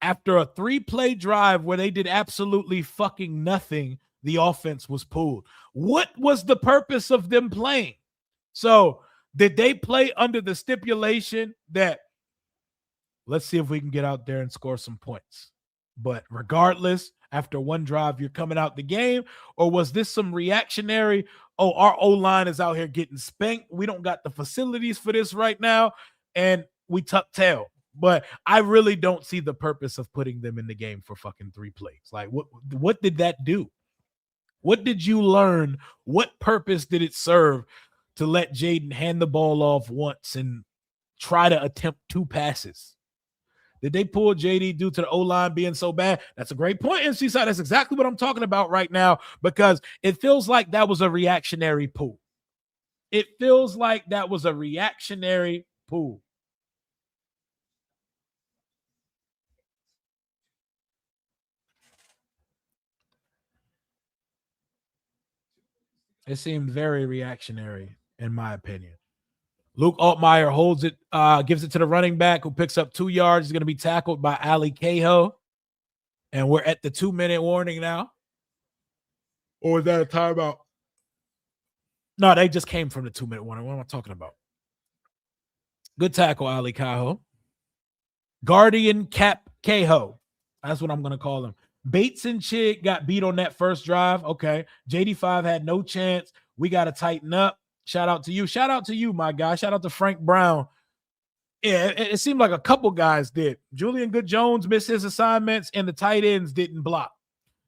after a 3-play drive where they did absolutely fucking nothing, the offense was pulled. What was the purpose of them playing? So did they play under the stipulation that let's see if we can get out there and score some points? But regardless, after one drive, you're coming out the game, or was this some reactionary, our O-line is out here getting spanked. We don't got the facilities for this right now, and we tuck tail. But I really don't see the purpose of putting them in the game for fucking 3 plays. Like, what did that do? What did you learn? What purpose did it serve to let Jaden hand the ball off once and try to attempt 2 passes? Did they pull JD due to the O-line being so bad? That's a great point, NC side. That's exactly what I'm talking about right now because it feels like that was a reactionary pull. It feels like that was a reactionary pull. It seemed very reactionary, in my opinion. Luke Altmaier holds it, gives it to the running back who picks up 2 yards. He's going to be tackled by Ali Cahoe. And we're at the 2-minute warning now. Or is that a timeout? No, they just came from the 2-minute warning. What am I talking about? Good tackle, Ali Cahoe. Guardian Cap Cahoe. That's what I'm going to call him. Bates and Chig got beat on that first drive. Okay. JD5 had no chance. We got to tighten up. Shout out to you. Shout out to you, my guy. Shout out to Frank Brown. Yeah, it seemed like a couple guys did. Julian Good-Jones missed his assignments, and the tight ends didn't block.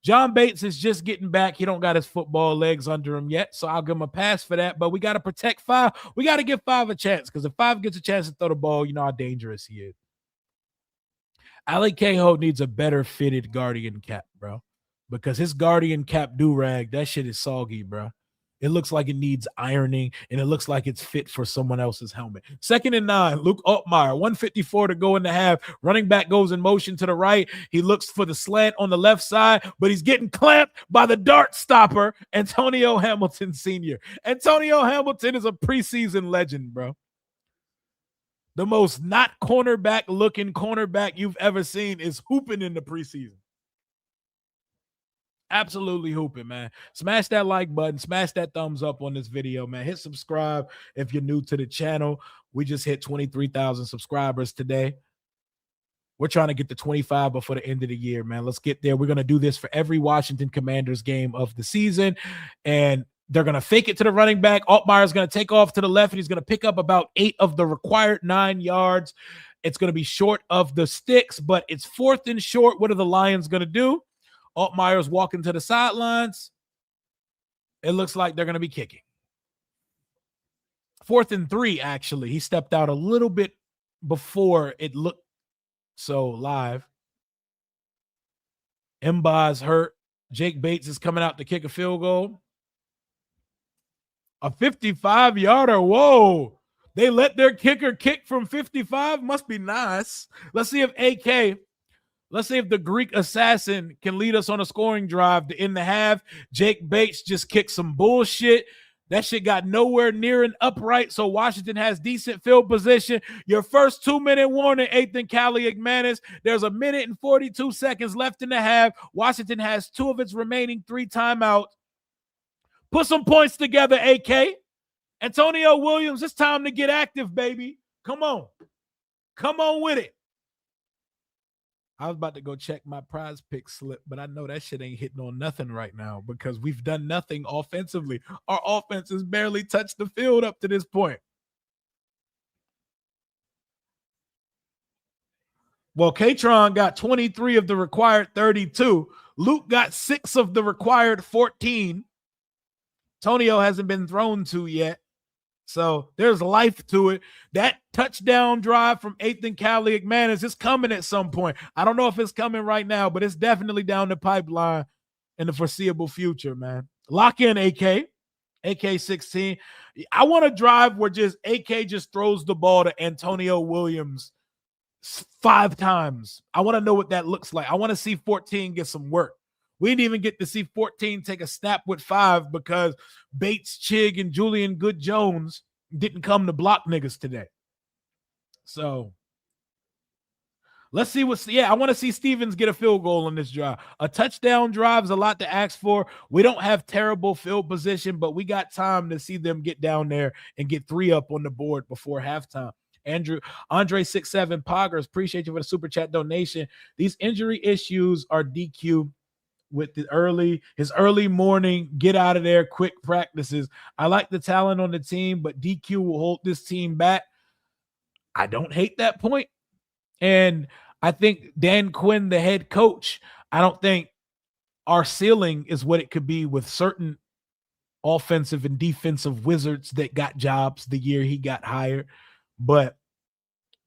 John Bates is just getting back. He don't got his football legs under him yet, so I'll give him a pass for that. But we got to protect 5. We got to give 5 a chance because if 5 gets a chance to throw the ball, you know how dangerous he is. Ali Cahoe needs a better fitted Guardian cap, bro, because his Guardian cap do-rag, that shit is soggy, bro. It looks like it needs ironing, and it looks like it's fit for someone else's helmet. 2nd and 9, Luke Altmaier, 154 to go in the half. Running back goes in motion to the right. He looks for the slant on the left side, but he's getting clamped by the dart stopper, Antonio Hamilton Sr. Antonio Hamilton is a preseason legend, bro. The most not cornerback looking cornerback you've ever seen is hooping in the preseason. Absolutely hooping, man. Smash that like button. Smash that thumbs up on this video, man. Hit subscribe if you're new to the channel. We just hit 23,000 subscribers today. We're trying to get to 25 before the end of the year, man. Let's get there. We're going to do this for every Washington Commanders game of the season. And they're going to fake it to the running back. Altmaier is going to take off to the left, and he's going to pick up about 8 of the required 9 yards. It's going to be short of the sticks, but it's 4th and short. What are the Lions going to do? Altmaier's walking to the sidelines. It looks like they're going to be kicking. 4th and 3, actually. He stepped out a little bit before it looked so live. Mbah's hurt. Jake Bates is coming out to kick a field goal. A 55-yarder. Whoa. They let their kicker kick from 55. Must be nice. Let's see if the Greek assassin can lead us on a scoring drive to end the half. Jake Bates just kicked some bullshit. That shit got nowhere near an upright, so Washington has decent field position. Your first 2-minute warning, 8th and Cali McManus. There's 1 minute and 42 seconds left in the half. Washington has 2 of its remaining 3 timeouts. Put some points together, AK. Antonio Williams, it's time to get active, baby. Come on. Come on with it. I was about to go check my prize pick slip, but I know that shit ain't hitting on nothing right now because we've done nothing offensively. Our offense has barely touched the field up to this point. Well, Katron got 23 of the required 32. Luke got 6 of the required 14. Antonio hasn't been thrown to yet. So there's life to it. That touchdown drive from 8th and Cali McManus is coming at some point. I don't know if it's coming right now, but it's definitely down the pipeline in the foreseeable future, man. Lock in, AK. AK-16. I want to drive where just AK just throws the ball to Antonio Williams 5 times. I want to know what that looks like. I want to see 14 get some work. We didn't even get to see 14 take a snap with 5 because Bates, Chig, and Julian Good-Jones didn't come to block niggas today. So let's see I want to see Stevens get a field goal on this drive. A touchdown drive is a lot to ask for. We don't have terrible field position, but we got time to see them get down there and get 3 up on the board before halftime. Andre67 Poggers, appreciate you for the super chat donation. These injury issues are DQ with his early morning get out of there quick practices. I like the talent on the team, but DQ will hold this team back. I don't hate that point. And I think Dan Quinn, the head coach, I don't think our ceiling is what it could be with certain offensive and defensive wizards that got jobs the year he got hired. But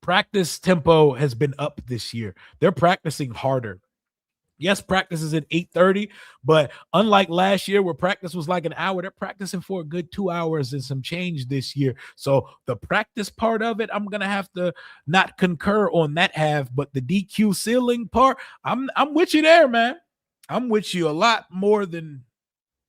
practice tempo has been up this year. They're practicing harder. Yes, practice is at 8:30, but unlike last year where practice was like an hour, they're practicing for a good 2 hours and some change this year. So the practice part of it, I'm going to have to not concur on that half, but the DQ ceiling part, I'm with you there, man. I'm with you a lot more than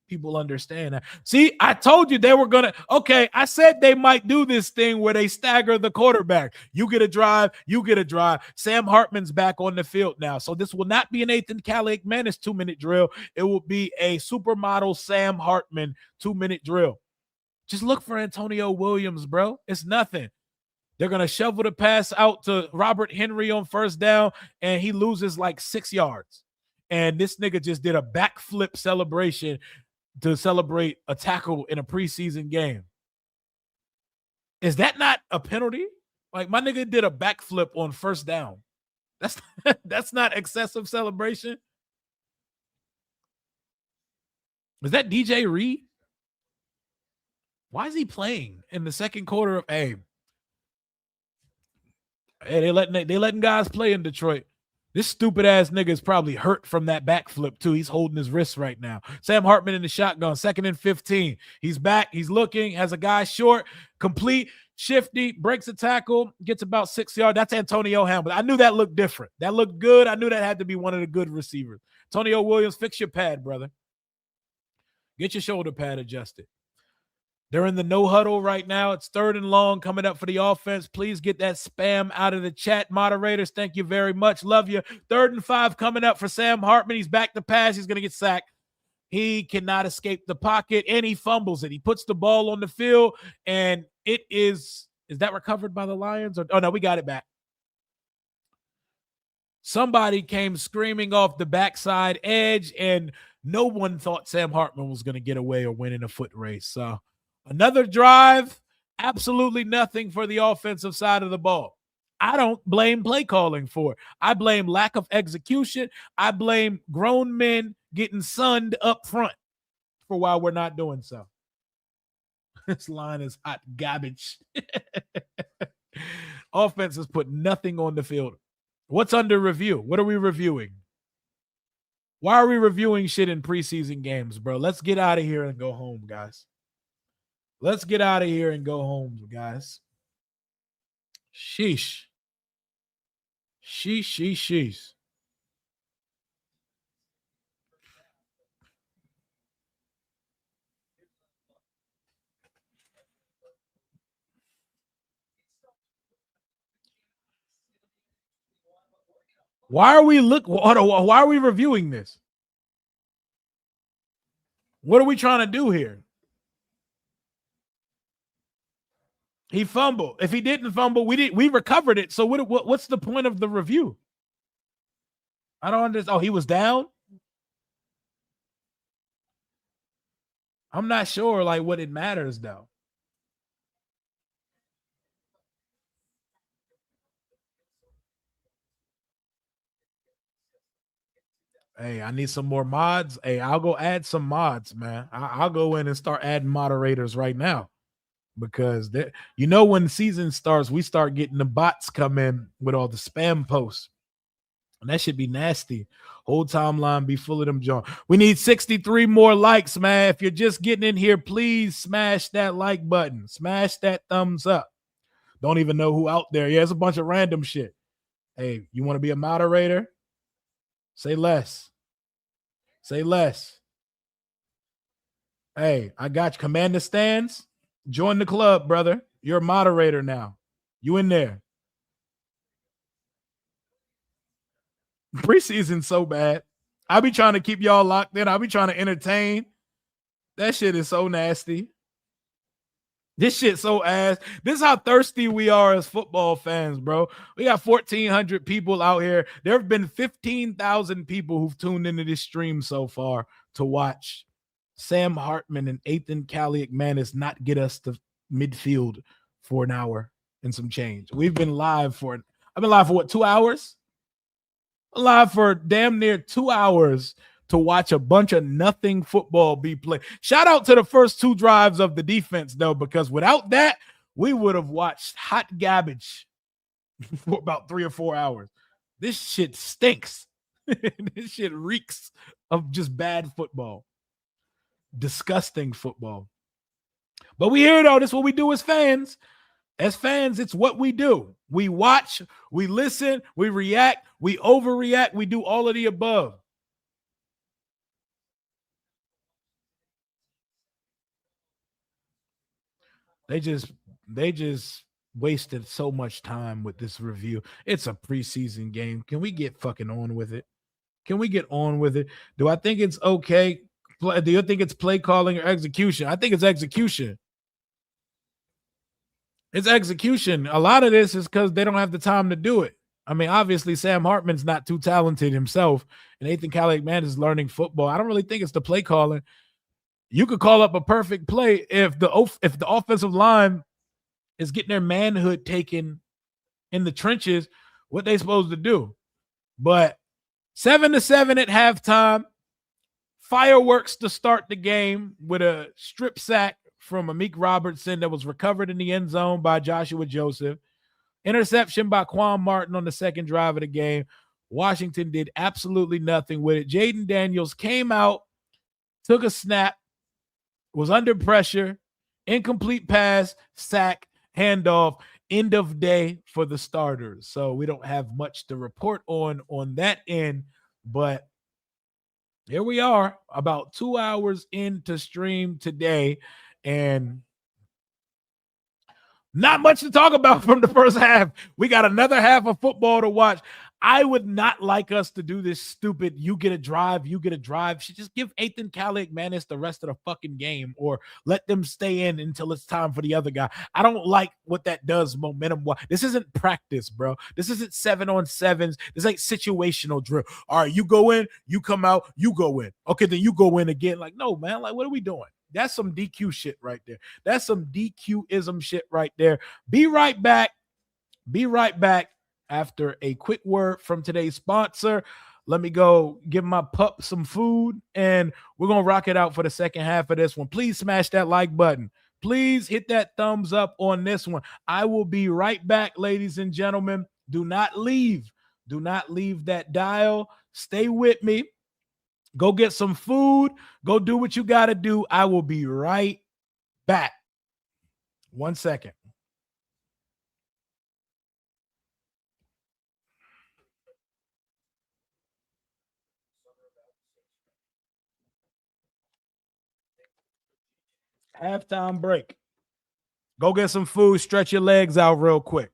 people understand that. See, I told you they were going to, okay, I said they might do this thing where they stagger the quarterback. You get a drive, you get a drive. Sam Hartman's back on the field now. So this will not be an 8th and Cali McManus 2-minute drill. It will be a supermodel Sam Hartman 2-minute drill. Just look for Antonio Williams, bro. It's nothing. They're going to shovel the pass out to Robert Henry on 1st down, and he loses like 6 yards. And this nigga just did a backflip celebration to celebrate a tackle in a preseason game. Is that not a penalty? Like, my nigga did a backflip on 1st down. That's not excessive celebration. Is that DJ Reed? Why is he playing in the second quarter of hey, they letting guys play in Detroit. This stupid ass nigga is probably hurt from that backflip too. He's holding his wrist right now. Sam Hartman in the shotgun, 2nd and 15. He's back. He's looking, has a guy short, complete, shifty, breaks a tackle, gets about 6 yards. That's Antonio Hamble. I knew that looked different. That looked good. I knew that had to be one of the good receivers. Antonio Williams, fix your pad, brother. Get your shoulder pad adjusted. They're in the no huddle right now. It's 3rd and long coming up for the offense. Please get that spam out of the chat, moderators. Thank you very much. Love you. 3rd and 5 coming up for Sam Hartman. He's back to pass. He's going to get sacked. He cannot escape the pocket, and he fumbles it. He puts the ball on the field, and it is that recovered by the Lions? Oh, no, we got it back. Somebody came screaming off the backside edge, and no one thought Sam Hartman was going to get away or win in a foot race. So another drive, absolutely nothing for the offensive side of the ball. I don't blame play calling for it. I blame lack of execution. I blame grown men getting sunned up front for why we're not doing so. This line is hot garbage. Offense has put nothing on the field. What's under review? What are we reviewing? Why are we reviewing shit in preseason games, bro? Let's get out of here and go home, guys. Let's get out of here and go home, guys. Sheesh. Sheesh. Why are we reviewing this? What are we trying to do here? He fumbled. If he didn't fumble, we recovered it. So what's the point of the review? I don't understand. Oh, he was down? I'm not sure like what it matters though. Hey, I need some more mods. Hey, I'll go add some mods, man. I'll go in and start adding moderators right now. Because when the season starts, we start getting the bots come in with all the spam posts. And that should be nasty. Whole timeline be full of them, John. We need 63 more likes, man. If you're just getting in here, please smash that like button. Smash that thumbs up. Don't even know who out there. Yeah, it's a bunch of random shit. Hey, you want to be a moderator? Say less. Say less. Hey, I got you. Command the stands. Join the club, brother. You're a moderator now. You in there. Preseason's so bad. I be trying to keep y'all locked in. I be trying to entertain. That shit is so nasty. This shit so ass. This is how thirsty we are as football fans, bro. We got 1,400 people out here. There have been 15,000 people who've tuned into this stream so far to watch Sam Hartman and Ethan Kaliak-Manis not get us to midfield for an hour and some change. I've been live for what, 2 hours? Live for damn near 2 hours to watch a bunch of nothing football be played. Shout out to the first 2 drives of the defense, though, because without that, we would have watched hot garbage for about 3 or 4 hours. This shit stinks. This shit reeks of just bad football. Disgusting football. But we here, though. This is what we do as fans. As fans, it's what we do. We watch, we listen, we react, we overreact, we do all of the above. They just wasted so much time with this review. It's a preseason game. Can we get fucking on with it? Can we get on with it? Do I think it's okay? Do you think it's play calling or execution? I think it's execution. It's execution. A lot of this is because they don't have the time to do it. I mean, obviously, Sam Hartman's not too talented himself, and Ethan Kaliak-Manis is learning football. I don't really think it's the play calling. You could call up a perfect play if the offensive line is getting their manhood taken in the trenches, what they supposed to do. But 7-7 at halftime, fireworks to start the game with a strip sack from Amik Robertson that was recovered in the end zone by Joshua Joseph. Interception by Quan Martin on the second drive of the game. Washington did absolutely nothing with it. Jaden Daniels came out, took a snap, was under pressure, incomplete pass, sack, handoff, end of day for the starters. So we don't have much to report on that end, but here we are about 2 hours into stream today, and not much to talk about from the first half. We got another half of football to watch. I would not like us to do this stupid, you get a drive, you get a drive. Should just give Ethan Kaliak-Manis the rest of the fucking game, or let them stay in until it's time for the other guy. I don't like what that does momentum. This isn't practice, bro. This isn't 7-on-7s. This ain't situational drill. All right, you go in, you come out, you go in. Okay, then you go in again. Like, no, man. Like, what are we doing? That's some DQ shit right there. That's some DQ-ism shit right there. Be right back. Be right back after a quick word from today's sponsor. Let me go give my pup some food, and we're going to rock it out for the second half of this one. Please smash that like button. Please hit that thumbs up on this one. I will be right back, ladies and gentlemen. Do not leave. Do not leave that dial. Stay with me. Go get some food. Go do what you got to do. I will be right back. 1 second. Halftime break. Go get some food. Stretch your legs out real quick.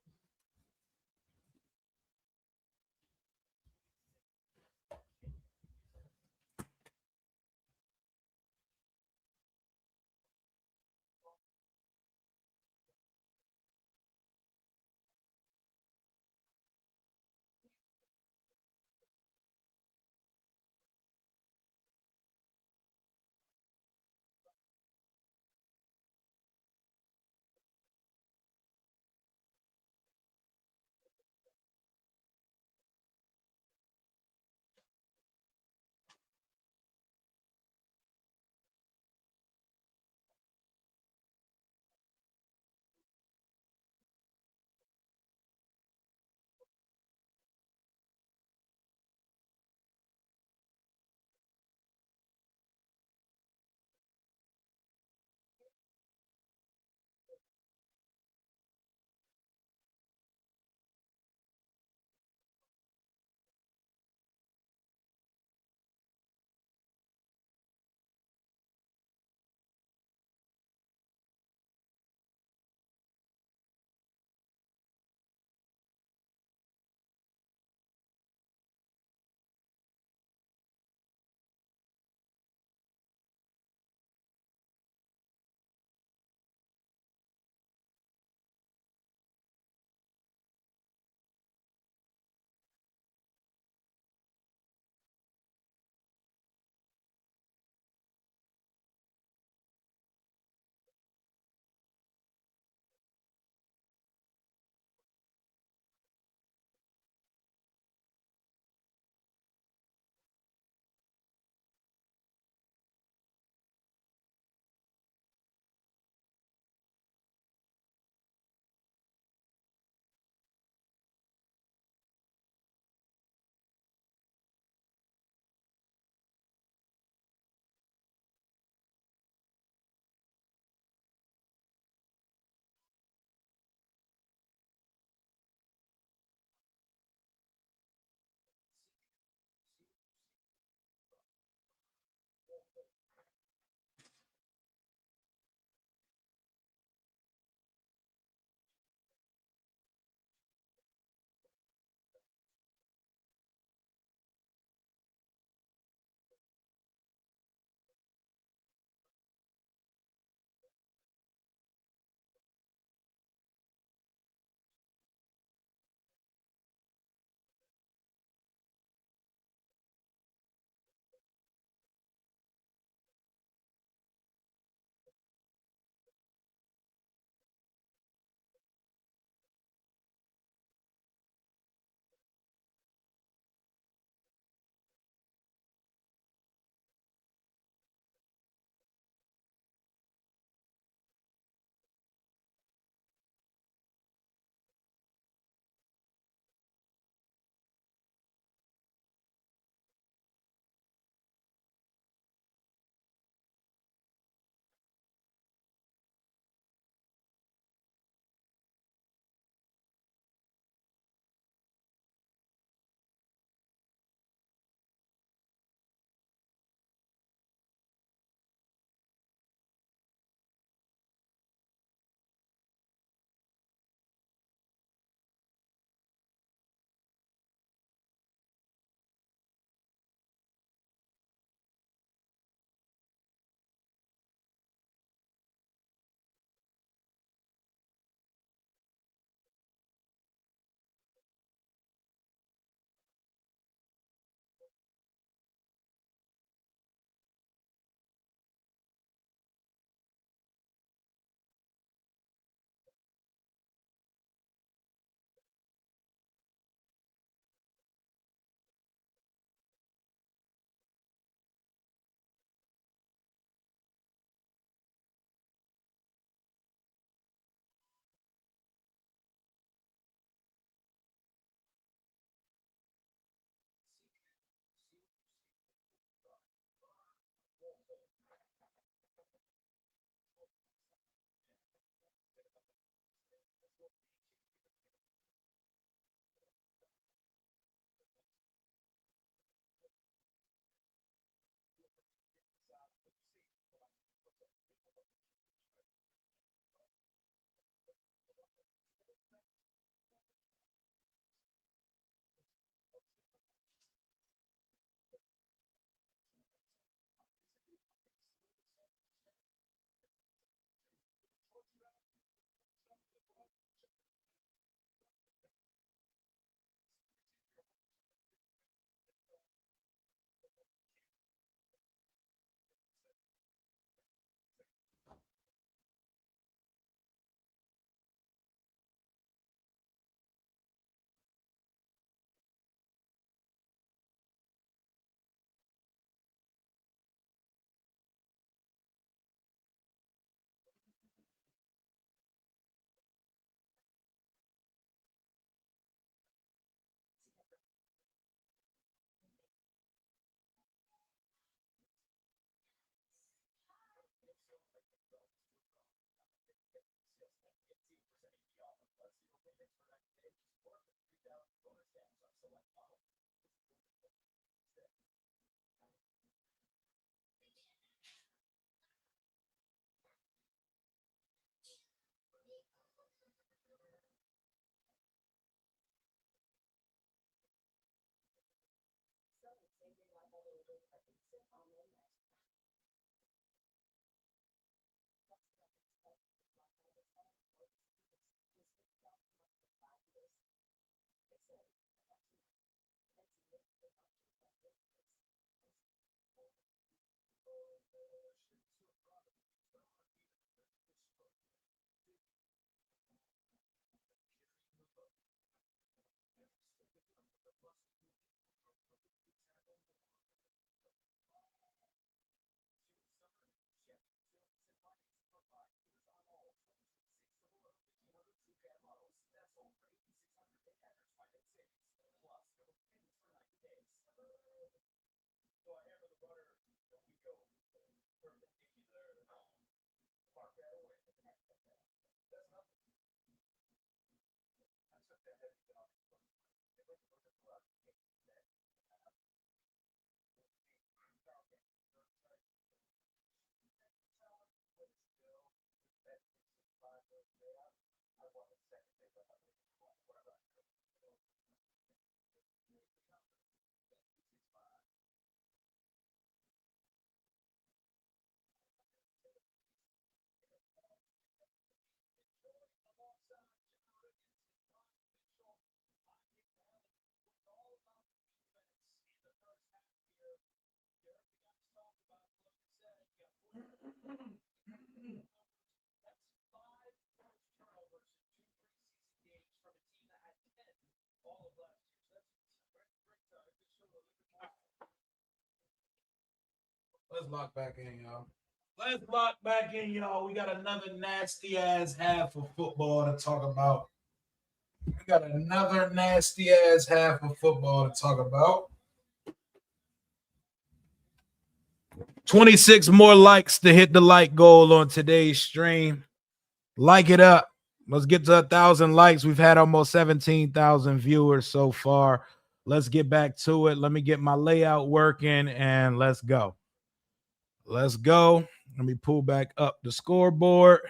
Let's lock back in, y'all. Let's lock back in, y'all. We got another nasty ass half of football to talk about. 26 more likes to hit the like goal on today's stream. Like it up. Let's get to 1,000 likes. We've had almost 17,000 viewers so far. Let's get back to it. Let me get my layout working and let's go. Let's go. Let me pull back up the scoreboard.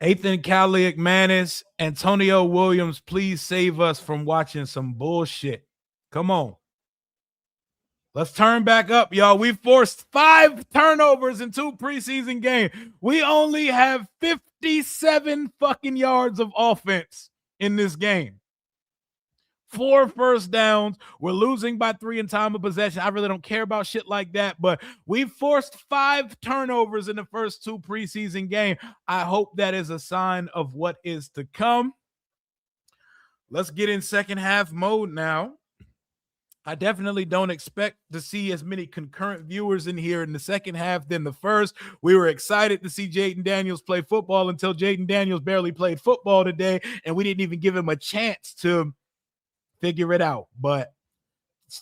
Ethan Kaliak-Manis, Antonio Williams, please save us from watching some bullshit. Come on. Let's turn back up, y'all. We forced 5 turnovers in 2 preseason games. We only have 57 fucking yards of offense in this game. 4 first downs. We're losing by 3 in time of possession. I really don't care about shit like that, but we forced 5 turnovers in the first 2 preseason games. I hope that is a sign of what is to come. Let's get in second half mode now. I definitely don't expect to see as many concurrent viewers in here in the second half than the first. We were excited to see Jaden Daniels play football until Jaden Daniels barely played football today, and we didn't even give him a chance to figure it out. But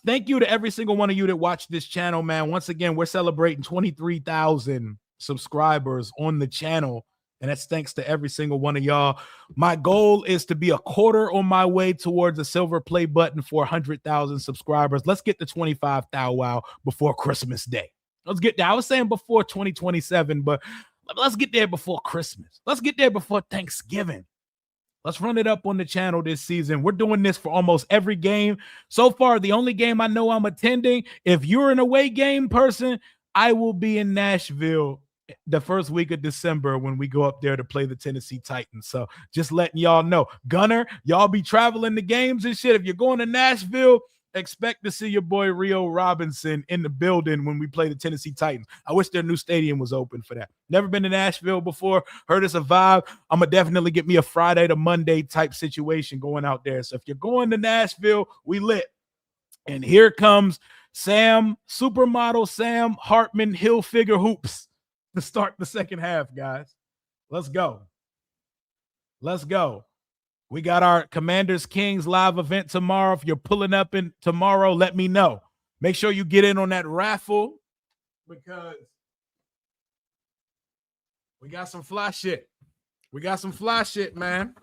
thank you to every single one of you that watched this channel, man. Once again, we're celebrating 23,000 subscribers on the channel, and that's thanks to every single one of y'all. My goal is to be a quarter on my way towards a silver play button for 100,000 subscribers. Let's get to 25,000 wow before Christmas Day. Let's get there. I was saying before 2027, but let's get there before Christmas. Let's get there before Thanksgiving. Let's run it up on the channel this season. We're doing this for almost every game. So far, the only game I know I'm attending, if you're an away game person, I will be in Nashville the first week of December when we go up there to play the Tennessee Titans. So just letting y'all know. Gunner, y'all be traveling the games and shit. If you're going to Nashville, expect to see your boy Rio Robinson in the building when we play the Tennessee Titans. I wish their new stadium was open for that. Never been to Nashville before. Heard it's a vibe. I'm going to definitely get me a Friday to Monday type situation going out there. So if you're going to Nashville, we lit. And here comes supermodel Sam Hartman Hilfiger Hoops to start the second half, guys. Let's go. Let's go. We got our Commanders Kings live event tomorrow. If you're pulling up in tomorrow, let me know. Make sure you get in on that raffle because we got some fly shit. We got some fly shit, man.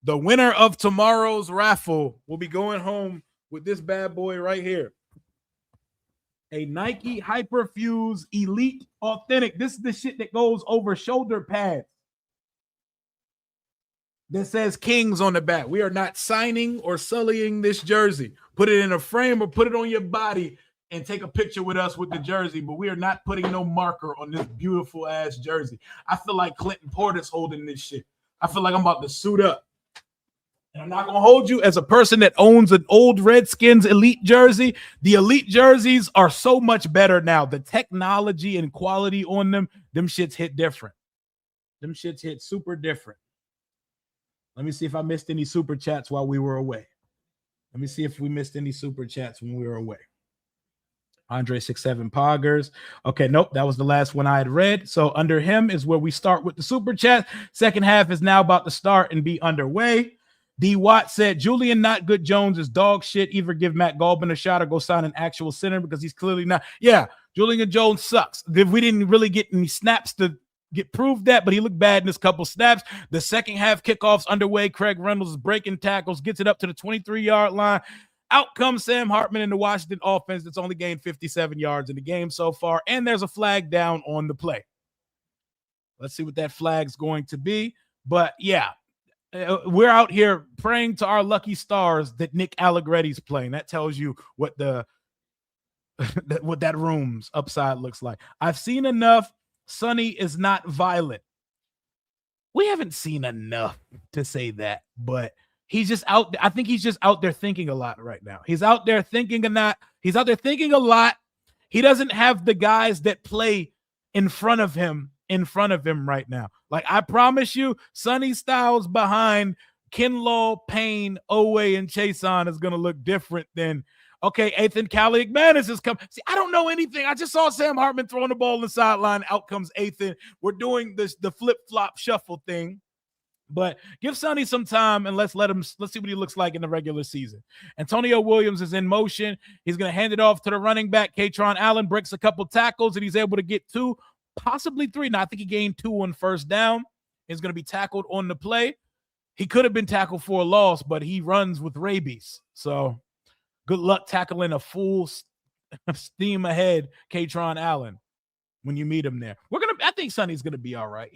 The winner of tomorrow's raffle will be going home with this bad boy right here. A Nike Hyperfuse Elite Authentic. This is the shit that goes over shoulder pads. That says Kings on the back. We are not signing or sullying this jersey. Put it in a frame or put it on your body and take a picture with us with the jersey, but we are not putting no marker on this beautiful ass jersey. I feel like Clinton Portis holding this shit. I feel like I'm about to suit up. And I'm not going to hold you as a person that owns an old Redskins Elite jersey. The Elite jerseys are so much better now. The technology and quality on them shits hit different. Them shits hit super different. Let me see if I missed any super chats while we were away. Let me see if we missed any super chats when we were away. Andre 67 Poggers. Okay, nope, that was the last one I had read. So under him is where we start with the super chat. Second half is now about to start and be underway. D. Watt said, Julian Not Good Jones is dog shit. Either give Matt Galvin a shot or go sign an actual center because he's clearly not. Yeah, Julian Jones sucks. We didn't really get any snaps to proved that, but he looked bad in this couple snaps. The second half kickoffs underway. Craig Reynolds is breaking tackles, gets it up to the 23-yard line. Out comes Sam Hartman in the Washington offense that's only gained 57 yards in the game so far, and there's a flag down on the play. Let's see what that flag's going to be. But yeah, we're out here praying to our lucky stars that Nick Allegretti's playing. That tells you what what that room's upside looks like. I've seen enough. Sonny is not violent. We haven't seen enough to say that, but he's just out. I think he's just out there thinking a lot right now. He's out there thinking a lot. He's out there thinking a lot. He doesn't have the guys that play in front of him right now. Like, I promise you, Sonny Styles behind Kinlaw, Payne, Owe, and Chason is going to look different than, okay, Ethan Kaliakmanis is coming. See, I don't know anything. I just saw Sam Hartman throwing the ball on the sideline. Out comes Ethan. We're doing the flip-flop shuffle thing. But give Sonny some time and let's see what he looks like in the regular season. Antonio Williams is in motion. He's going to hand it off to the running back. Katron Allen breaks a couple tackles and he's able to get 2, possibly 3. Now, I think he gained 2 on first down. He's going to be tackled on the play. He could have been tackled for a loss, but he runs with rabies. So good luck tackling a full steam ahead Katron Allen when you meet him there. I think Sonny's going to be all right.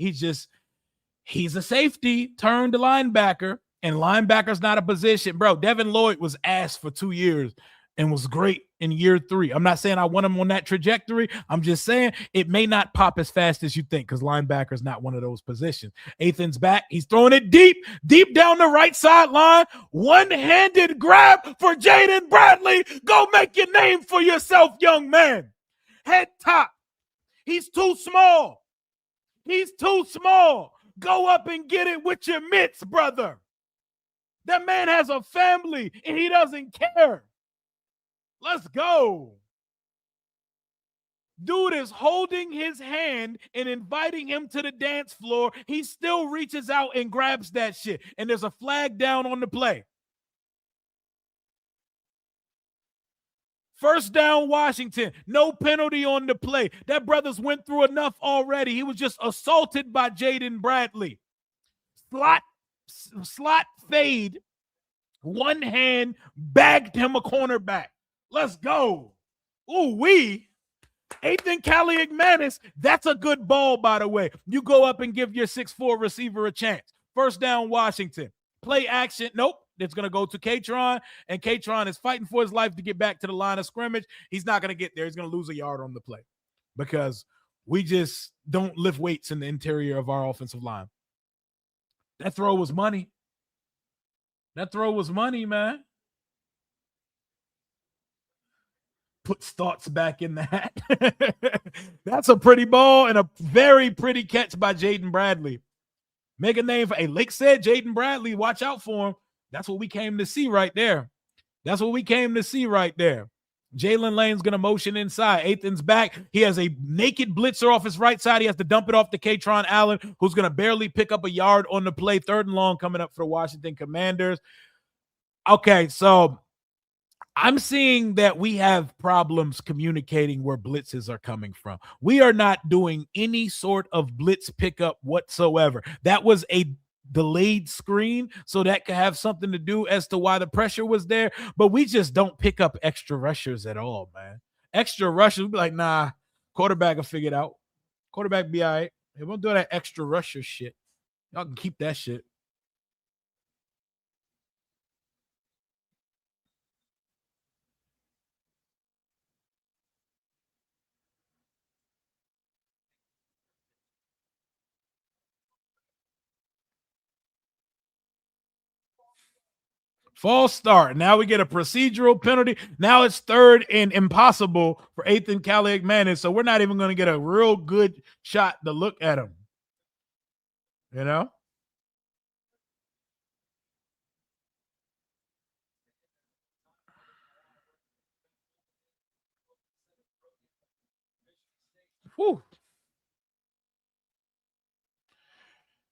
He's a safety turned linebacker, and linebacker's not a position. Bro, Devin Lloyd was ass for 2 years and was great in year 3. I'm not saying I want him on that trajectory. I'm just saying it may not pop as fast as you think because linebacker's not one of those positions. Ethan's back. He's throwing it deep down the right sideline. One-handed grab for Jaden Bradley. Go make your name for yourself, young man. Head top. He's too small. Go up and get it with your mitts, brother. That man has a family, and he doesn't care. Let's go. Dude is holding his hand and inviting him to the dance floor. He still reaches out and grabs that shit, and there's a flag down on the play. First down, Washington. No penalty on the play. That brother's went through enough already. He was just assaulted by Jaden Bradley. Slot fade. One hand bagged him a cornerback. Let's go. Ooh-wee. Ethan Kaliakmanis, that's a good ball, by the way. You go up and give your 6'4 receiver a chance. First down, Washington. Play action. Nope. It's going to go to Katron, and Katron is fighting for his life to get back to the line of scrimmage. He's not going to get there. He's going to lose a yard on the play because we just don't lift weights in the interior of our offensive line. That throw was money. Man. Puts thoughts back in the hat. That's a pretty ball and a very pretty catch by Jaden Bradley. Make a name for Lake said Jaden Bradley. Watch out for him. That's what we came to see right there. Jalen Lane's going to motion inside. Ethan's back. He has a naked blitzer off his right side. He has to dump it off to Katron Allen, who's going to barely pick up a yard on the play. 3rd and long coming up for the Washington Commanders. Okay, so I'm seeing that we have problems communicating where blitzes are coming from. We are not doing any sort of blitz pickup whatsoever. That was a delayed screen, so that could have something to do as to why the pressure was there, but we just don't pick up extra rushers at all, man. Extra rushers, we'll be like, nah, quarterback will figure it out. Quarterback be all right. They won't do that extra rusher shit. Y'all can keep that shit. False start. Now we get a procedural penalty. Now it's 3rd and impossible for Ethan Kaliakmanis. So we're not even going to get a real good shot to look at him. You know? Whew.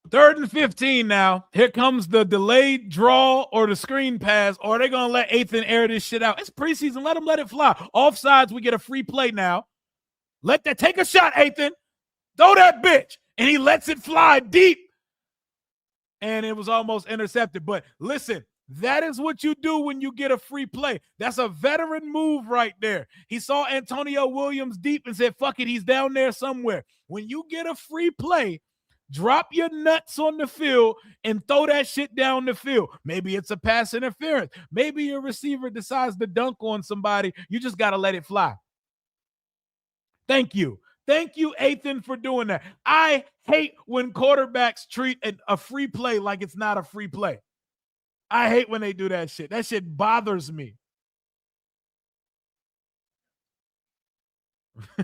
3rd and 15 now. Here comes the delayed draw or the screen pass, or are they going to let Ethan air this shit out? It's preseason. Let him let it fly. Offsides, we get a free play now. Take a shot, Ethan. Throw that bitch. and he lets it fly deep. And it was almost intercepted. But listen, that is what you do when you get a free play. That's a veteran move right there. He saw Antonio Williams deep and said, fuck it, he's down there somewhere. When you get a free play, drop your nuts on the field and throw that shit down the field. Maybe it's a pass interference. Maybe your receiver decides to dunk on somebody. You just got to let it fly. Thank you. Thank you, Ethan, for doing that. I hate when quarterbacks treat a free play like it's not a free play. I hate when they do that shit. That shit bothers me.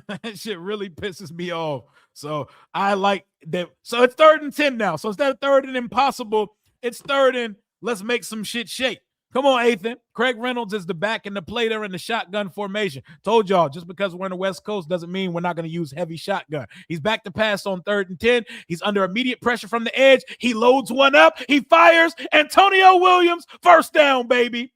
That shit really pisses me off. So I like that. So it's 3rd and 10 now. So instead of 3rd and impossible, it's 3rd and let's make some shit shake. Come on, Ethan. Craig Reynolds is the back in the play there in the shotgun formation. Told y'all, just because we're in the West Coast doesn't mean we're not going to use heavy shotgun. He's back to pass on 3rd and 10. He's under immediate pressure from the edge. He loads one up. He fires. Antonio Williams, first down, baby.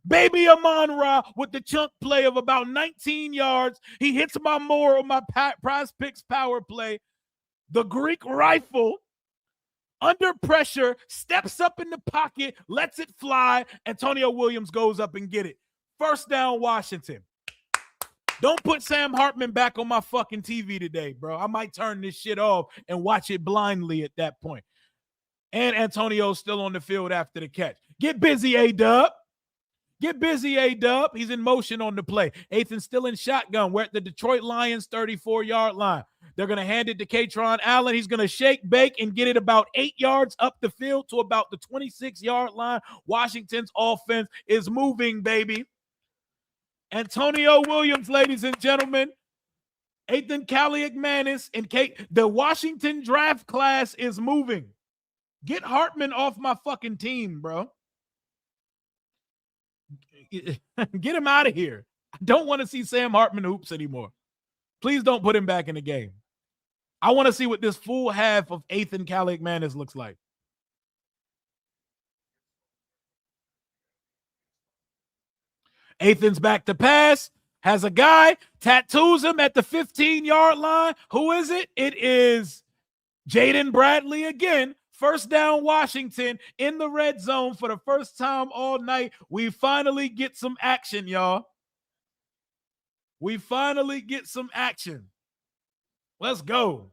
Baby Amon-Ra with the chunk play of about 19 yards. He hits my more on my Prize Picks power play. The Greek rifle, under pressure, steps up in the pocket, lets it fly. Antonio Williams goes up and get it. First down, Washington. Don't put Sam Hartman back on my fucking TV today, bro. I might turn this shit off and watch it blindly at that point. And Antonio's still on the field after the catch. Get busy, A-Dub. Get busy, A-Dub. He's in motion on the play. Ethan's still in shotgun. We're at the Detroit Lions 34-yard line. They're going to hand it to Katron Allen. He's going to shake, bake, and get it about 8 yards up the field to about the 26-yard line. Washington's offense is moving, baby. Antonio Williams, ladies and gentlemen. Ethan Kaliakmanis and the Washington draft class is moving. Get Hartman off my fucking team, bro. Get him out of here. I don't want to see Sam Hartman hoops anymore. Please don't put him back in the game. I want to see what this full half of Ethan Kaliakmanis looks like. Ethan's back to pass. Has a guy, tattoos him at the 15-yard line. Who is it? It is Jaden Bradley again. First down, Washington in the red zone for the first time all night. We finally get some action, y'all. We finally get some action. Let's go.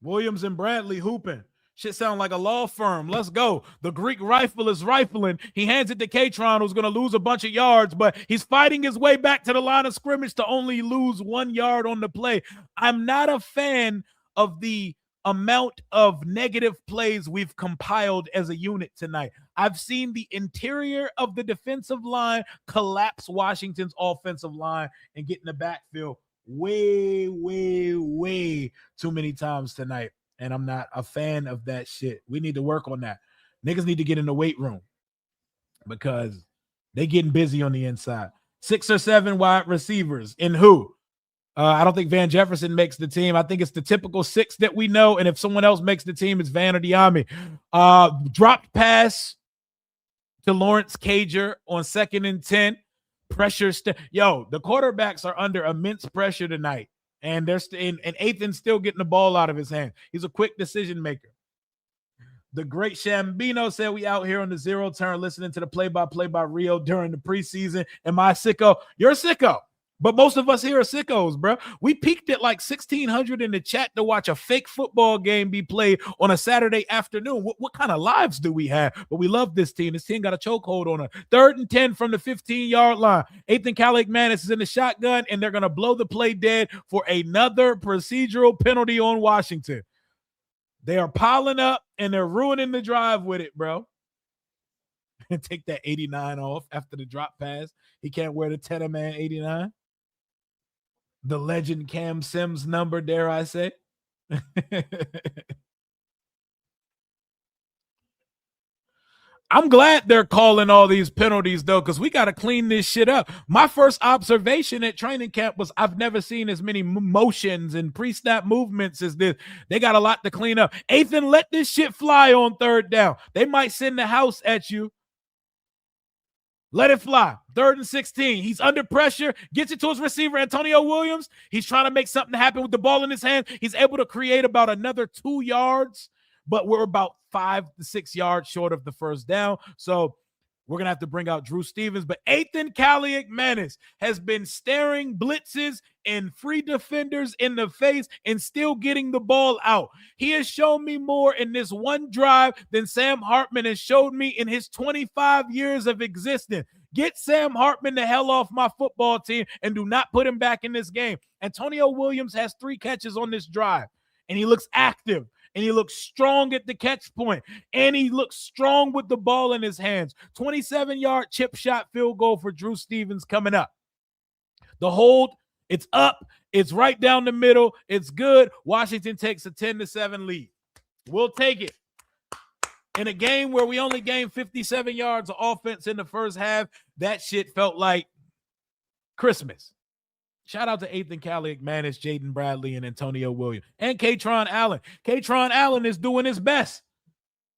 Williams and Bradley hooping. Shit sound like a law firm. Let's go. The Greek rifle is rifling. He hands it to Katron, who's going to lose a bunch of yards, but he's fighting his way back to the line of scrimmage to only lose 1 yard on the play. I'm not a fan of the amount of negative plays we've compiled as a unit tonight. I've seen the interior of the defensive line collapse Washington's offensive line and get in the backfield way too many times tonight. And I'm not a fan of that shit. We need to work on that. Niggas need to get in the weight room because they getting busy on the inside. 6 or 7 wide receivers. In who? I don't think Van Jefferson makes the team. I think it's the typical 6 that we know. And if someone else makes the team, it's Van or Diami. Dropped pass to Lawrence Cager on 2nd and 10. Pressure. Yo, the quarterbacks are under immense pressure tonight. And Ethan's still getting the ball out of his hand. He's a quick decision maker. The great Shambino said we out here on the zero turn listening to the play-by-play by Rio during the preseason. Am I sicko? You're a sicko. But most of us here are sickos, bro. We peaked at like 1,600 in the chat to watch a fake football game be played on a Saturday afternoon. What kind of lives do we have? But we love this team. This team got a chokehold on her. 3rd and 10 from the 15-yard line. Ethan Kaliakmanis is in the shotgun, and they're going to blow the play dead for another procedural penalty on Washington. They are piling up, and they're ruining the drive with it, bro. And take that 89 off after the drop pass. He can't wear the Tenor-Man 89. The legend Cam Sims number, dare I say. I'm glad they're calling all these penalties, though, because we got to clean this shit up. My first observation at training camp was I've never seen as many motions and pre-snap movements as this. They got a lot to clean up. Ethan, let this shit fly on 3rd down. They might send the house at you. Let it fly. 3rd and 16. He's under pressure. Gets it to his receiver, Antonio Williams. He's trying to make something happen with the ball in his hand. He's able to create about another 2 yards, but we're about 5 to 6 yards short of the first down. So we're going to have to bring out Drew Stevens. But Ethan Kaliakmanis has been staring blitzes and free defenders in the face and still getting the ball out. He has shown me more in this one drive than Sam Hartman has showed me in his 25 years of existence. Get Sam Hartman the hell off my football team and do not put him back in this game. Antonio Williams has 3 catches on this drive, and he looks active. And he looks strong at the catch point. And he looks strong with the ball in his hands. 27-yard chip shot field goal for Drew Stevens coming up. The hold, it's up. It's right down the middle. It's good. Washington takes a 10-7 lead. We'll take it. In a game where we only gained 57 yards of offense in the first half, that shit felt like Christmas. Shout out to Ethan Kaliakmanis, Jaden Bradley, and Antonio Williams. And Katron Allen. Katron Allen is doing his best.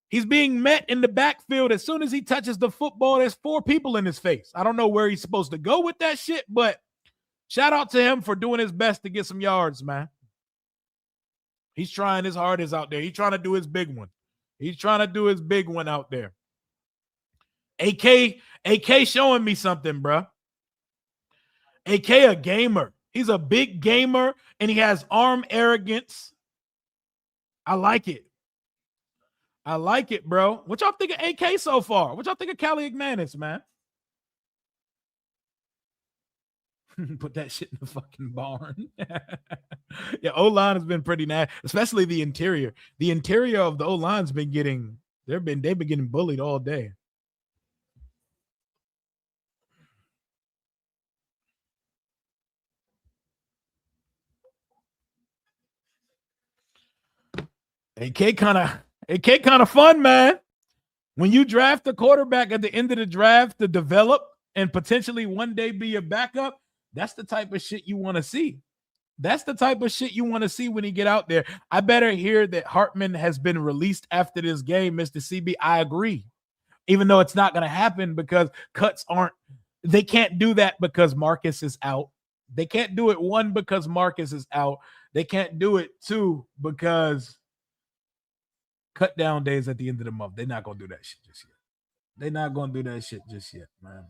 He's being met in the backfield. As soon as he touches the football, there's 4 people in his face. I don't know where he's supposed to go with that shit, but shout out to him for doing his best to get some yards, man. He's trying his hardest out there. He's trying to do his big one. He's trying to do his big one out there. AK showing me something, bro. AK a gamer. He's a big gamer, and he has arm arrogance. I like it. I like it, bro. What y'all think of AK so far? What y'all think of Kaliakmanis, man? Put that shit in the fucking barn. Yeah, O-line has been pretty nasty, especially the interior. The interior of the O-line's been getting, they've been getting bullied all day. AK kind of fun, man. When you draft a quarterback at the end of the draft to develop and potentially one day be a backup, that's the type of shit you want to see. That's the type of shit you want to see when he get out there. I better hear that Hartman has been released after this game, Mr. CB. I agree. Even though it's not going to happen because cuts aren't, they can't do that because Marcus is out. They can't do it, 1, because Marcus is out. They can't do it, 2, because cut down days at the end of the month. They're not going to do that shit just yet. They're not going to do that shit just yet, man.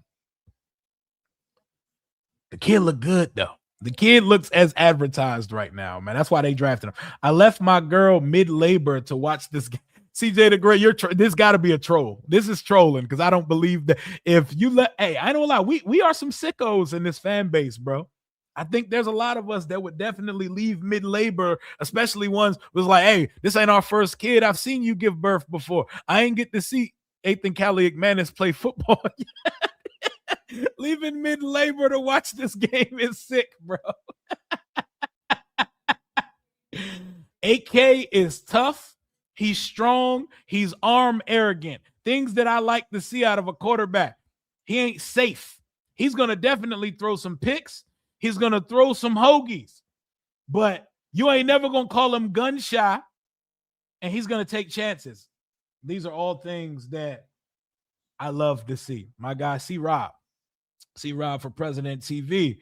The kid look good, though. The kid looks as advertised right now, man. That's why they drafted him. I left my girl mid-labor to watch this game. CJ the Great, this got to be a troll. This is trolling because I don't believe that if you let, hey, I don't lie. We are some sickos in this fan base, bro. I think there's a lot of us that would definitely leave mid-labor, especially ones was like, hey, this ain't our first kid. I've seen you give birth before. I ain't get to see Ethan Kaliakmanis play football yet. Leaving mid-labor to watch this game is sick, bro. AK is tough. He's strong. He's arm arrogant. Things that I like to see out of a quarterback. He ain't safe. He's going to definitely throw some picks. He's going to throw some hoagies. But you ain't never going to call him gun shy. And he's going to take chances. These are all things that I love to see. My guy, C-Rob. C-Rob for President TV.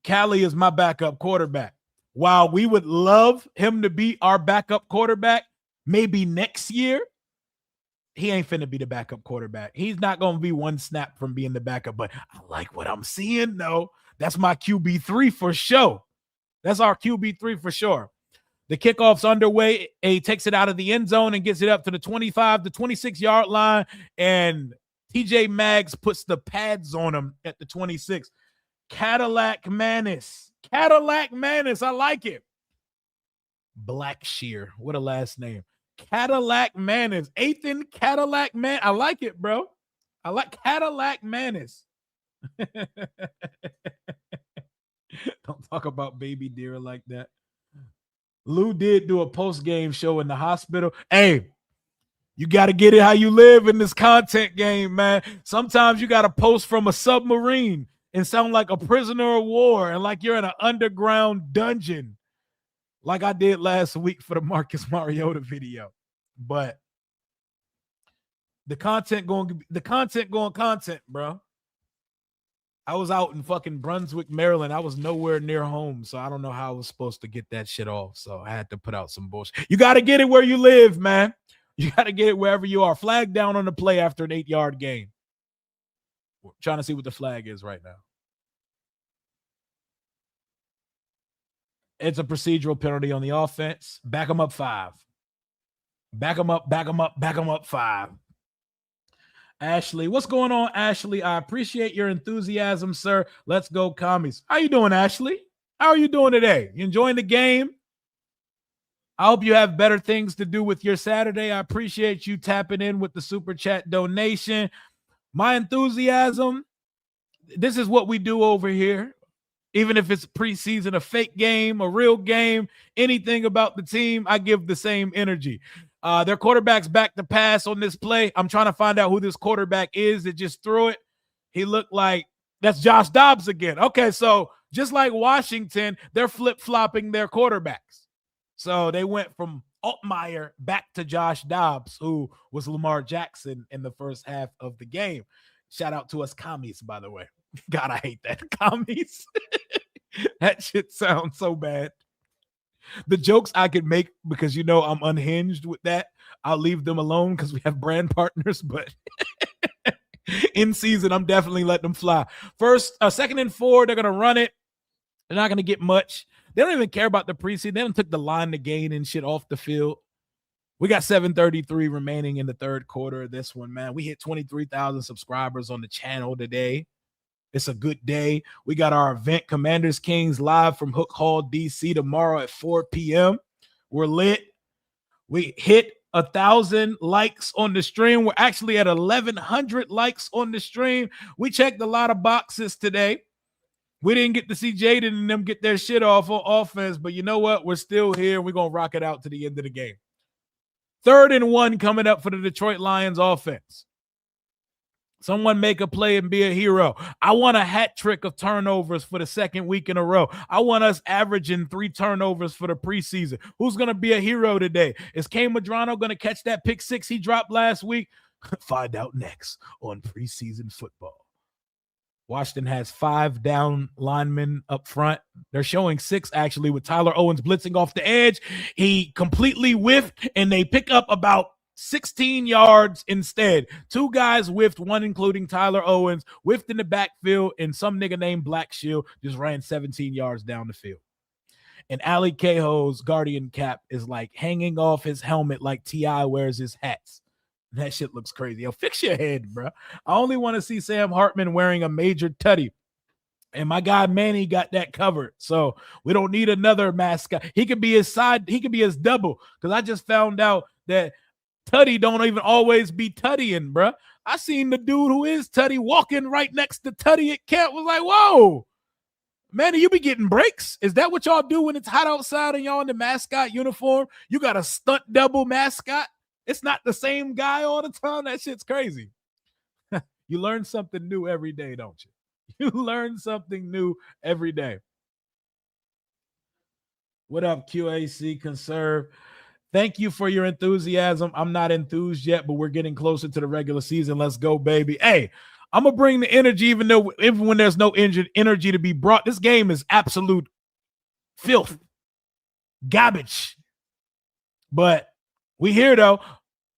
Callie is my backup quarterback. While we would love him to be our backup quarterback, maybe next year, he ain't finna be the backup quarterback. He's not going to be one snap from being the backup, but I like what I'm seeing, though. That's my QB3 for sure. That's our QB3 for sure. The kickoff's underway. He takes it out of the end zone and gets it up to the 25 to 26-yard line, and TJ Maggs puts the pads on him at the 26. Kaliakmanis. I like it. Blackshear. What a last name. Kaliakmanis. Ethan Kaliakmanis. I like it, bro. I like Kaliakmanis. Don't talk about baby deer like that. Lou did do a post-game show in the hospital. Hey, you got to get it how you live in this content game, man. Sometimes you got to post from a submarine and sound like a prisoner of war and like you're in an underground dungeon, like I did last week for the Marcus Mariota video. But the content going content, bro. I was out in fucking Brunswick, Maryland. I was nowhere near home, so I don't know how I was supposed to get that shit off. So I had to put out some bullshit. You got to get it where you live, man. You got to get it wherever you are. Flag down on the play after an 8-yard gain. We're trying to see what the flag is right now. It's a procedural penalty on the offense. Back them up 5. Back them up, back them up, back them up 5. Ashley, what's going on, Ashley? I appreciate your enthusiasm, sir. Let's go, commies. How you doing, Ashley? How are you doing today? You enjoying the game? I hope you have better things to do with your Saturday. I appreciate you tapping in with the super chat donation. My enthusiasm, this is what we do over here. Even if it's preseason, a fake game, a real game, anything about the team, I give the same energy. Their quarterback's back to pass on this play. I'm trying to find out who this quarterback is that just threw it. He looked like that's Josh Dobbs again. Okay, so just like Washington, they're flip-flopping their quarterbacks. So they went from Altmaier back to Josh Dobbs, who was Lamar Jackson in the first half of the game. Shout out to us commies, by the way. God, I hate that. Commies. That shit sounds so bad. The jokes I could make, because you know I'm unhinged with that, I'll leave them alone because we have brand partners, but in season, I'm definitely letting them fly. Second and 4, they're going to run it. They're not going to get much. They don't even care about the preseason. They don't took the line to gain and shit off the field. We got 7:33 remaining in the third quarter of this one, man. We hit 23,000 subscribers on the channel today. It's a good day. We got our event, Commanders Kings, live from Hook Hall, D.C. tomorrow at 4 p.m. We're lit. We hit 1,000 likes on the stream. We're actually at 1,100 likes on the stream. We checked a lot of boxes today. We didn't get to see Jaden and them get their shit off on offense, but you know what? We're still here. We're going to rock it out to the end of the game. 3rd and 1 coming up for the Detroit Lions offense. Someone make a play and be a hero. I want a hat trick of turnovers for the second week in a row. I want us averaging 3 turnovers for the preseason. Who's going to be a hero today? Is Kay Madrano going to catch that pick 6 he dropped last week? Find out next on Preseason Football. Washington has 5 down linemen up front. They're showing 6 actually with Tyler Owens blitzing off the edge. He completely whiffed, and they pick up about 16 yards instead. 2 guys whiffed, one including Tyler Owens, whiffed in the backfield, and some nigga named Black Shield just ran 17 yards down the field. And Ali Cahoe's guardian cap is like hanging off his helmet like T.I. wears his hats. That shit looks crazy. Yo, fix your head, bro. I only want to see Sam Hartman wearing a major tutty. And my guy Manny got that covered. So we don't need another mascot. He could be his side. He could be his double. Because I just found out that Tutty don't even always be Tuttying, bro. I seen the dude who is Tutty walking right next to Tutty at camp. Was like, whoa, Manny, you be getting breaks? Is that what y'all do when it's hot outside and y'all in the mascot uniform? You got a stunt double mascot? It's not the same guy all the time. That shit's crazy. You learn something new every day, don't you? You learn something new every day. What up, QAC Conserve? Thank you for your enthusiasm. I'm not enthused yet, but we're getting closer to the regular season. Let's go, baby. Hey, I'm going to bring the energy even when there's no energy to be brought. This game is absolute filth, garbage. But we here, though.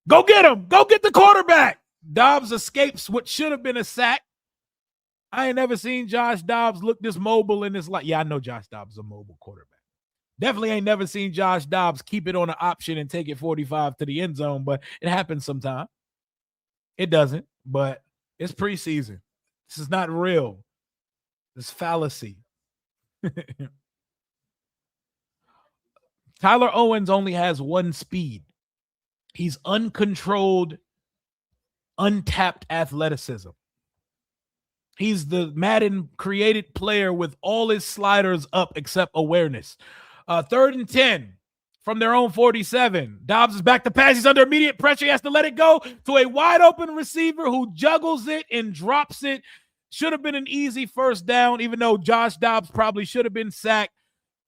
Go get him. Go get the quarterback. Dobbs escapes what should have been a sack. I ain't never seen Josh Dobbs look this mobile in his life. Yeah, I know Josh Dobbs is a mobile quarterback. Definitely ain't never seen Josh Dobbs keep it on an option and take it 45 to the end zone, but it happens sometime. It doesn't, but it's preseason. This is not real. This fallacy. Tyler Owens only has 1 speed. He's uncontrolled, untapped athleticism. He's the Madden created player with all his sliders up except awareness. 3rd and 10 from their own 47. Dobbs is back to pass. He's under immediate pressure. He has to let it go to a wide open receiver who juggles it and drops it. Should have been an easy first down, even though Josh Dobbs probably should have been sacked,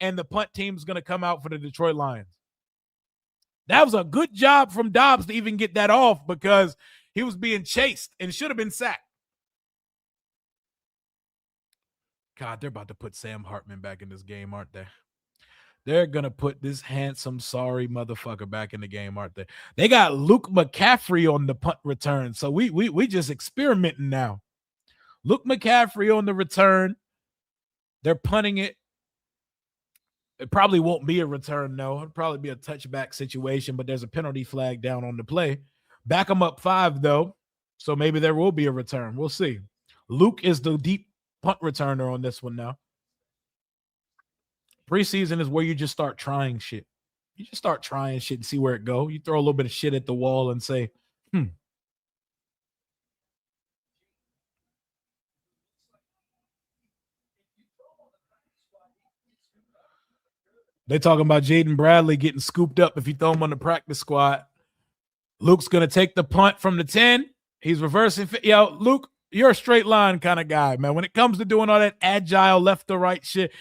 and the punt team's going to come out for the Detroit Lions. That was a good job from Dobbs to even get that off because he was being chased and should have been sacked. God, they're about to put Sam Hartman back in this game, aren't they? They're gonna put this handsome, sorry motherfucker back in the game, aren't they? They got Luke McCaffrey on the punt return, so we just experimenting now. Luke McCaffrey on the return. They're punting it. It probably won't be a return, no. It'll probably be a touchback situation, but there's a penalty flag down on the play. Back them up 5, though, so maybe there will be a return. We'll see. Luke is the deep punt returner on this one now. Preseason is where you just start trying shit. You just start trying shit and see where it go. You throw a little bit of shit at the wall and say, They talking about Jaden Bradley getting scooped up if you throw him on the practice squad. Luke's going to take the punt from the 10. He's reversing. Yo, Luke, you're a straight line kind of guy, man. When it comes to doing all that agile left to right shit,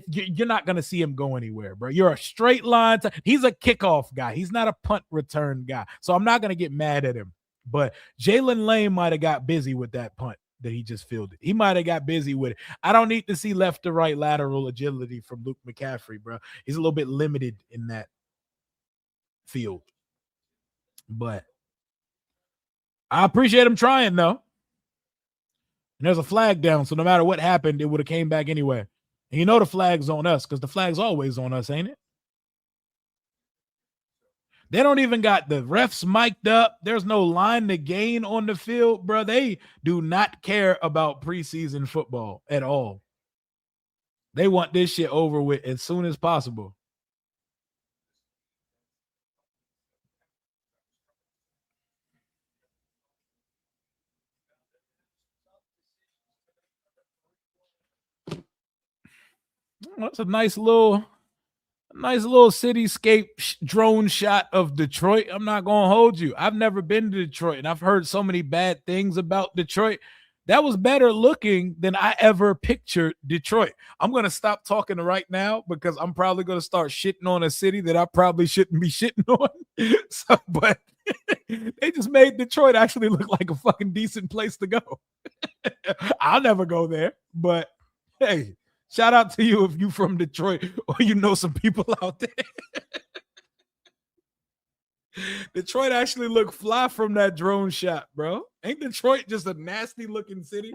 you're not going to see him go anywhere, bro. You're a straight line. He's a kickoff guy. He's not a punt return guy. So I'm not going to get mad at him. But Jalen Lane might have got busy with that punt that he just fielded. He might have got busy with it. I don't need to see left to right lateral agility from Luke McCaffrey, bro. He's a little bit limited in that field. But I appreciate him trying, though. And there's a flag down, so no matter what happened, it would have came back anyway. And you know the flag's on us because the flag's always on us, ain't it? They don't even got the refs mic'd up. There's no line to gain on the field, bro. They do not care about preseason football at all. They want this shit over with as soon as possible. That's a nice little cityscape drone shot of Detroit. I'm not going to hold you. I've never been to Detroit, and I've heard so many bad things about Detroit. That was better looking than I ever pictured Detroit. I'm going to stop talking right now because I'm probably going to start shitting on a city that I probably shouldn't be shitting on. But they just made Detroit actually look like a fucking decent place to go. I'll never go there, but hey, shout out to you if you from Detroit or you know some people out there. Detroit actually looked fly from that drone shot, bro. Ain't Detroit just a nasty looking city?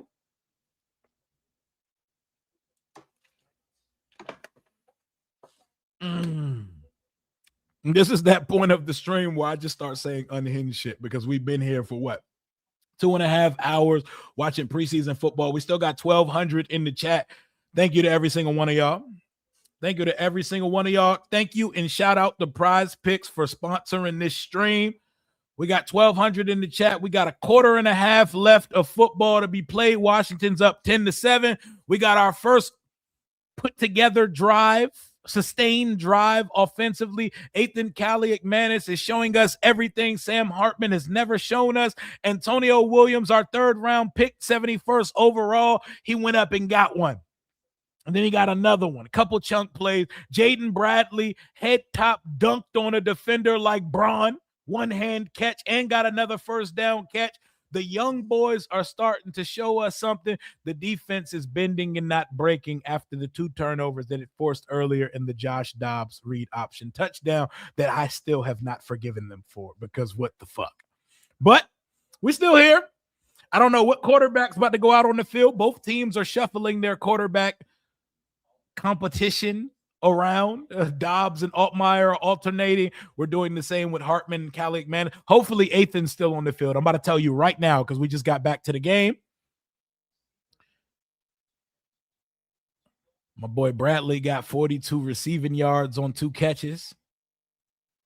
This is that point of the stream where I just start saying unhinged shit because we've been here for what? 2.5 hours watching preseason football. We still got 1,200 in the chat. Thank you to every single one of y'all. Thank you to every single one of y'all. Thank you and shout out to Prize Picks for sponsoring this stream. We got 1,200 in the chat. We got a quarter and a half left of football to be played. Washington's up 10-7. We got our first put together drive, sustained drive offensively. Ethan Kaliakmanis is showing us everything Sam Hartman has never shown us. Antonio Williams, our 3rd round pick, 71st overall. He went up and got one. And then he got another one, a couple chunk plays. Jaden Bradley head top dunked on a defender like Braun, one-hand catch, and got another first down catch. The young boys are starting to show us something. The defense is bending and not breaking after the 2 turnovers that it forced earlier in the Josh Dobbs read option touchdown that I still have not forgiven them for because what the fuck. But we're still here. I don't know what quarterback's about to go out on the field. Both teams are shuffling their quarterback competition around. Dobbs and Altmaier are alternating. We're doing the same with Hartman and Kaliakmanis. Hopefully Ethan's still on the field. I'm about to tell you right now because we just got back to the game. My boy Bradley got 42 receiving yards on 2 catches.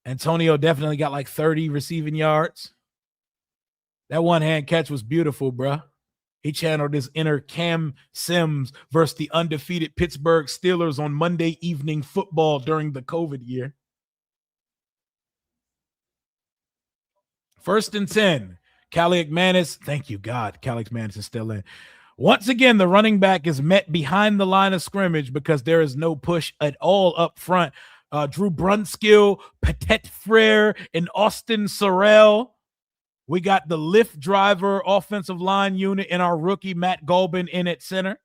Antonio definitely got like 30 receiving yards. That one-hand catch was beautiful, bro. He channeled his inner Cam Sims versus the undefeated Pittsburgh Steelers on Monday Evening Football during the COVID year. 1st and 10. Kaliakmanis. Thank you, God. Kaliakmanis is still in. Once again, the running back is met behind the line of scrimmage because there is no push at all up front. Drew Brunskill, Patet Frere, and Austin Sorrell. We got the lift driver offensive line unit and our rookie Matt Golbin in at center.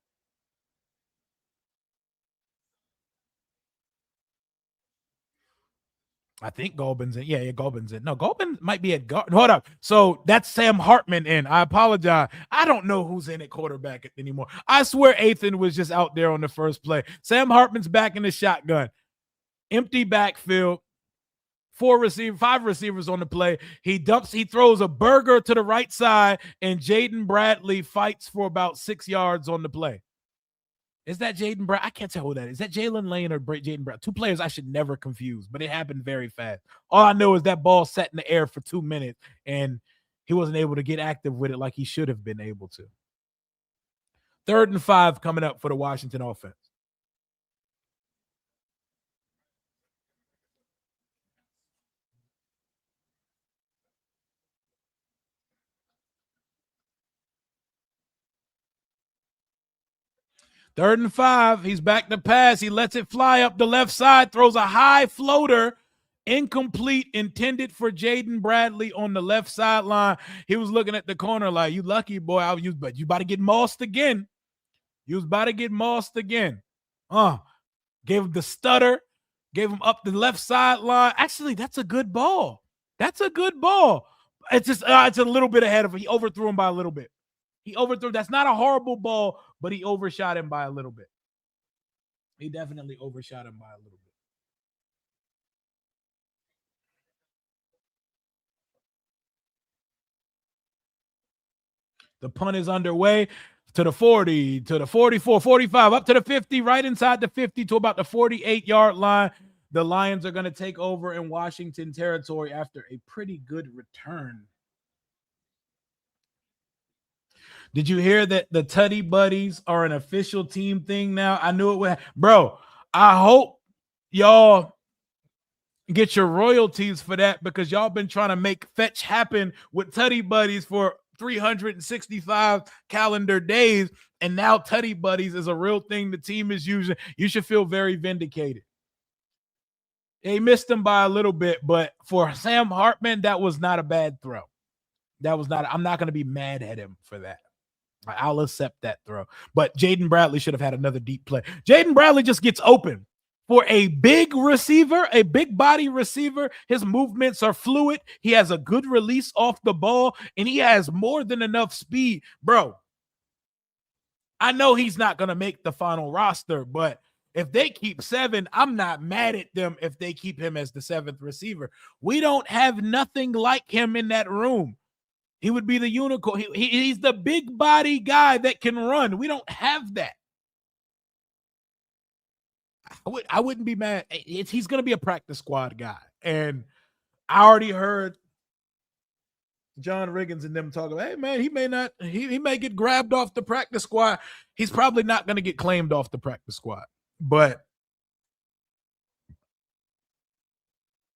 I think Golbin's in. Yeah, Golbin's in. No, Golbin might be at guard. Hold up. So that's Sam Hartman in. I apologize. I don't know who's in at quarterback anymore. I swear Athan was just out there on the first play. Sam Hartman's back in the shotgun. Empty backfield. 5 receivers on the play. He throws a burger to the right side, and Jaden Bradley fights for about 6 yards on the play. Is that Jaden Bradley? I can't tell who that is. Is that Jalen Lane or Jaden Bradley? Two players I should never confuse, but it happened very fast. All I know is that ball sat in the air for 2 minutes, and he wasn't able to get active with it like he should have been able to. 3rd and 5 coming up for the Washington offense. Third and 5. He's back to pass. He lets it fly up the left side, throws a high floater, incomplete, intended for Jaden Bradley on the left sideline. He was looking at the corner like, you lucky boy, but you about to get mossed again. You was about to get mossed again. Gave him the stutter, gave him up the left sideline. Actually, that's a good ball. That's a good ball. It's just it's a little bit ahead of him. He overthrew him by a little bit. He overthrew. That's not a horrible ball, but he overshot him by a little bit. He definitely overshot him by a little bit. The punt is underway to the 40, to the 44, 45, up to the 50, right inside the 50 to about the 48-yard line. The Lions are going to take over in Washington territory after a pretty good return. Did you hear that the Tutty Buddies are an official team thing now? I knew it would. Bro, I hope y'all get your royalties for that, because y'all been trying to make fetch happen with Tutty Buddies for 365 calendar days, and now Tutty Buddies is a real thing the team is using. You should feel very vindicated. They missed him by a little bit, but for Sam Hartman, that was not a bad throw. That was not. I'm not going to be mad at him for that. I'll accept that throw. But Jaden Bradley should have had another deep play. Jaden Bradley just gets open. For a big receiver, a big body receiver, his movements are fluid. He has a good release off the ball, and he has more than enough speed. Bro, I know he's not going to make the final roster, but if they keep 7, I'm not mad at them if they keep him as the 7th receiver. We don't have nothing like him in that room. He would be the unicorn. He's the big body guy that can run. We don't have that. I wouldn't be mad. He's going to be a practice squad guy. And I already heard John Riggins and them talk about, hey, man, he may get grabbed off the practice squad. He's probably not going to get claimed off the practice squad. But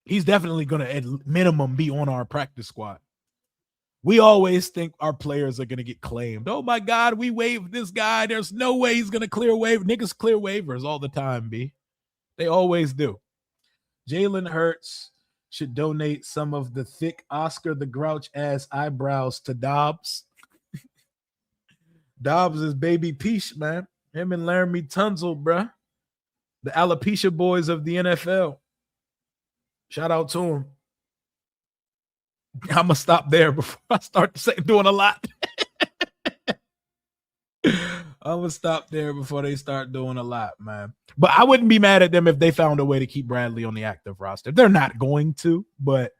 he's definitely going to, at minimum, be on our practice squad. We always think our players are going to get claimed. Oh, my God, we waived this guy. There's no way he's going to clear waiver. Niggas clear waivers all the time, B. They always do. Jalen Hurts should donate some of the thick Oscar the Grouch-ass eyebrows to Dobbs. Dobbs is baby Peach, man. Him and Laramie Tunzel, bruh. The alopecia boys of the NFL. Shout out to him. I'm going to stop there before I start doing a lot. I'm going to stop there before they start doing a lot, man. But I wouldn't be mad at them if they found a way to keep Bradley on the active roster. They're not going to, but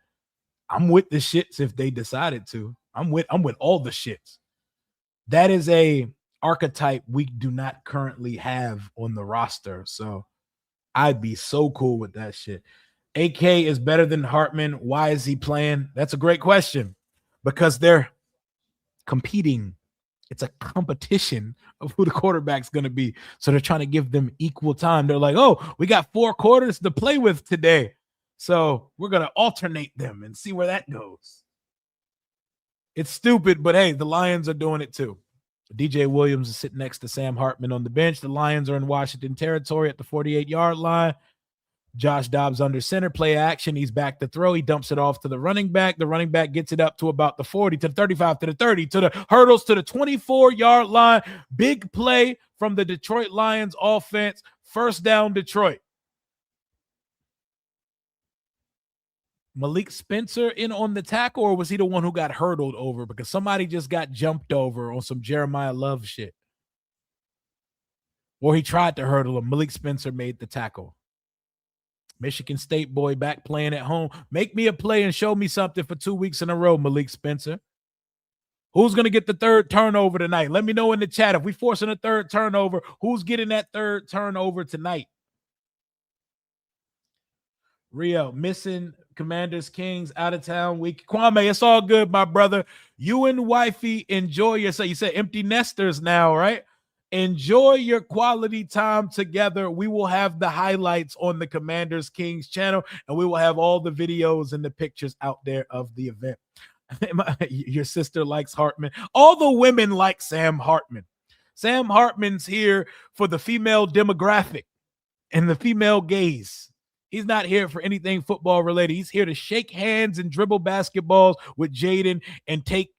I'm with the shits if they decided to. I'm with all the shits. That is a archetype we do not currently have on the roster. So I'd be so cool with that shit. AK is better than Hartman. Why is he playing? That's a great question. Because they're competing. It's a competition of who the quarterback's going to be. So they're trying to give them equal time. They're like, oh, we got 4 quarters to play with today. So we're going to alternate them and see where that goes. It's stupid, but hey, the Lions are doing it too. DJ Williams is sitting next to Sam Hartman on the bench. The Lions are in Washington territory at the 48-yard line. Josh Dobbs under center, play action. He's back to throw. He dumps it off to the running back. The running back gets it up to about the 40, to the 35, to the 30, to the hurdles, to the 24-yard line. Big play from the Detroit Lions offense. First down, Detroit. Malik Spencer in on the tackle, or was he the one who got hurdled over? Because somebody just got jumped over on some Jeremiah Love shit. Or he tried to hurdle him. Malik Spencer made the tackle. Michigan State boy back playing at home. Make me a play and show me something for 2 weeks in a row, Malik Spencer. Who's going to get the third turnover tonight? Let me know in the chat. If we forcing a third turnover, who's getting that third turnover tonight? Rio, missing Commanders, Kings, out of town week. Kwame, it's all good, my brother. You and wifey enjoy yourself. You said empty nesters now, right? Enjoy your quality time together. We will have the highlights on the Commanders, Kings channel, and we will have all the videos and the pictures out there of the event. Your sister likes Hartman. All the women like Sam Hartman. Sam Hartman's here for the female demographic and the female gaze. He's not here for anything football related. He's here to shake hands and dribble basketballs with Jaden and take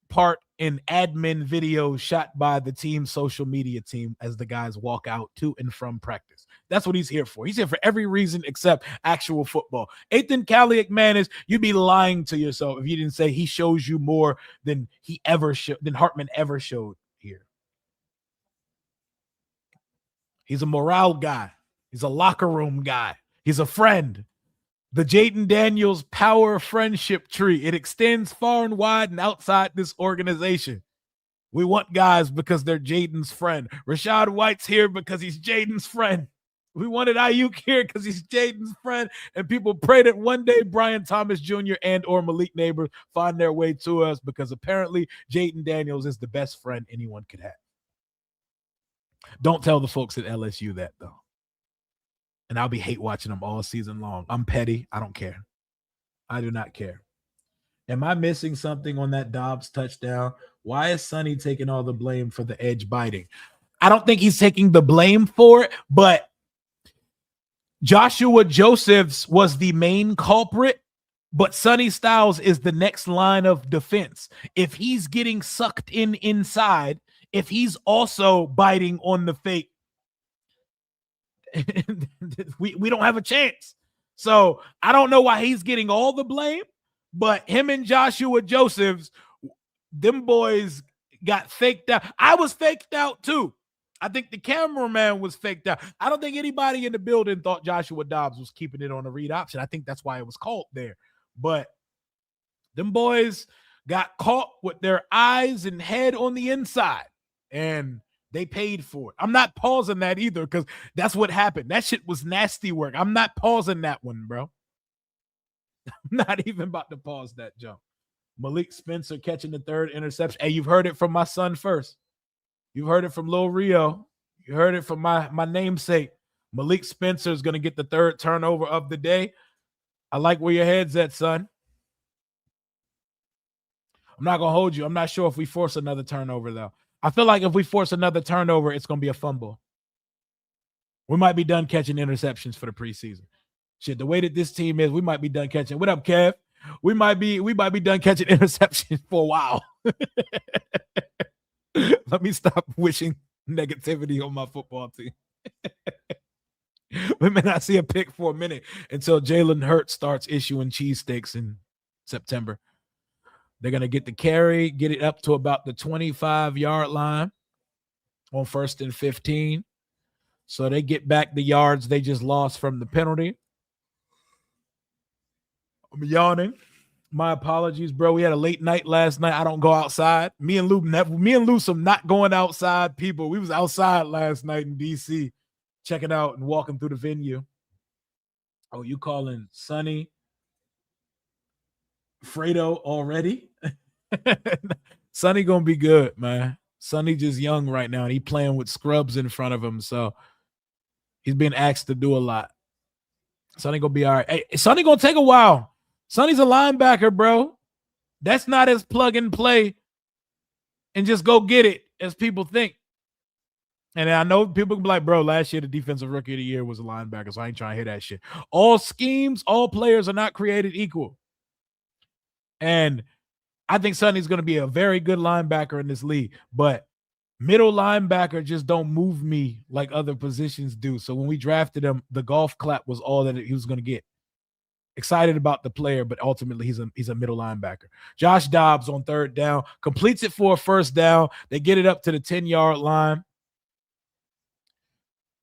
part in admin videos shot by the team's social media team as the guys walk out to and from practice. That's what he's here for. He's here for every reason except actual football. Ethan Kaliakmanis, you'd be lying to yourself if you didn't say he shows you more than than Hartman ever showed here. He's a morale guy. He's a locker room guy. He's a friend. The Jaden Daniels power friendship tree. It extends far and wide and outside this organization. We want guys because they're Jaden's friend. Rashad White's here because he's Jaden's friend. We wanted Ayuk here because he's Jaden's friend. And people pray that one day Brian Thomas Jr. and or Malik Neighbors find their way to us because apparently Jaden Daniels is the best friend anyone could have. Don't tell the folks at LSU that, though. And I'll be hate watching them all season long. I'm petty. I don't care. I do not care. Am I missing something on that Dobbs touchdown? Why is Sonny taking all the blame for the edge biting? I don't think he's taking the blame for it, but Joshua Josephs was the main culprit, but Sonny Styles is the next line of defense. If he's getting sucked in inside, if he's also biting on the fake, we don't have a chance. So I don't know why he's getting all the blame, but him and Joshua Josephs, them boys got faked out. I was faked out too. I think the cameraman was faked out. I don't think anybody in the building thought Joshua Dobbs was keeping it on a read option. I think that's why it was called there. But them boys got caught with their eyes and head on the inside, and they paid for it. I'm not pausing that either because that's what happened. That shit was nasty work. I'm not pausing that one, bro. I'm not even about to pause that jump. Malik Spencer catching the third interception. Hey, you've heard it from my son first. You've heard it from Lil Rio. You heard it from my namesake. Malik Spencer is going to get the third turnover of the day. I like where your head's at, son. I'm not going to hold you. I'm not sure if we force another turnover, though. I feel like if we force another turnover, it's going to be a fumble. We might be done catching interceptions for the preseason. Shit, the way that this team is, we might be done catching. What up, Kev? We might be done catching interceptions for a while. Let me stop wishing negativity on my football team. We may not see a pick for a minute until Jalen Hurts starts issuing cheesesteaks in September. They're going to get the carry, get it up to about the 25-yard line on 1st and 15. So they get back the yards they just lost from the penalty. I'm yawning. My apologies, bro. We had a late night last night. I don't go outside. Me and Lou, some not going outside people. We was outside last night in DC, checking out and walking through the venue. Oh, you calling Sonny Fredo already? Sonny gonna be good, man. Sonny just young right now, and he playing with scrubs in front of him, so he's being asked to do a lot. Sonny gonna be all right. Hey, Sonny gonna take a while. Sonny's a linebacker, bro. That's not as plug and play and just go get it as people think. And I know people can be like, bro, last year the defensive rookie of the year was a linebacker, so I ain't trying to hear that shit. All schemes, all players are not created equal. And I think Sonny's going to be a very good linebacker in this league, but middle linebacker just don't move me like other positions do. So when we drafted him, the golf clap was all that he was going to get. Excited about the player, but ultimately he's a middle linebacker. Josh Dobbs on third down completes it for a first down. They get it up to the 10-yard line.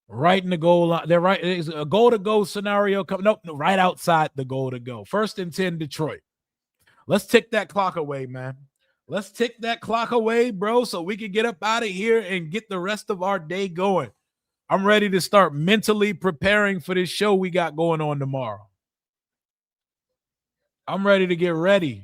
Right in the goal line. They're right. It's a goal to go scenario. Nope, right outside the goal to go. 1st and 10, Detroit. Let's tick that clock away, man. Let's tick that clock away, bro, so we can get up out of here and get the rest of our day going. I'm ready to start mentally preparing for this show we got going on tomorrow. I'm ready to get ready.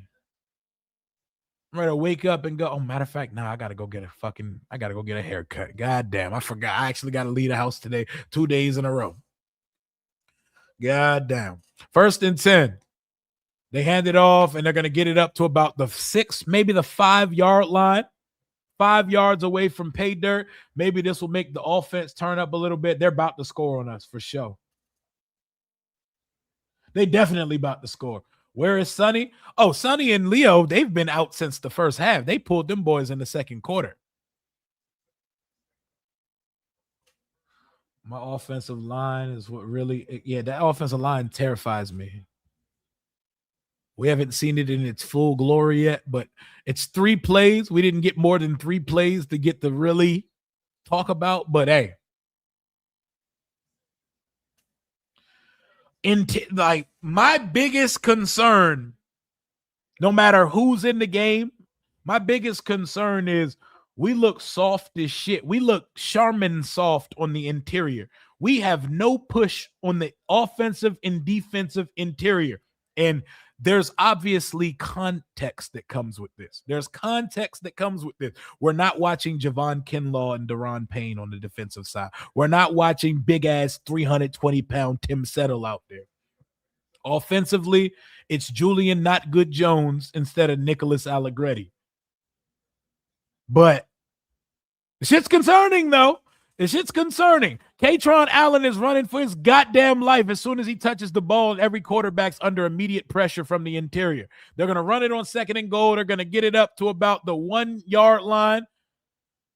I'm ready to wake up and go. Oh, matter of fact, I gotta go get a haircut. God damn, I forgot. I actually gotta leave the house today 2 days in a row. God damn. 1st and 10. They hand it off, and they're going to get it up to about the 6, maybe the 5-yard line, 5 yards away from pay dirt. Maybe this will make the offense turn up a little bit. They're about to score on us for sure. They definitely about to score. Where is Sonny? Oh, Sonny and Leo, they've been out since the first half. They pulled them boys in the second quarter. My offensive line is what really, that offensive line terrifies me. We haven't seen it in its full glory yet, but it's 3 plays. We didn't get more than 3 plays to get to really talk about, but hey. Like my biggest concern, no matter who's in the game, my biggest concern is we look soft as shit. We look Charmin soft on the interior. We have no push on the offensive and defensive interior. And there's obviously context that comes with this. We're not watching Javon Kinlaw and Deron Payne on the defensive side. We're not watching big-ass 320-pound Tim Settle out there. Offensively, it's Julian Not Good Jones instead of Nicholas Allegretti. But the shit's concerning, though. Katron Allen is running for his goddamn life as soon as he touches the ball, and every quarterback's under immediate pressure from the interior. They're going to run it on 2nd and goal. They're going to get it up to about the 1-yard line.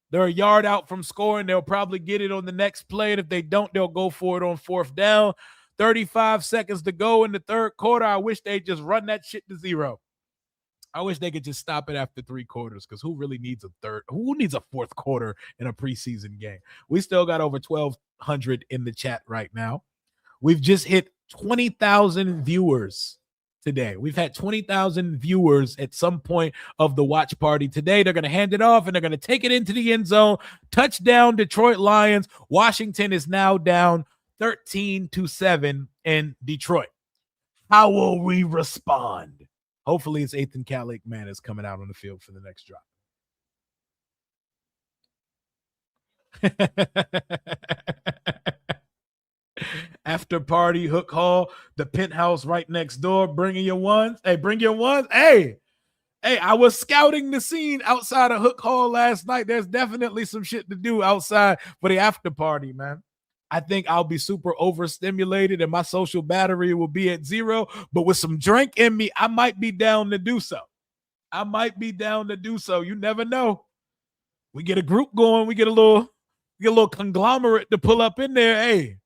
They're a yard out from scoring. They'll probably get it on the next play, and if they don't, they'll go for it on 4th down. 35 seconds to go in the 3rd quarter. I wish they'd just run that shit to 0. I wish they could just stop it after 3 quarters, because who really needs a 4th quarter in a preseason game? We still got over 1,200 in the chat right now. We've just hit 20,000 viewers today. We've had 20,000 viewers at some point of the watch party today. They're going to hand it off, and they're going to take it into the end zone. Touchdown, Detroit Lions. Washington is now down 13-7 in Detroit. How will we respond? Hopefully it's Ethan Calic man is coming out on the field for the next drop. After party, Hook Hall, the penthouse right next door. Bringing your ones. Hey, bring your ones. Hey, I was scouting the scene outside of Hook Hall last night. There's definitely some shit to do outside for the after party, man. I think I'll be super overstimulated and my social battery will be at 0. But with some drink in me, I might be down to do so. You never know. We get a group going. We get a little conglomerate to pull up in there. Hey,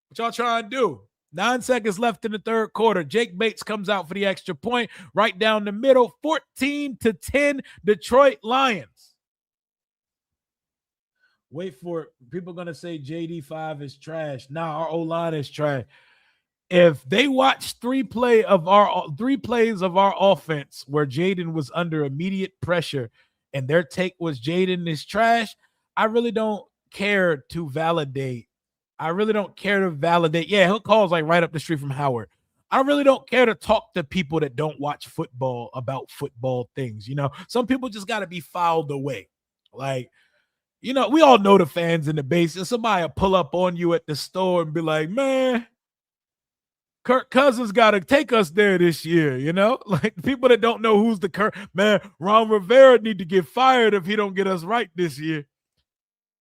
what y'all trying to do? 9 seconds left in the 3rd quarter. Jake Bates comes out for the extra point right down the middle. 14-10 Detroit Lions. Wait for it. People are going to say JD5 is trash. Nah, our O-line is trash. If they watch 3 plays of our offense where Jaden was under immediate pressure and their take was Jaden is trash, I really don't care to validate. Yeah, Hook Hall's like right up the street from Howard. I really don't care to talk to people that don't watch football about football things. You know, some people just got to be filed away. Like, you know, we all know the fans in the base. And somebody will pull up on you at the store and be like, man, Kirk Cousins got to take us there this year, you know? Like, people that don't know who's the Kirk, man, Ron Rivera need to get fired if he don't get us right this year.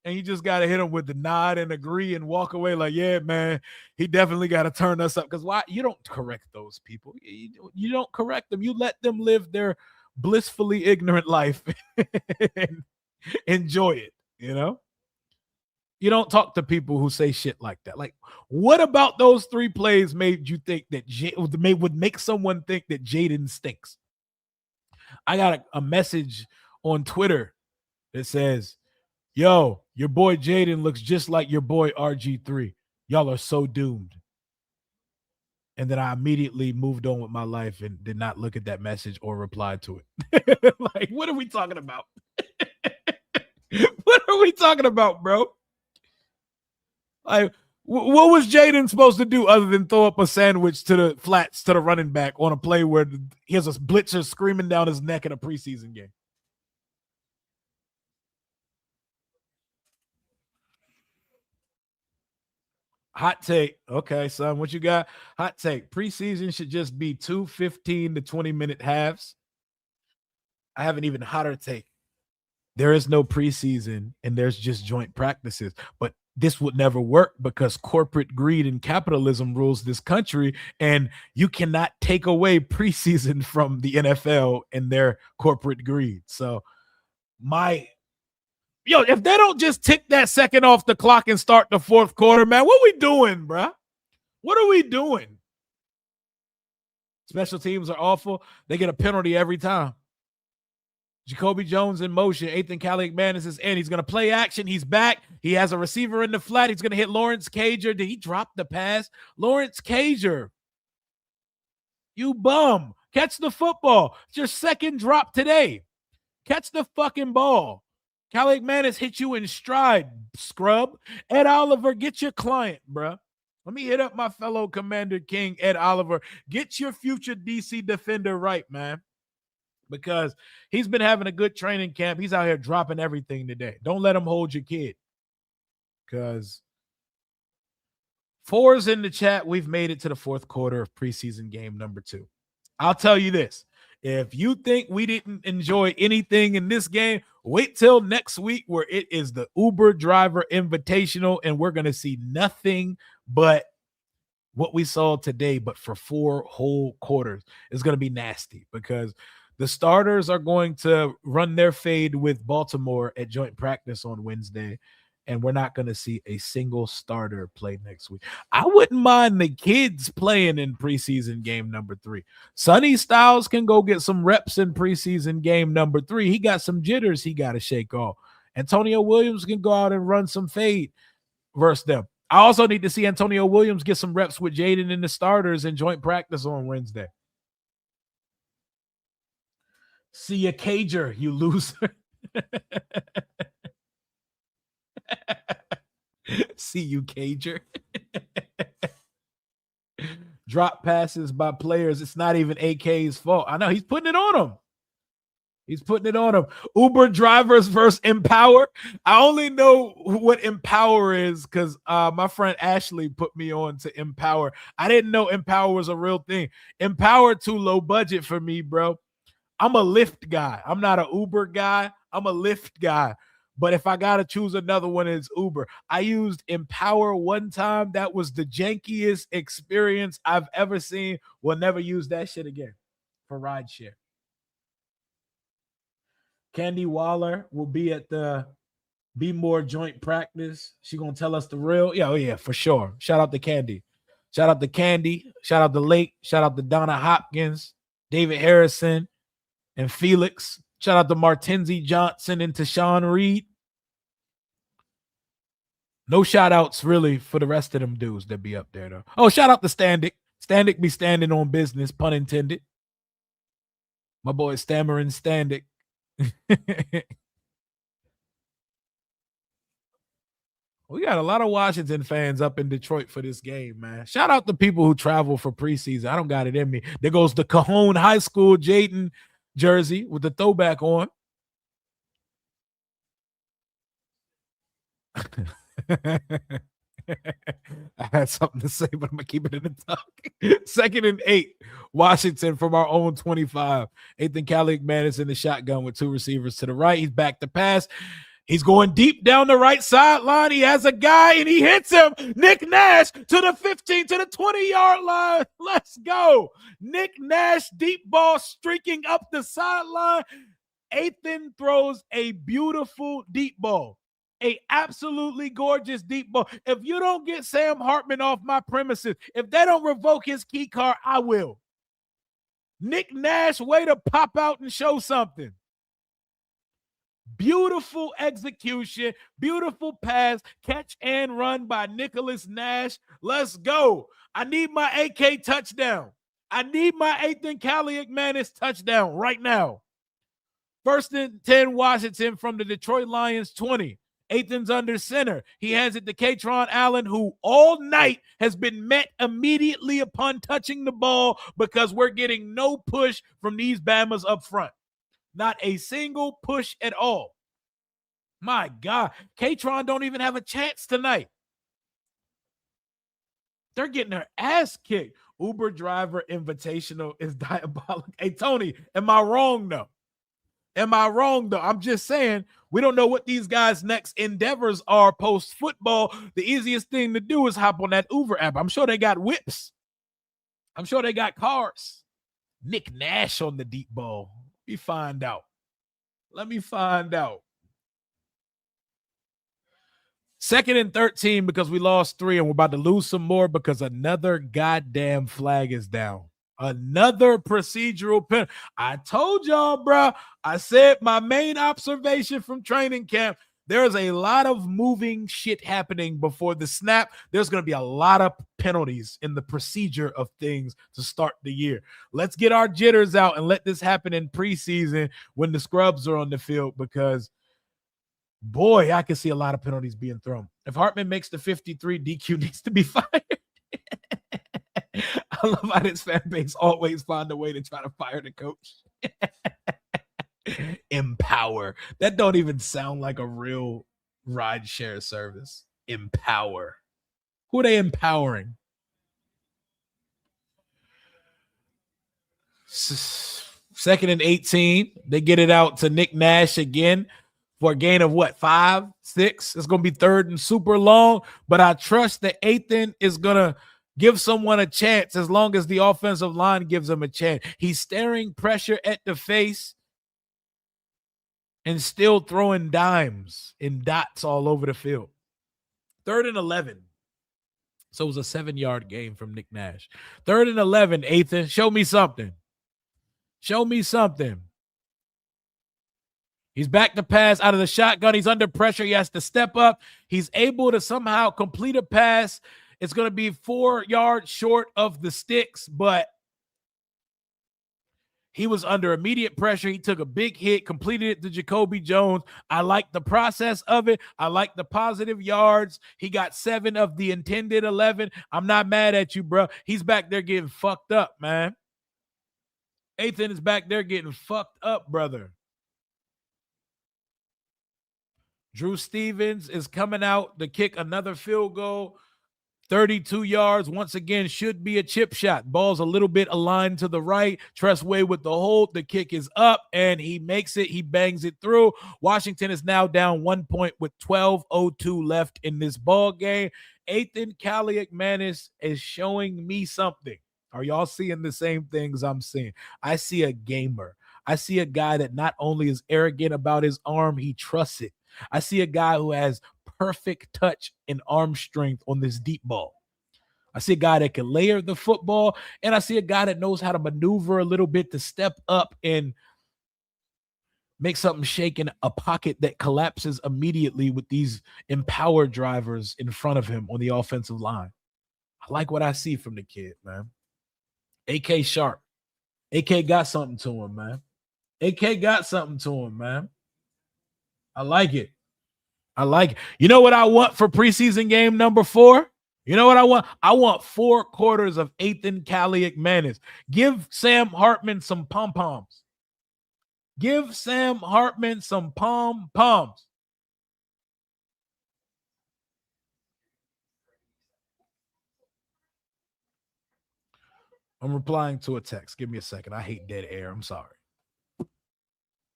And you just got to hit him with the nod and agree and walk away like, yeah, man, he definitely got to turn us up. Because why? You don't correct those people. You don't correct them. You let them live their blissfully ignorant life and enjoy it, you know? You don't talk to people who say shit like that. Like, what about those 3 plays made you think that would make someone think that Jaden stinks? I got a message on Twitter that says, yo, your boy Jaden looks just like your boy RG3. Y'all are so doomed. And then I immediately moved on with my life and did not look at that message or reply to it. Like, what are we talking about? What are we talking about, bro? Like, what was Jaden supposed to do other than throw up a sandwich to the flats to the running back on a play where he has a blitzer screaming down his neck in a preseason game? Hot take. Okay, son, what you got? Hot take. Preseason should just be 2 15 to 20-minute halves. I have an even hotter take. There is no preseason and there's just joint practices. But this would never work because corporate greed and capitalism rules this country, and you cannot take away preseason from the NFL and their corporate greed. So if they don't just tick that second off the clock and start the fourth quarter, man, what we doing, bruh? What are we doing? Special teams are awful. They get a penalty every time. Jacoby Jones in motion. Ethan Kaliakmanis is in. He's going to play action. He's back. He has a receiver in the flat. He's going to hit Lawrence Cager. Did he drop the pass? Lawrence Cager. You bum. Catch the football. It's your second drop today. Catch the fucking ball. Kaliakmanis hit you in stride, scrub. Ed Oliver, get your client, bruh. Let me hit up my fellow Commander King, Ed Oliver. Get your future DC defender right, man. Because he's been having a good training camp. He's out here dropping everything today. Don't let him hold your kid. Because 4's in the chat. We've made it to the fourth quarter of preseason game number 2. I'll tell you this. If you think we didn't enjoy anything in this game, wait till next week where it is the Uber Driver Invitational, and we're going to see nothing but what we saw today, but for 4 whole quarters. It's going to be nasty because the starters are going to run their fade with Baltimore at joint practice on Wednesday, and we're not going to see a single starter play next week. I wouldn't mind the kids playing in preseason game number 3. Sonny Styles can go get some reps in preseason game number 3. He got some jitters he got to shake off. Antonio Williams can go out and run some fade versus them. I also need to see Antonio Williams get some reps with Jaden and the starters in joint practice on Wednesday. See ya, Cager, you loser. See you, Cager. Drop passes by players. It's not even AK's fault. I know he's putting it on them. He's putting it on them. Uber drivers versus Empower. I only know what Empower is because my friend Ashley put me on to Empower. I didn't know Empower was a real thing. Empower too low budget for me, bro. I'm a Lyft guy. I'm not an Uber guy. I'm a Lyft guy. But if I got to choose another one, it's Uber. I used Empower one time. That was the jankiest experience I've ever seen. We'll never use that shit again for rideshare. Candy Waller will be at the Be More joint practice. She going to tell us the real. Yeah, for sure. Shout out to Candy. Shout out to Candy. Shout out to Lake. Shout out to Donna Hopkins, David Harrison, and Felix. Shout out to Martenzie Johnson and Tashawn Reed. No shout outs really for the rest of them dudes that be up there though. Oh, shout out to Standick. Standick be standing on business, pun intended. My boy Stammering Standick. We got a lot of Washington fans up in Detroit for this game, man. Shout out to people who travel for preseason. I don't got it in me. There goes the Cajon High School Jaden jersey with the throwback on. I had something to say, but I'm gonna keep it in the talk. 2nd and 8, Washington from our own 25. Ethan Kaliakmanis in the shotgun with 2 receivers to the right. He's back to pass. He's going deep down the right sideline. He has a guy and he hits him. Nick Nash to the 15, to the 20-yard line. Let's go. Nick Nash, deep ball streaking up the sideline. Ethan throws a beautiful deep ball. a absolutely gorgeous deep ball. If you don't get Sam Hartman off my premises, if they don't revoke his key card, I will. Nick Nash, way to pop out and show something. Beautiful execution, beautiful pass, catch and run by Nicholas Nash. Let's go. I need my AK touchdown. I need my Ethan Kaliak-Manis touchdown right now. 1st and 10 Washington from the Detroit Lions 20. Ethan's under center. He hands it to Katron Allen, who all night has been met immediately upon touching the ball because we're getting no push from these Bamas up front. Not a single push at all. My God, Katron don't even have a chance tonight. They're getting their ass kicked. Uber driver invitational is diabolical. Hey, Tony, am I wrong, though? Am I wrong, though? I'm just saying, we don't know what these guys' next endeavors are post-football. The easiest thing to do is hop on that Uber app. I'm sure they got whips. I'm sure they got cars. Nick Nash on the deep ball. Let me find out. Let me find out. 2nd and 13 because we lost 3 and we're about to lose some more because another goddamn flag is down. Another procedural penalty. I told y'all, bro. I said my main observation from training camp, there's a lot of moving shit happening before the snap. There's going to be a lot of penalties in the procedure of things to start the year. Let's get our jitters out and let this happen in preseason when the scrubs are on the field because, boy, I can see a lot of penalties being thrown. If Hartman makes the 53, DQ needs to be fired. I love how this fan base always find a way to try to fire the coach. Empower. That don't even sound like a real ride share service. Empower. Who are they empowering? 2nd and 18. They get it out to Nick Nash again for a gain of what? 5, 6. It's going to be 3rd and super long, but I trust that Ethan is going to give someone a chance as long as the offensive line gives him a chance. He's staring pressure at the face and still throwing dimes and dots all over the field. 3rd and 11. So it was a 7-yard game from Nick Nash. 3rd and 11, Ethan. Show me something. Show me something. He's back to pass out of the shotgun. He's under pressure. He has to step up. He's able to somehow complete a pass. It's going to be 4 yards short of the sticks, but he was under immediate pressure. He took a big hit, completed it to Jacoby Jones. I like the process of it. I like the positive yards. He got 7 of the intended 11. I'm not mad at you, bro. He's back there getting fucked up, man. Ethan is back there getting fucked up, brother. Drew Stevens is coming out to kick another field goal. 32 yards, once again, should be a chip shot. Ball's a little bit aligned to the right. Tressway with the hold. The kick is up, and he makes it. He bangs it through. Washington is now down 1 point with 12:02 left in this ball game. Ethan Kaliak-Manis is showing me something. Are y'all seeing the same things I'm seeing? I see a gamer. I see a guy that not only is arrogant about his arm, he trusts it. I see a guy who has perfect touch and arm strength on this deep ball. I see a guy that can layer the football, and I see a guy that knows how to maneuver a little bit to step up and make something shake in a pocket that collapses immediately with these empowered drivers in front of him on the offensive line. I like what I see from the kid, man. AK sharp. AK got something to him, man. AK got something to him, man. I like it. I like it. You know what I want for preseason game number 4? You know what I want? I want 4 quarters of Ethan Kaliak-Manis. Give Sam Hartman some pom-poms. Give Sam Hartman some pom-poms. I'm replying to a text. Give me a second. I hate dead air. I'm sorry.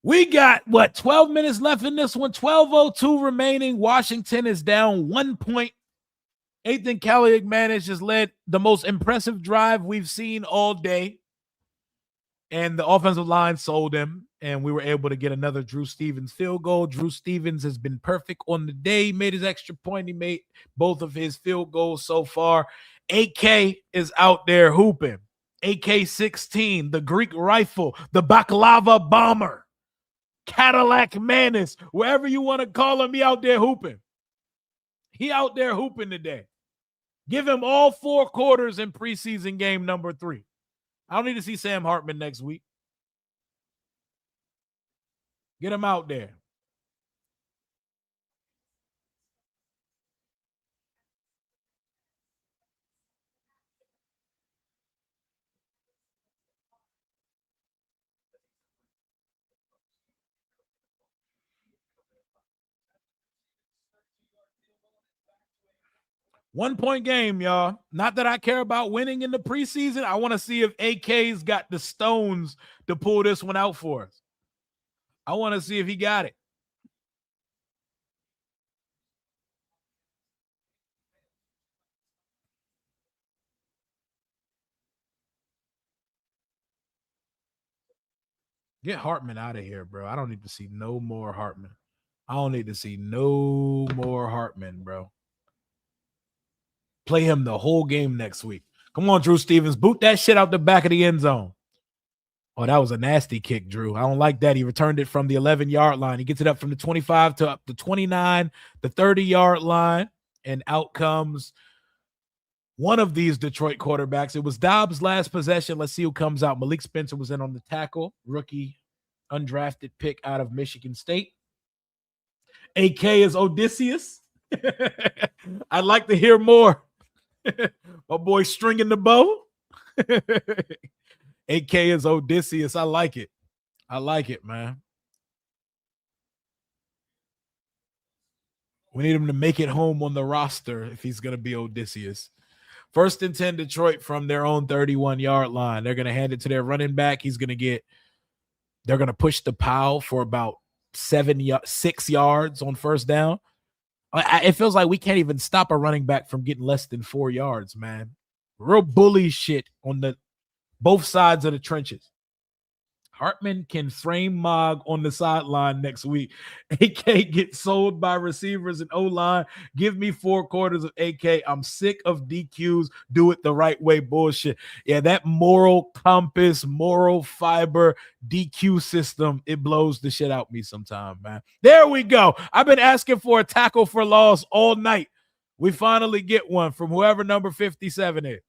We got, 12 minutes left in this one. 12:02 remaining. Washington is down 1 point. Ethan Kaliak-Manis just led the most impressive drive we've seen all day. And the offensive line sold him. and we were able to get another Drew Stevens field goal. Drew Stevens has been perfect on the day. He made his extra point. He made both of his field goals so far. AK is out there hooping. AK-16, the Greek rifle, the baklava bomber, Cadillac Manis, wherever you want to call him, he out there hooping. He out there hooping today. Give him all 4 quarters in preseason game number 3. I don't need to see Sam Hartman next week. Get him out there. One-point game, y'all. Not that I care about winning in the preseason. I want to see if AK's got the stones to pull this one out for us. I want to see if he got it. Get Hartman out of here, bro. I don't need to see no more Hartman. I don't need to see no more Hartman, bro. Play him the whole game next week. Come on, Drew Stevens. Boot that shit out the back of the end zone. Oh, that was a nasty kick, Drew. I don't like that. He returned it from the 11-yard line. He gets it up from the 25 to up the 29, the 30-yard line, and out comes one of these Detroit quarterbacks. It was Dobbs' last possession. Let's see who comes out. Malik Spencer was in on the tackle, rookie undrafted pick out of Michigan State. AK is Odysseus. I'd like to hear more. My boy stringing the bow. AK is Odysseus. I like it. I like it, man. We need him to make it home on the roster if he's going to be Odysseus. 1st and 10 Detroit from their own 31-yard line. They're going to hand it to their running back. They're going to push the Powell for about 6 yards on 1st down. It feels like we can't even stop a running back from getting less than 4 yards, man. Real bully shit on both sides of the trenches. Hartman can frame Mog on the sideline next week. AK gets sold by receivers and O-line. Give me 4 quarters of AK. I'm sick of DQs. Do it the right way bullshit. Yeah, that moral compass, moral fiber DQ system, it blows the shit out me sometimes, man. There we go. I've been asking for a tackle for loss all night. We finally get one from whoever number 57 is.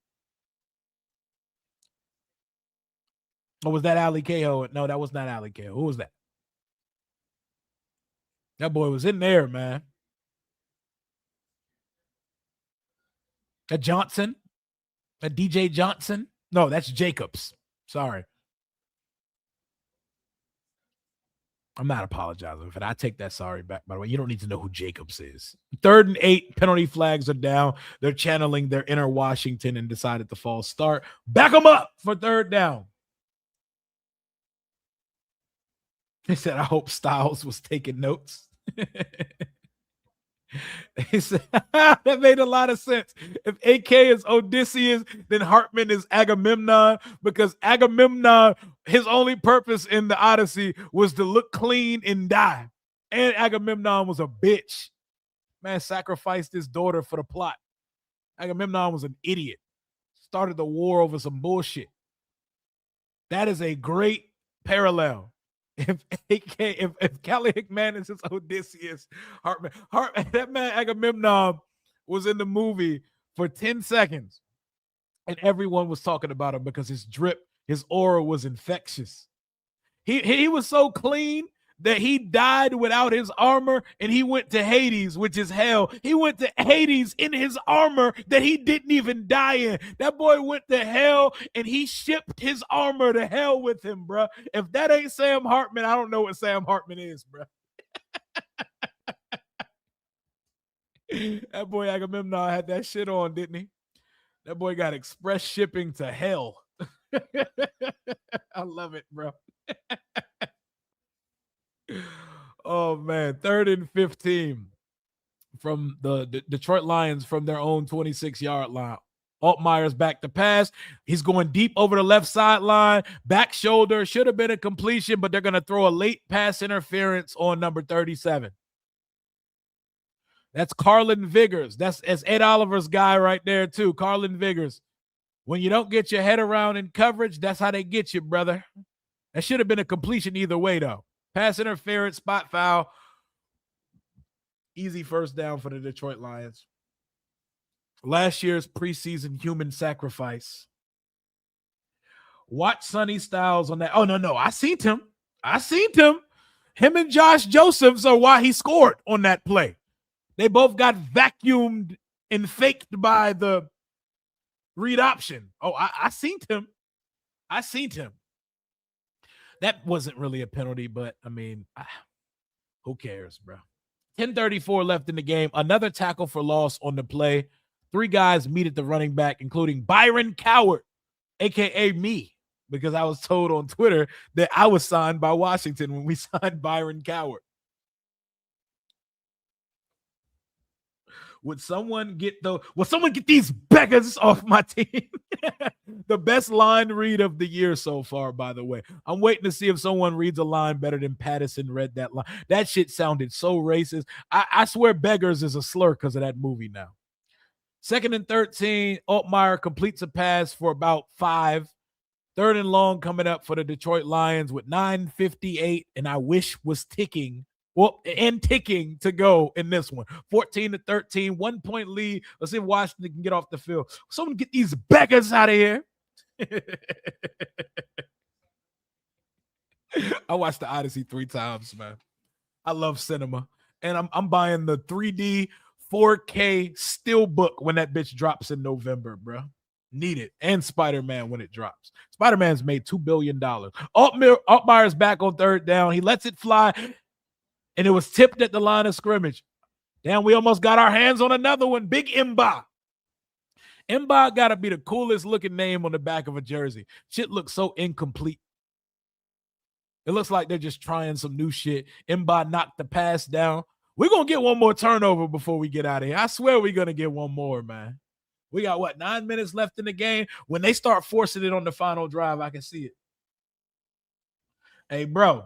Or was that Ali Kehoe? No, that was not Ali Kehoe. Who was that? That boy was in there, man. That Johnson? That DJ Johnson? No, that's Jacobs. Sorry. I'm not apologizing for that. I take that sorry back, by the way. You don't need to know who Jacobs is. 3rd and 8, penalty flags are down. They're channeling their inner Washington and decided to false start. Back them up for 3rd down. They said, I hope Styles was taking notes. He said, that made a lot of sense. If AK is Odysseus, then Hartman is Agamemnon, because Agamemnon, his only purpose in the Odyssey was to look clean and die. And Agamemnon was a bitch. Man, sacrificed his daughter for the plot. Agamemnon was an idiot. Started the war over some bullshit. That is a great parallel. If Callie McManus is Odysseus, Hartman, that man Agamemnon was in the movie for 10 seconds, and everyone was talking about him because his aura was infectious. He was so clean that he died without his armor, and he went to Hades, which is hell. He went to Hades in his armor that he didn't even die in. That boy went to hell, and he shipped his armor to hell with him, bro. If that ain't Sam Hartman, I don't know what Sam Hartman is, bro. That boy Agamemnon had that shit on, didn't he? That boy got express shipping to hell. I love it, bro. Oh, man. 3rd and 15 from the Detroit Lions from their own 26-yard line. Altmaier's back to pass. He's going deep over the left sideline. Back shoulder. Should have been a completion, but they're going to throw a late pass interference on number 37. That's Carlin Vigors. That's Ed Oliver's guy right there, too. Carlin Vigors. When you don't get your head around in coverage, that's how they get you, brother. That should have been a completion either way, though. Pass interference, spot foul. Easy first down for the Detroit Lions. Last year's preseason human sacrifice. Watch Sonny Styles on that. Oh, no. I seen him. Him and Josh Josephs are why he scored on that play. They both got vacuumed and faked by the read option. Oh, I seen him. That wasn't really a penalty, but, I mean, who cares, bro? 10:34 left in the game. Another tackle for loss on the play. 3 guys meet at the running back, including Byron Cowart, a.k.a. me, because I was told on Twitter that I was signed by Washington when we signed Byron Cowart. Would someone get these beggars off my team? The best line read of the year so far, by the way. I'm waiting to see if someone reads a line better than Patterson read that line. That shit sounded so racist. I swear beggars is a slur because of that movie now. 2nd and 13, Altmaier completes a pass for about 5. 3rd and long coming up for the Detroit Lions with 9:58, and I wish was ticking. Well, and ticking to go in this one. 14-13, 1-point lead. Let's see if Washington can get off the field. Someone get these beggars out of here. I watched the Odyssey 3 times, man. I love cinema. And I'm buying the 3D 4K Steelbook when that bitch drops in November, bro. Need it. And Spider-Man when it drops. Spider-Man's made $2 billion. Altmaier's back on 3rd down. He lets it fly. And it was tipped at the line of scrimmage. Damn, we almost got our hands on another one. Big Mba. Mba got to be the coolest looking name on the back of a jersey. Shit looks so incomplete. It looks like they're just trying some new shit. Mba knocked the pass down. We're going to get one more turnover before we get out of here. I swear we're going to get one more, man. We got, 9 minutes left in the game? When they start forcing it on the final drive, I can see it. Hey, bro.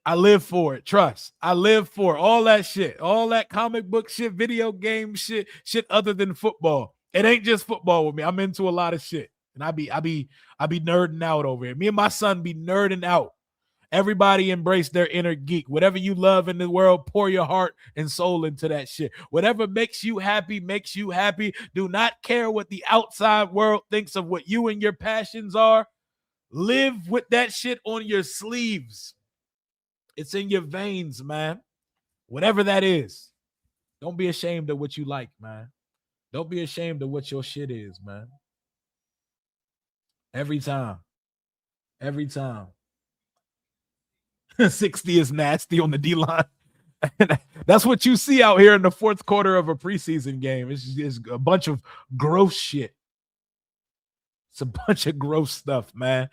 I live for it. Trust. I live for all that shit. All that comic book shit, video game shit other than football. It ain't just football with me. I'm into a lot of shit. And I be nerding out over here. Me and my son be nerding out. Everybody embrace their inner geek. Whatever you love in the world, pour your heart and soul into that shit. Whatever makes you happy, makes you happy. Do not care what the outside world thinks of what you and your passions are. Live with that shit on your sleeves. It's in your veins, man. Whatever that is. Don't be ashamed of what you like, man. Don't be ashamed of what your shit is, man. Every time. 60 is nasty on the D-line. That's what you see out here in the 4th quarter of a preseason game. It's a bunch of gross shit. It's a bunch of gross stuff, man.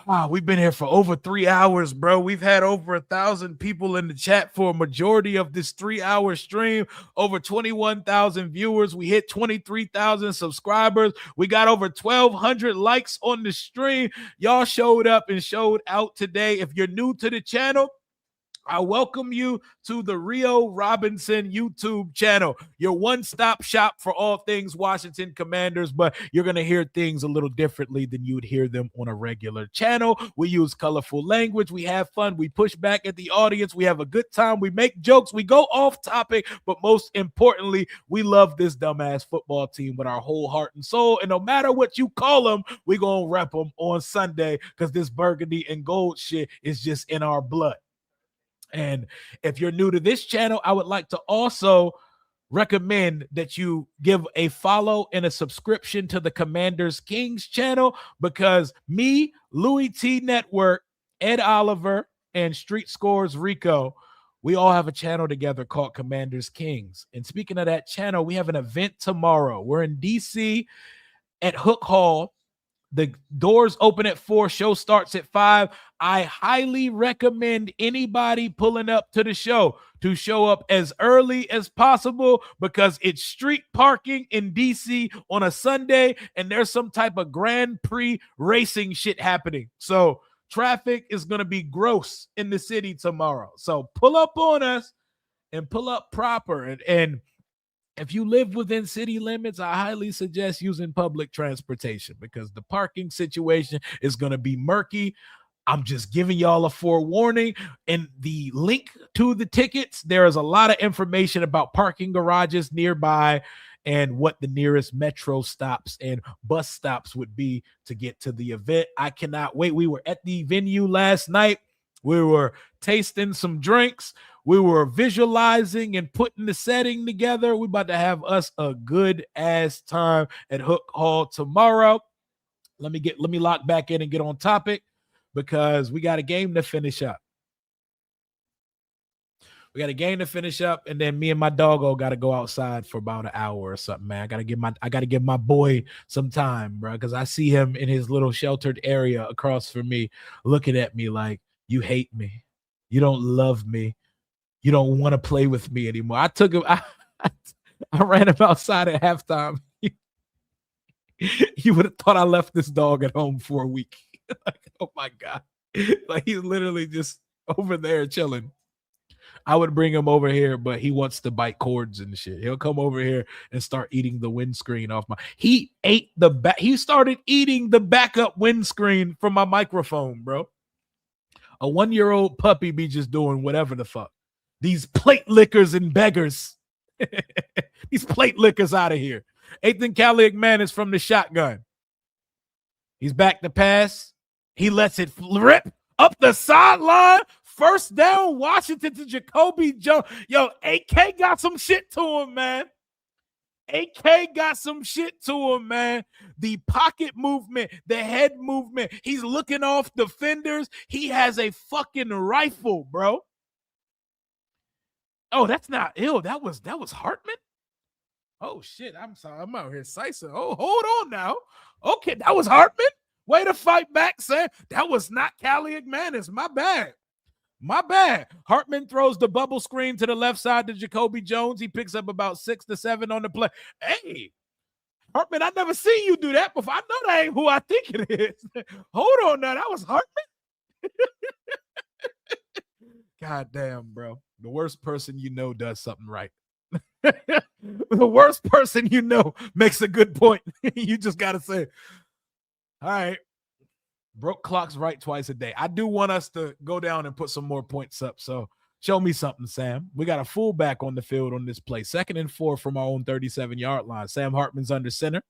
Wow, we've been here for over 3 hours, bro. We've had over 1,000 people in the chat for a majority of this 3-hour stream. Over 21,000 viewers. We hit 23,000 subscribers. We got over 1,200 likes on the stream. Y'all showed up and showed out today. If you're new to the channel, I welcome you to the Rio Robinson YouTube channel, your one-stop shop for all things Washington Commanders, but you're going to hear things a little differently than you would hear them on a regular channel. We use colorful language. We have fun. We push back at the audience. We have a good time. We make jokes. We go off topic, but most importantly, we love this dumbass football team with our whole heart and soul, and no matter what you call them, we're going to rep them on Sunday because this burgundy and gold shit is just in our blood. And if you're new to this channel, I would like to also recommend that you give a follow and a subscription to the Commanders Kings channel, because me, Louis T Network, Ed Oliver, and Street Scores Rico, we all have a channel together called Commanders Kings. And speaking of that channel, we have an event tomorrow. We're in DC at Hook Hall The doors open at 4. Show starts at 5. I highly recommend anybody pulling up to the show to show up as early as possible because it's street parking in DC on a Sunday and there's some type of Grand Prix racing shit happening. So traffic is going to be gross in the city tomorrow. So pull up on us and pull up proper. And if you live within city limits, I highly suggest using public transportation because the parking situation is going to be murky. I'm just giving y'all a forewarning. In the link to the tickets, there is a lot of information about parking garages nearby and what the nearest metro stops and bus stops would be to get to the event. I cannot wait. We were at the venue last night. We were tasting some drinks. We were visualizing and putting the setting together. We're about to have us a good ass time at Hook Hall tomorrow. Let me lock back in and get on topic because we got a game to finish up. We got a game to finish up, and then me and my doggo got to go outside for about an hour or something, man. I gotta give my boy some time, bro, because I see him in his little sheltered area across from me, looking at me like, you hate me, you don't love me, you don't want to play with me anymore. I took him. I ran him outside at halftime. You would have thought I left this dog at home for a week. Like, oh my God. Like he's literally just over there chilling. I would bring him over here, but he wants to bite cords and shit. He'll come over here and start eating the windscreen off my. He ate the back. He started eating the backup windscreen from my microphone, bro. A 1-year-old puppy be just doing whatever the fuck. These plate lickers and beggars. These plate lickers out of here. Ethan Callick-Mann from the shotgun. He's back to pass. He lets it rip up the sideline. First down, Washington to Jacoby Jones. Yo, AK got some shit to him, man. AK got some shit to him, man. The pocket movement, the head movement. He's looking off defenders. He has a fucking rifle, bro. Oh, that's not ill. That was Hartman. Oh shit! I'm sorry. I'm out here slicing. Oh, hold on now. Okay, that was Hartman. Way to fight back, Sam. That was not Callick-Mann. My bad. My bad. Hartman throws the bubble screen to the left side to Jacoby Jones. He picks up about 6 to 7 on the play. Hey, Hartman, I never seen you do that before. I know that ain't who I think it is. Hold on now. That was Hartman. God damn, bro. The worst person you know does something right. The worst person you know makes a good point. You just got to say, all right. Broke clocks right twice a day. I do want us to go down and put some more points up. So show me something, Sam. We got a fullback on the field on this play. 2nd and 4 from our own 37-yard line. Sam Hartman's under center.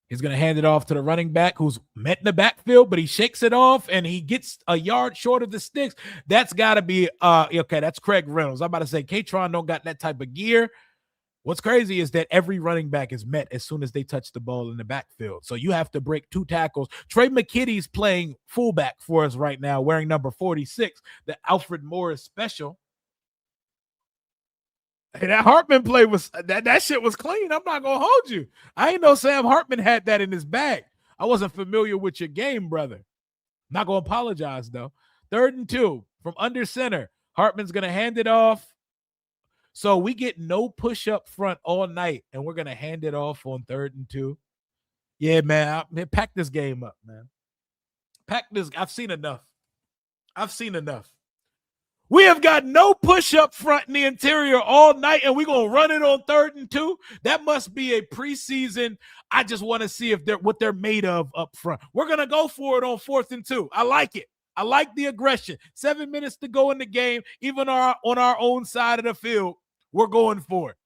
He's going to hand it off to the running back who's met in the backfield, but he shakes it off and he gets a yard short of the sticks. That's got to be, okay, that's Craig Reynolds. I'm about to say K-Tron don't got that type of gear. What's crazy is that every running back is met as soon as they touch the ball in the backfield. So you have to break 2 tackles. Trey McKitty's playing fullback for us right now, wearing number 46, the Alfred Morris special. Hey, that Hartman play was that shit was clean. I'm not gonna hold you. I ain't know Sam Hartman had that in his bag. I wasn't familiar with your game, brother. Not gonna apologize though. 3rd and 2 from under center. Hartman's gonna hand it off. So we get no push up front all night, and we're gonna hand it off on 3rd and 2. Yeah, man. Pack this game up, man. Pack this. I've seen enough. We have got no push up front in the interior all night, and we're going to run it on 3rd and 2. That must be a preseason. I just want to see if what they're made of up front. We're going to go for it on 4th and 2. I like it. I like the aggression. 7 minutes to go in the game, even on our own side of the field. We're going for it.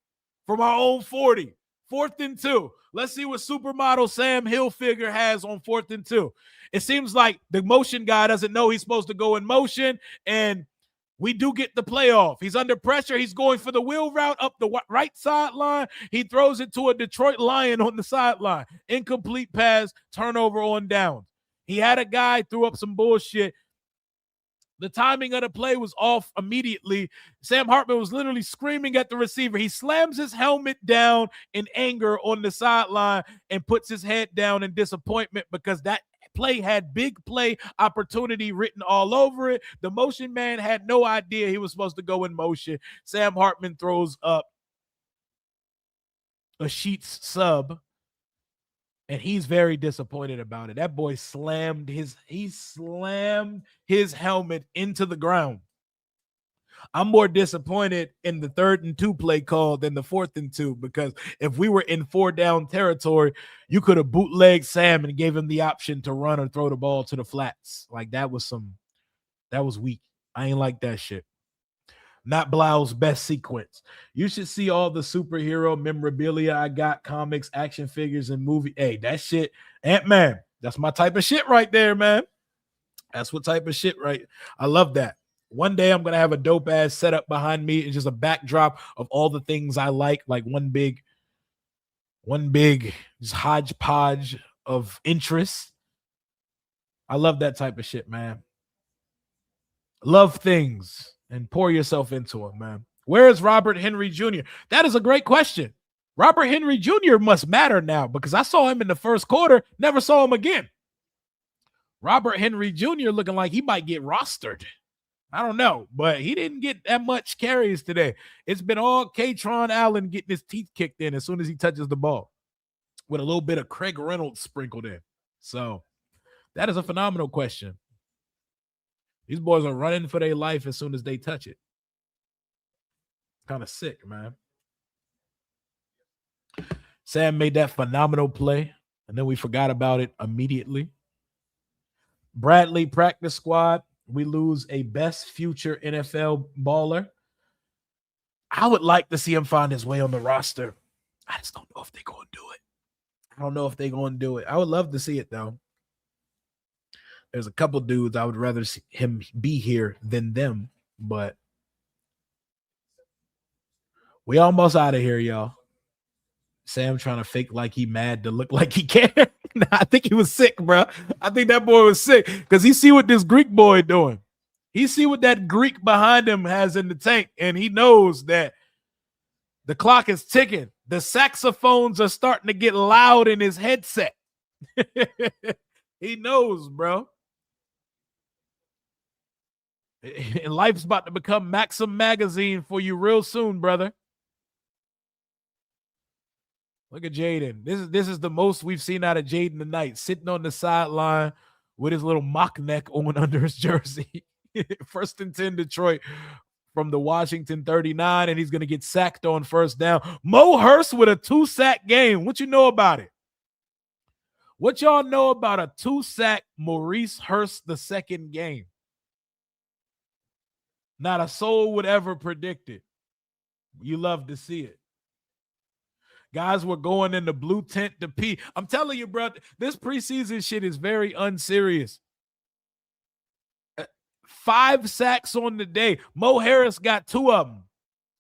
From our own 40. 4th and 2. Let's see what supermodel Sam Hilfiger has on 4th and 2. It seems like the motion guy doesn't know he's supposed to go in motion, and we do get the playoff. He's under pressure. He's going for the wheel route up the right sideline. He throws it to a Detroit Lion on the sideline. Incomplete pass, turnover on downs. He had a guy threw up some bullshit. The timing of the play was off immediately. Sam Hartman was literally screaming at the receiver. He slams his helmet down in anger on the sideline and puts his head down in disappointment because that play had big play opportunity written all over it. The motion man had no idea he was supposed to go in motion. Sam Hartman throws up a Sheets sub, and he's very disappointed about it. That boy slammed his helmet into the ground. I'm more disappointed in the 3rd and 2 play call than the 4th and 2, because if we were in 4-down territory, you could have bootlegged Sam and gave him the option to run or throw the ball to the flats. Like that was weak. I ain't like that shit. Not Blau's best sequence. You should see all the superhero memorabilia I got, comics, action figures, and movie. Hey, that shit, Ant-Man, that's my type of shit right there, man. That's what type of shit, right? I love that. One day I'm going to have a dope ass setup behind me and just a backdrop of all the things I like one big just hodgepodge of interests. I love that type of shit, man. Love things and pour yourself into them, man. Where is Robert Henry Jr.? That is a great question. Robert Henry Jr. must matter now because I saw him in the first quarter, never saw him again. Robert Henry Jr. looking like he might get rostered. I don't know, but he didn't get that much carries today. It's been all Katron Allen getting his teeth kicked in as soon as he touches the ball with a little bit of Craig Reynolds sprinkled in. So that is a phenomenal question. These boys are running for their life as soon as they touch it. Kind of sick, man. Sam made that phenomenal play, and then we forgot about it immediately. Bradley practice squad. We lose a best future NFL baller. I would like to see him find his way on the roster. I just don't know if they're going to do it. I don't know if they're going to do it. I would love to see it, though. There's a couple dudes I would rather see him be here than them, but we almost out of here, y'all. Sam trying to fake like he mad to look like he can. I think he was sick, bro. I think that boy was sick because he see what this Greek boy doing. He see what that Greek behind him has in the tank, and he knows that the clock is ticking. The saxophones are starting to get loud in his headset. He knows, bro. And life's about to become Maxim magazine for you real soon, brother. Look at Jaden. This is the most we've seen out of Jaden tonight, sitting on the sideline with his little mock neck on under his jersey. 1st and 10 Detroit from the Washington 39, and he's going to get sacked on 1st down. Mo Hurst with a 2-sack game. What you know about it? What y'all know about a 2-sack Maurice Hurst the second game? Not a soul would ever predict it. You love to see it. Guys were going in the blue tent to pee. I'm telling you, bro, this preseason shit is very unserious. 5 sacks on the day. Mo Harris got 2 of them.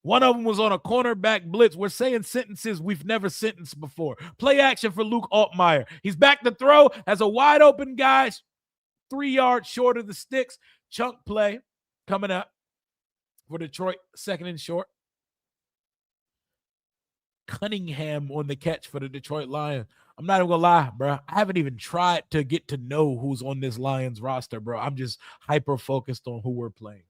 One of them was on a cornerback blitz. We're saying sentences we've never sentenced before. Play action for Luke Altmaier. He's back to throw. Has a wide open guy 3 yards short of the sticks. Chunk play coming up for Detroit, 2nd and short. Cunningham on the catch for the Detroit Lions. I'm not even gonna lie, bro. I haven't even tried to get to know who's on this Lions roster, bro. I'm just hyper focused on who we're playing.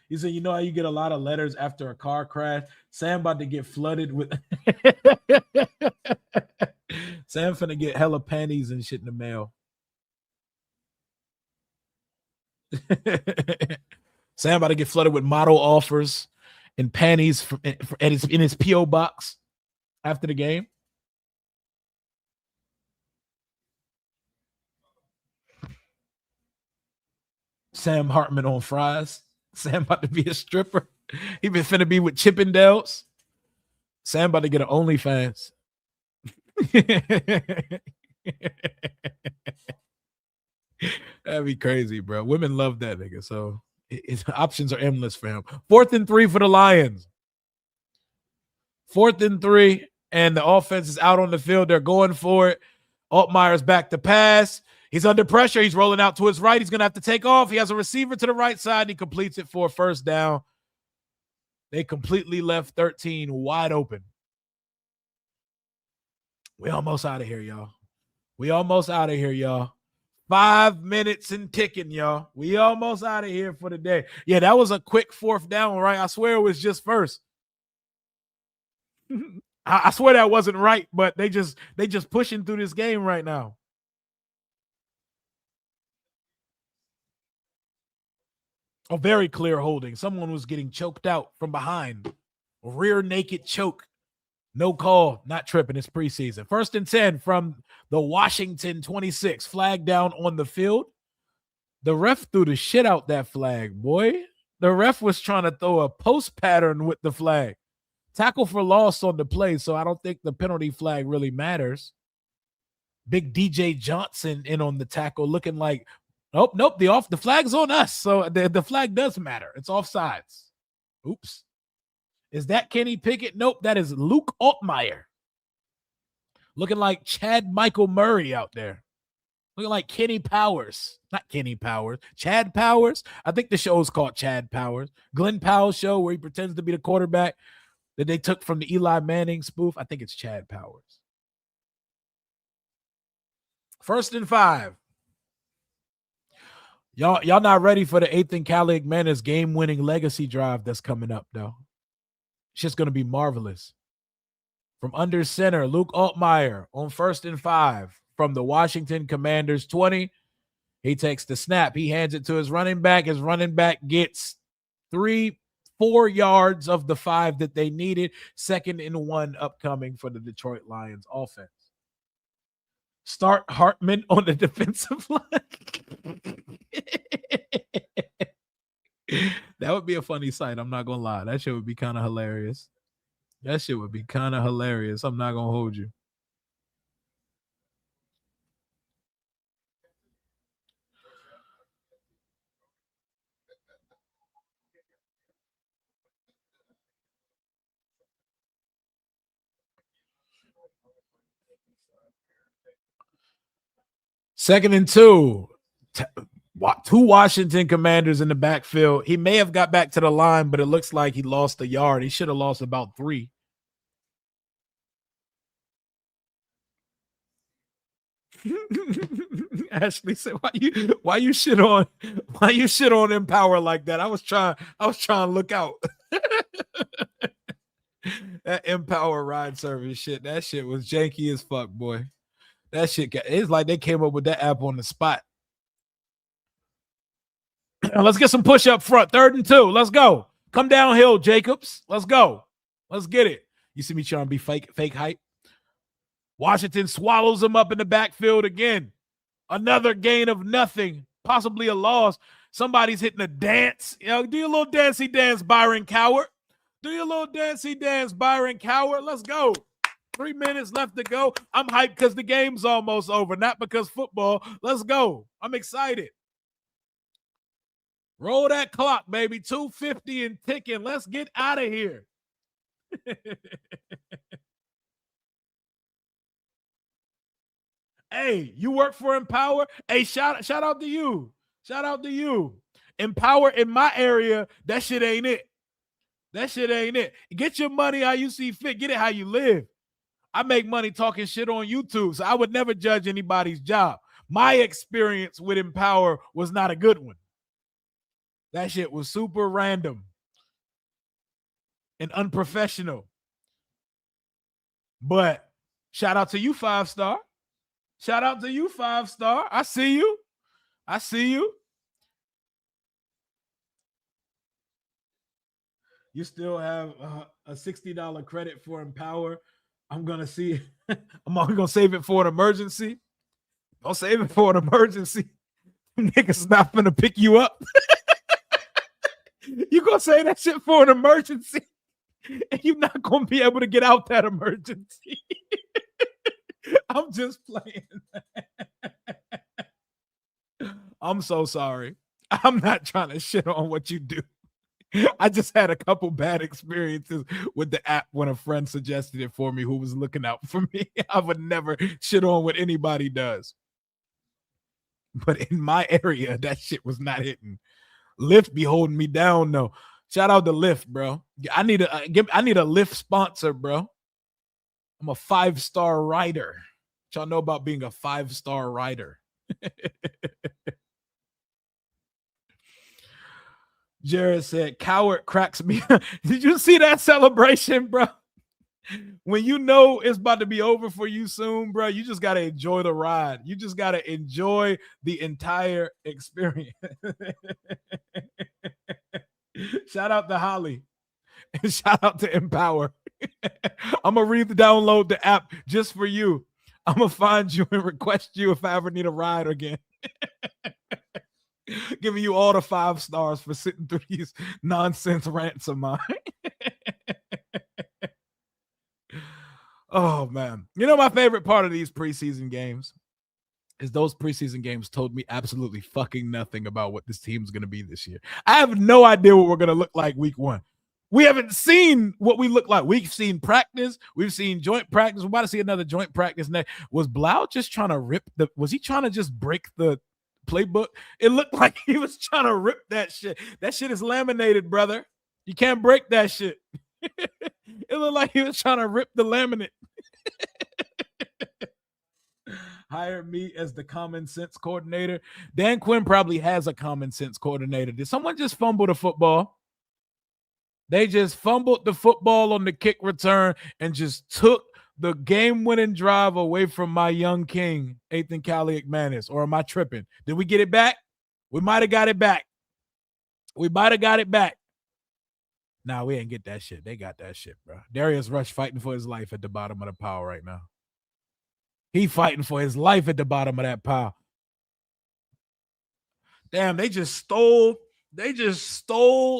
He said, you know how you get a lot of letters after a car crash? Sam about to get flooded with Sam finna get hella panties and shit in the mail. Sam about to get flooded with model offers and panties in his P.O. box after the game. Sam Hartman on fries. Sam about to be a stripper. He been finna be with Chippendales. Sam about to get an OnlyFans. That'd be crazy, bro. Women love that nigga, so his options are endless for him. 4th and 3 for the Lions. 4th and 3, and the offense is out on the field. They're going for it. Altmaier's back to pass. He's under pressure. He's rolling out to his right. He's going to have to take off. He has a receiver to the right side. He completes it for a first down. They completely left 13 wide open. We almost out of here, y'all. We almost out of here, y'all. 5 minutes and ticking, y'all. We almost out of here for the day. Yeah, that was a quick fourth down, right? I swear it was just first. I swear that wasn't right, but they just pushing through this game right now. A very clear holding. Someone was getting choked out from behind. A rear naked choke. No call. Not tripping. It's preseason. 1st and 10 from the Washington 26. Flag down on the field. The ref threw the shit out that flag, boy. The ref was trying to throw a post pattern with the flag. Tackle for loss on the play, so I don't think the penalty flag really matters. Big DJ Johnson in on the tackle, looking like, nope, the flag's on us, so the flag does matter. It's offsides. Oops. Is that Kenny Pickett? Nope, that is Luke Altmaier. Looking like Chad Michael Murray out there. Looking like Kenny Powers. Not Kenny Powers. Chad Powers. I think the show is called Chad Powers. Glenn Powell's show where he pretends to be the quarterback that they took from the Eli Manning spoof. I think it's Chad Powers. 1st and 5. Y'all not ready for the 8th and Cali McManus game-winning legacy drive that's coming up, though. It's just going to be marvelous. From under center, Luke Altmaier on 1st and 5 from the Washington Commanders 20. He takes the snap. He hands it to his running back. His running back gets 3-4 yards of the 5 that they needed. 2nd and 1 upcoming for the Detroit Lions offense. Start Hartman on the defensive line. That would be a funny sight. I'm not going to lie. That shit would be kind of hilarious. I'm not going to hold you. Second and 2. Two Washington Commanders in the backfield. He may have got back to the line, but it looks like he lost a yard. He should have lost about 3. Ashley said, why you shit on Empower like that? I was trying to look out. That Empower ride service shit. That shit was janky as fuck, boy. That shit it's like they came up with that app on the spot. Let's get some push up front. 3rd and 2. Let's go. Come downhill, Jacobs. Let's go. Let's get it. You see me trying to be fake hype. Washington swallows him up in the backfield again. Another gain of nothing, possibly a loss. Somebody's hitting a dance. You know, do your little dancey dance, Byron Coward. Let's go. 3 minutes left to go. I'm hyped because the game's almost over, not because football. Let's go. I'm excited. Roll that clock, baby. 2:50 and ticking. Let's get out of here. Hey, you work for Empower? Hey, shout out to you. Shout out to you. Empower in my area, that shit ain't it. Get your money how you see fit. Get it how you live. I make money talking shit on YouTube, so I would never judge anybody's job. My experience with Empower was not a good one. That shit was super random and unprofessional. But shout out to you, 5-star. I see you. You still have a $60 credit for Empower. I'm going to see. I'm only going to save it for an emergency. I'll save it for an emergency. Niggas not going to pick you up. You going to say that shit for an emergency. And you're not going to be able to get out that emergency. I'm just playing. I'm so sorry. I'm not trying to shit on what you do. I just had a couple bad experiences with the app when a friend suggested it for me who was looking out for me. I would never shit on what anybody does. but in my area, that shit was not hitting. Lyft be holding me down though. Shout out to Lyft, bro. I need a Lyft sponsor, bro. I'm a 5-star rider. Y'all know about being a 5-star rider. Jared said, "Coward cracks me." Did you see that celebration, bro? When you know it's about to be over for you soon, bro, you just got to enjoy the ride. You just got to enjoy the entire experience. Shout out to Holly and shout out to Empower. I'm going to download the app just for you. I'm going to find you and request you if I ever need a ride again. Giving you all the 5 stars for sitting through these nonsense rants of mine. Oh, man. You know, my favorite part of these preseason games is those preseason games told me absolutely fucking nothing about what this team's going to be this year. I have no idea what we're going to look like week 1. We haven't seen what we look like. We've seen practice. We've seen joint practice. We're about to see another joint practice next. Was Blau just trying to was he trying to just break the playbook? It looked like he was trying to rip that shit. That shit is laminated, brother. You can't break that shit. It looked like he was trying to rip the laminate. Hire me as the common sense coordinator. Dan Quinn probably has a common sense coordinator. Did someone just fumble the football? They just fumbled the football on the kick return and just took the game-winning drive away from my young king, Ethan Kaliak-Manis. Or am I tripping? Did we get it back? We might have got it back. Nah, we ain't get that shit. They got that shit, bro. Darius Rush fighting for his life at the bottom of the pile right now. He fighting for his life at the bottom of that pile. Damn, they just stole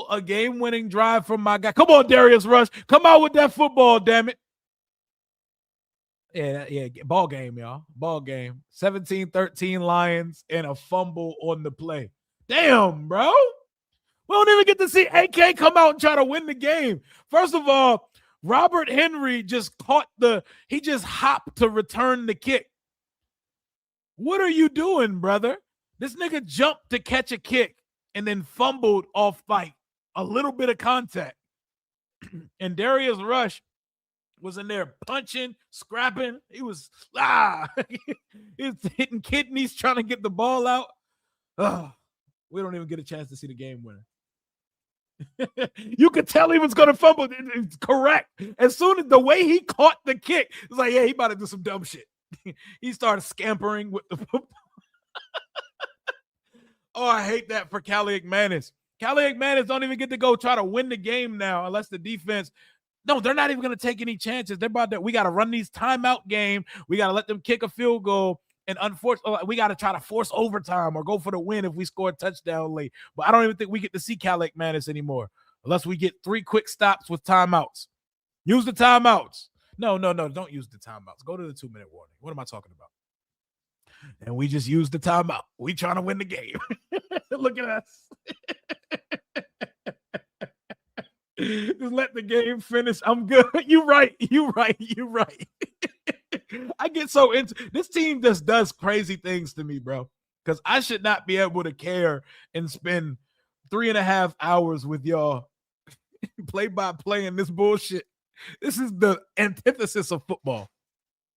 a game-winning drive from my guy. Come on, Darius Rush. Come out with that football, damn it. Yeah, ball game, y'all. Ball game. 17-13 Lions and a fumble on the play. Damn, bro. We don't even get to see AK come out and try to win the game. First of all, Robert Henry just he just hopped to return the kick. What are you doing, brother? This nigga jumped to catch a kick and then fumbled off fight. A little bit of contact. And Darius Rush was in there punching, scrapping. He was he was hitting kidneys trying to get the ball out. We don't even get a chance to see the game winner. You could tell he was going to fumble. It's correct. As soon as the way he caught the kick, it's like, yeah, he about to do some dumb shit. He started scampering with the football. Oh, I hate that for Kaliak-Manis. Kaliak-Manis don't even get to go try to win the game now unless the defense. No, they're not even going to take any chances. They're about to. We got to run these timeout game. We got to let them kick a field goal. And unfortunately, we got to try to force overtime or go for the win if we score a touchdown late. But I don't even think we get to see Kaliak-Manis anymore unless we get 3 quick stops with timeouts. Use the timeouts. No, don't use the timeouts. Go to the 2-minute warning. What am I talking about? And we just use the timeout. We trying to win the game. Look at us. Just let the game finish. I'm good. You right. I get so into this team just does crazy things to me, bro. Because I should not be able to care and spend 3.5 hours with y'all play by play in this bullshit. This is the antithesis of football.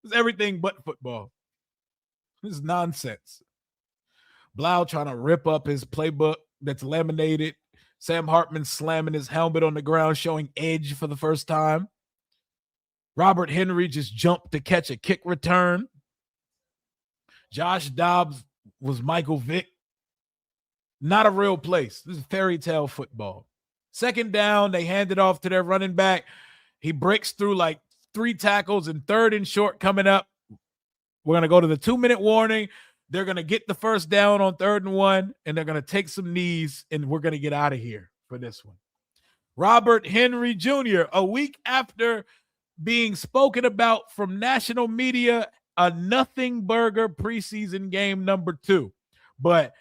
It's everything but football. This is nonsense. Blau trying to rip up his playbook that's laminated. Sam Hartman slamming his helmet on the ground, showing edge for the first time. Robert Henry just jumped to catch a kick return. Josh Dobbs was Michael Vick. Not a real place. This is fairy tale football. Second down, they hand it off to their running back. He breaks through like 3 tackles and 3rd and short coming up. We're going to go to the 2-minute warning. They're going to get the first down on 3rd and 1, and they're going to take some knees, and we're going to get out of here for this one. Robert Henry Jr., a week after being spoken about from national media, a nothing burger preseason game number 2. But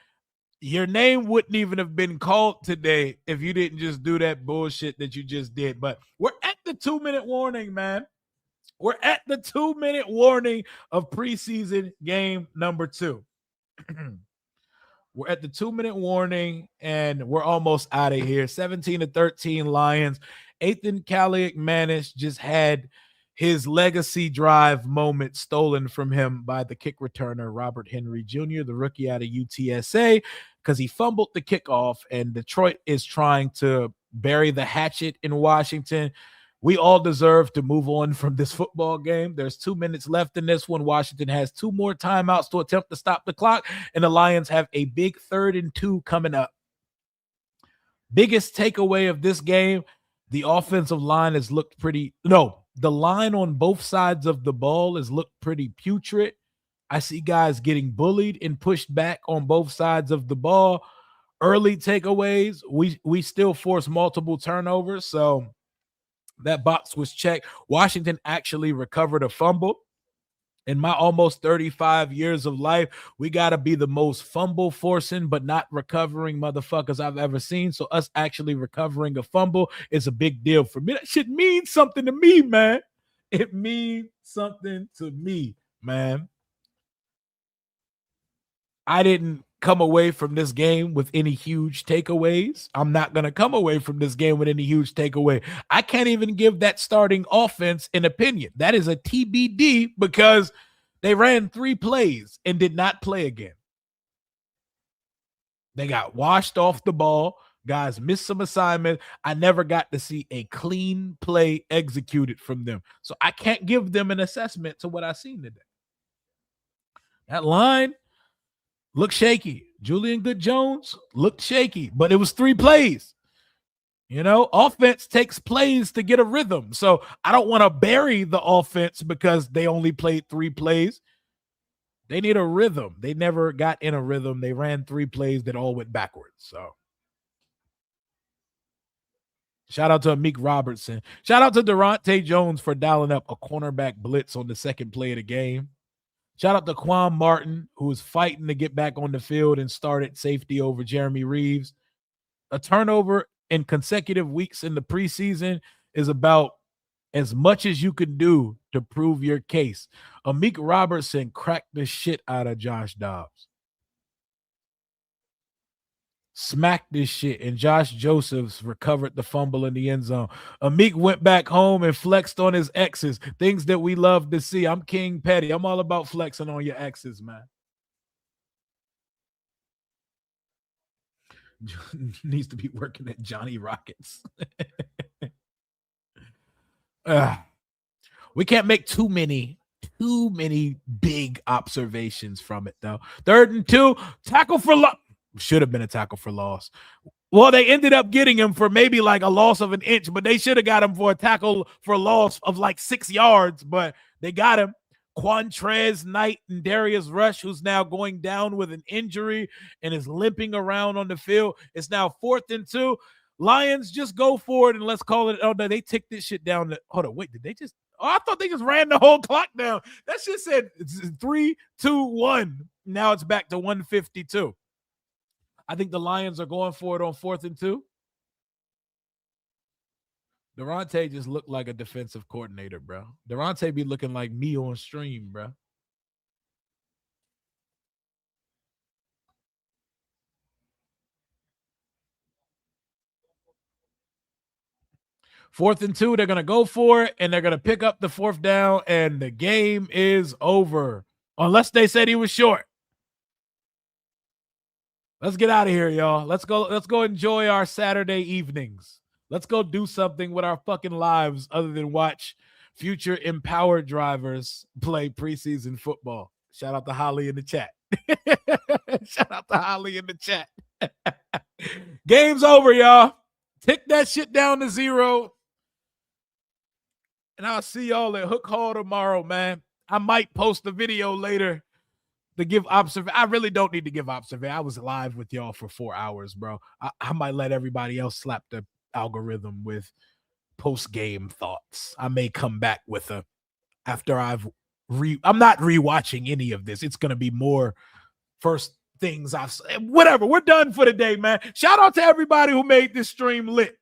your name wouldn't even have been called today if you didn't just do that bullshit that you just did. But we're at the 2-minute warning, man. We're at the 2-minute warning of preseason game number 2. We're at the 2-minute warning, and we're almost out of here. 17-13 Lions. Ethan Kaliak-Manis just had his legacy drive moment stolen from him by the kick returner, Robert Henry Jr., the rookie out of UTSA, because he fumbled the kickoff, and Detroit is trying to bury the hatchet in Washington. We all deserve to move on from this football game. There's 2 minutes left in this one. Washington has 2 more timeouts to attempt to stop the clock, and the Lions have a big 3rd and 2 coming up. Biggest takeaway of this game, the offensive line has looked the line on both sides of the ball has looked pretty putrid. I see guys getting bullied and pushed back on both sides of the ball. Early takeaways, we still force multiple turnovers, so that box was checked. Washington actually recovered a fumble. In my almost 35 years of life, we got to be the most fumble forcing but not recovering motherfuckers I've ever seen. So us actually recovering a fumble is a big deal for me. That shit means something to me, man. It means something to me, man. I didn't come away from this game with any huge takeaways. I'm not going to come away from this game with any huge takeaway. I can't even give that starting offense an opinion. That is a TBD because they ran 3 plays and did not play again. They got washed off the ball. Guys missed some assignments. I never got to see a clean play executed from them. So I can't give them an assessment to what I seen today. That line looked shaky. Julian Good-Jones looked shaky, but it was 3 plays. You know, offense takes plays to get a rhythm. So I don't want to bury the offense because they only played 3 plays. They need a rhythm. They never got in a rhythm. They ran 3 plays that all went backwards. So shout out to Amik Robertson. Shout out to Durante Jones for dialing up a cornerback blitz on the second play of the game. Shout out to Quan Martin, who was fighting to get back on the field and started safety over Jeremy Reeves. A turnover in consecutive weeks in the preseason is about as much as you can do to prove your case. Amik Robertson cracked the shit out of Josh Dobbs. Smacked this shit, and Josh Josephs recovered the fumble in the end zone. Amik went back home and flexed on his exes, things that we love to see. I'm King Petty. I'm all about flexing on your exes, man. Needs to be working at Johnny Rockets. We can't make too many big observations from it, though. 3rd and 2, tackle for loss. Should have been a tackle for loss. Well, they ended up getting him for maybe like a loss of an inch, but they should have got him for a tackle for loss of like 6 yards, but they got him. Quantrez Knight and Darius Rush, who's now going down with an injury and is limping around on the field. It's now 4th and 2. Lions, just go for it and let's call it. Oh, no, they ticked this shit down. Hold on, wait, did they just? Oh, I thought they just ran the whole clock down. That shit said 3, 2, 1. Now it's back to 152. I think the Lions are going for it on 4th and 2. Durante just looked like a defensive coordinator, bro. Durante be looking like me on stream, bro. Fourth and 2, they're going to go for it, and they're going to pick up the 4th down, and the game is over. Unless they said he was short. Let's get out of here, y'all. Let's go enjoy our Saturday evenings. Let's go do something with our fucking lives other than watch future empowered drivers play preseason football. Shout out to Holly in the chat. Shout out to Holly in the chat. Game's over, y'all. Tick that shit down to 0. And I'll see y'all at Hook Hall tomorrow, man. I might post a video later to give observation. I really don't need to give observation. I was live with y'all for 4 hours, bro. I might let everybody else slap the algorithm with post-game thoughts. I may come back with after I'm not rewatching any of this. It's going to be more first things whatever. We're done for the day, man. Shout out to everybody who made this stream lit.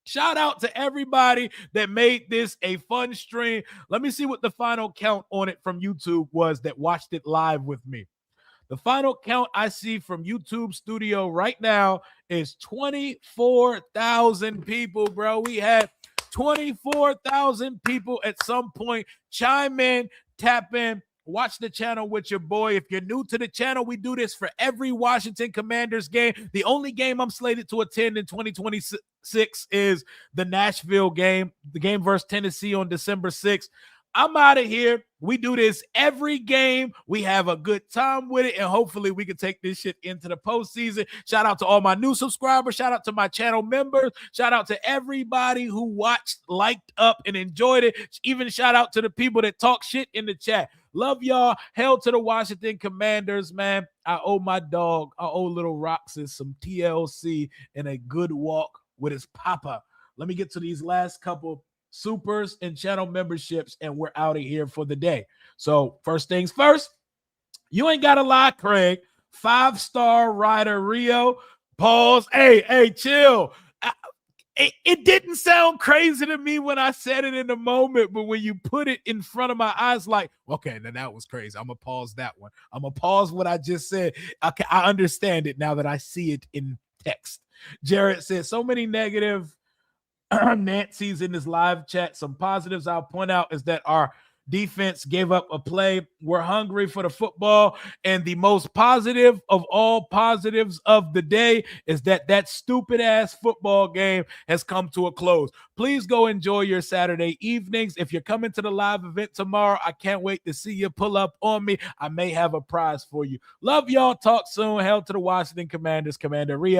Shout out to everybody that made this a fun stream. Let me see what the final count on it from YouTube was that watched it live with me. The final count I see from YouTube Studio right now is 24,000 people, bro. We had 24,000 people at some point. Chime in, tap in, watch the channel with your boy. If you're new to the channel, we do this for every Washington Commanders game. The only game I'm slated to attend in 2026 is the Nashville game, the game versus Tennessee on December 6th. I'm out of here. We do this every game. We have a good time with it, and hopefully we can take this shit into the postseason. Shout out to all my new subscribers. Shout out to my channel members. Shout out to everybody who watched, liked up, and enjoyed it. Even shout out to the people that talk shit in the chat. Love y'all. Hell to the Washington Commanders, man. I owe my dog, I owe little Roxas some TLC and a good walk with his papa. Let me get to these last couple supers and channel memberships, and we're out of here for the day. So first things first, you ain't gotta lie, Craig. 5-star rider Rio. Pause. Hey, chill. It didn't sound crazy to me when I said it in the moment, but when you put it in front of my eyes, like, okay, then that was crazy. I'm gonna pause that one. I'm gonna pause what I just said. Okay, I understand it now that I see it in text. Jared says so many negative Nancy's in this live chat. Some positives I'll point out is that our defense gave up a play. We're hungry for the football. And the most positive of all positives of the day is that stupid ass football game has come to a close. Please go enjoy your Saturday evenings. If you're coming to the live event tomorrow, I can't wait to see you pull up on me. I may have a prize for you. Love y'all. Talk soon. Hell to the Washington Commanders. Commander Rio.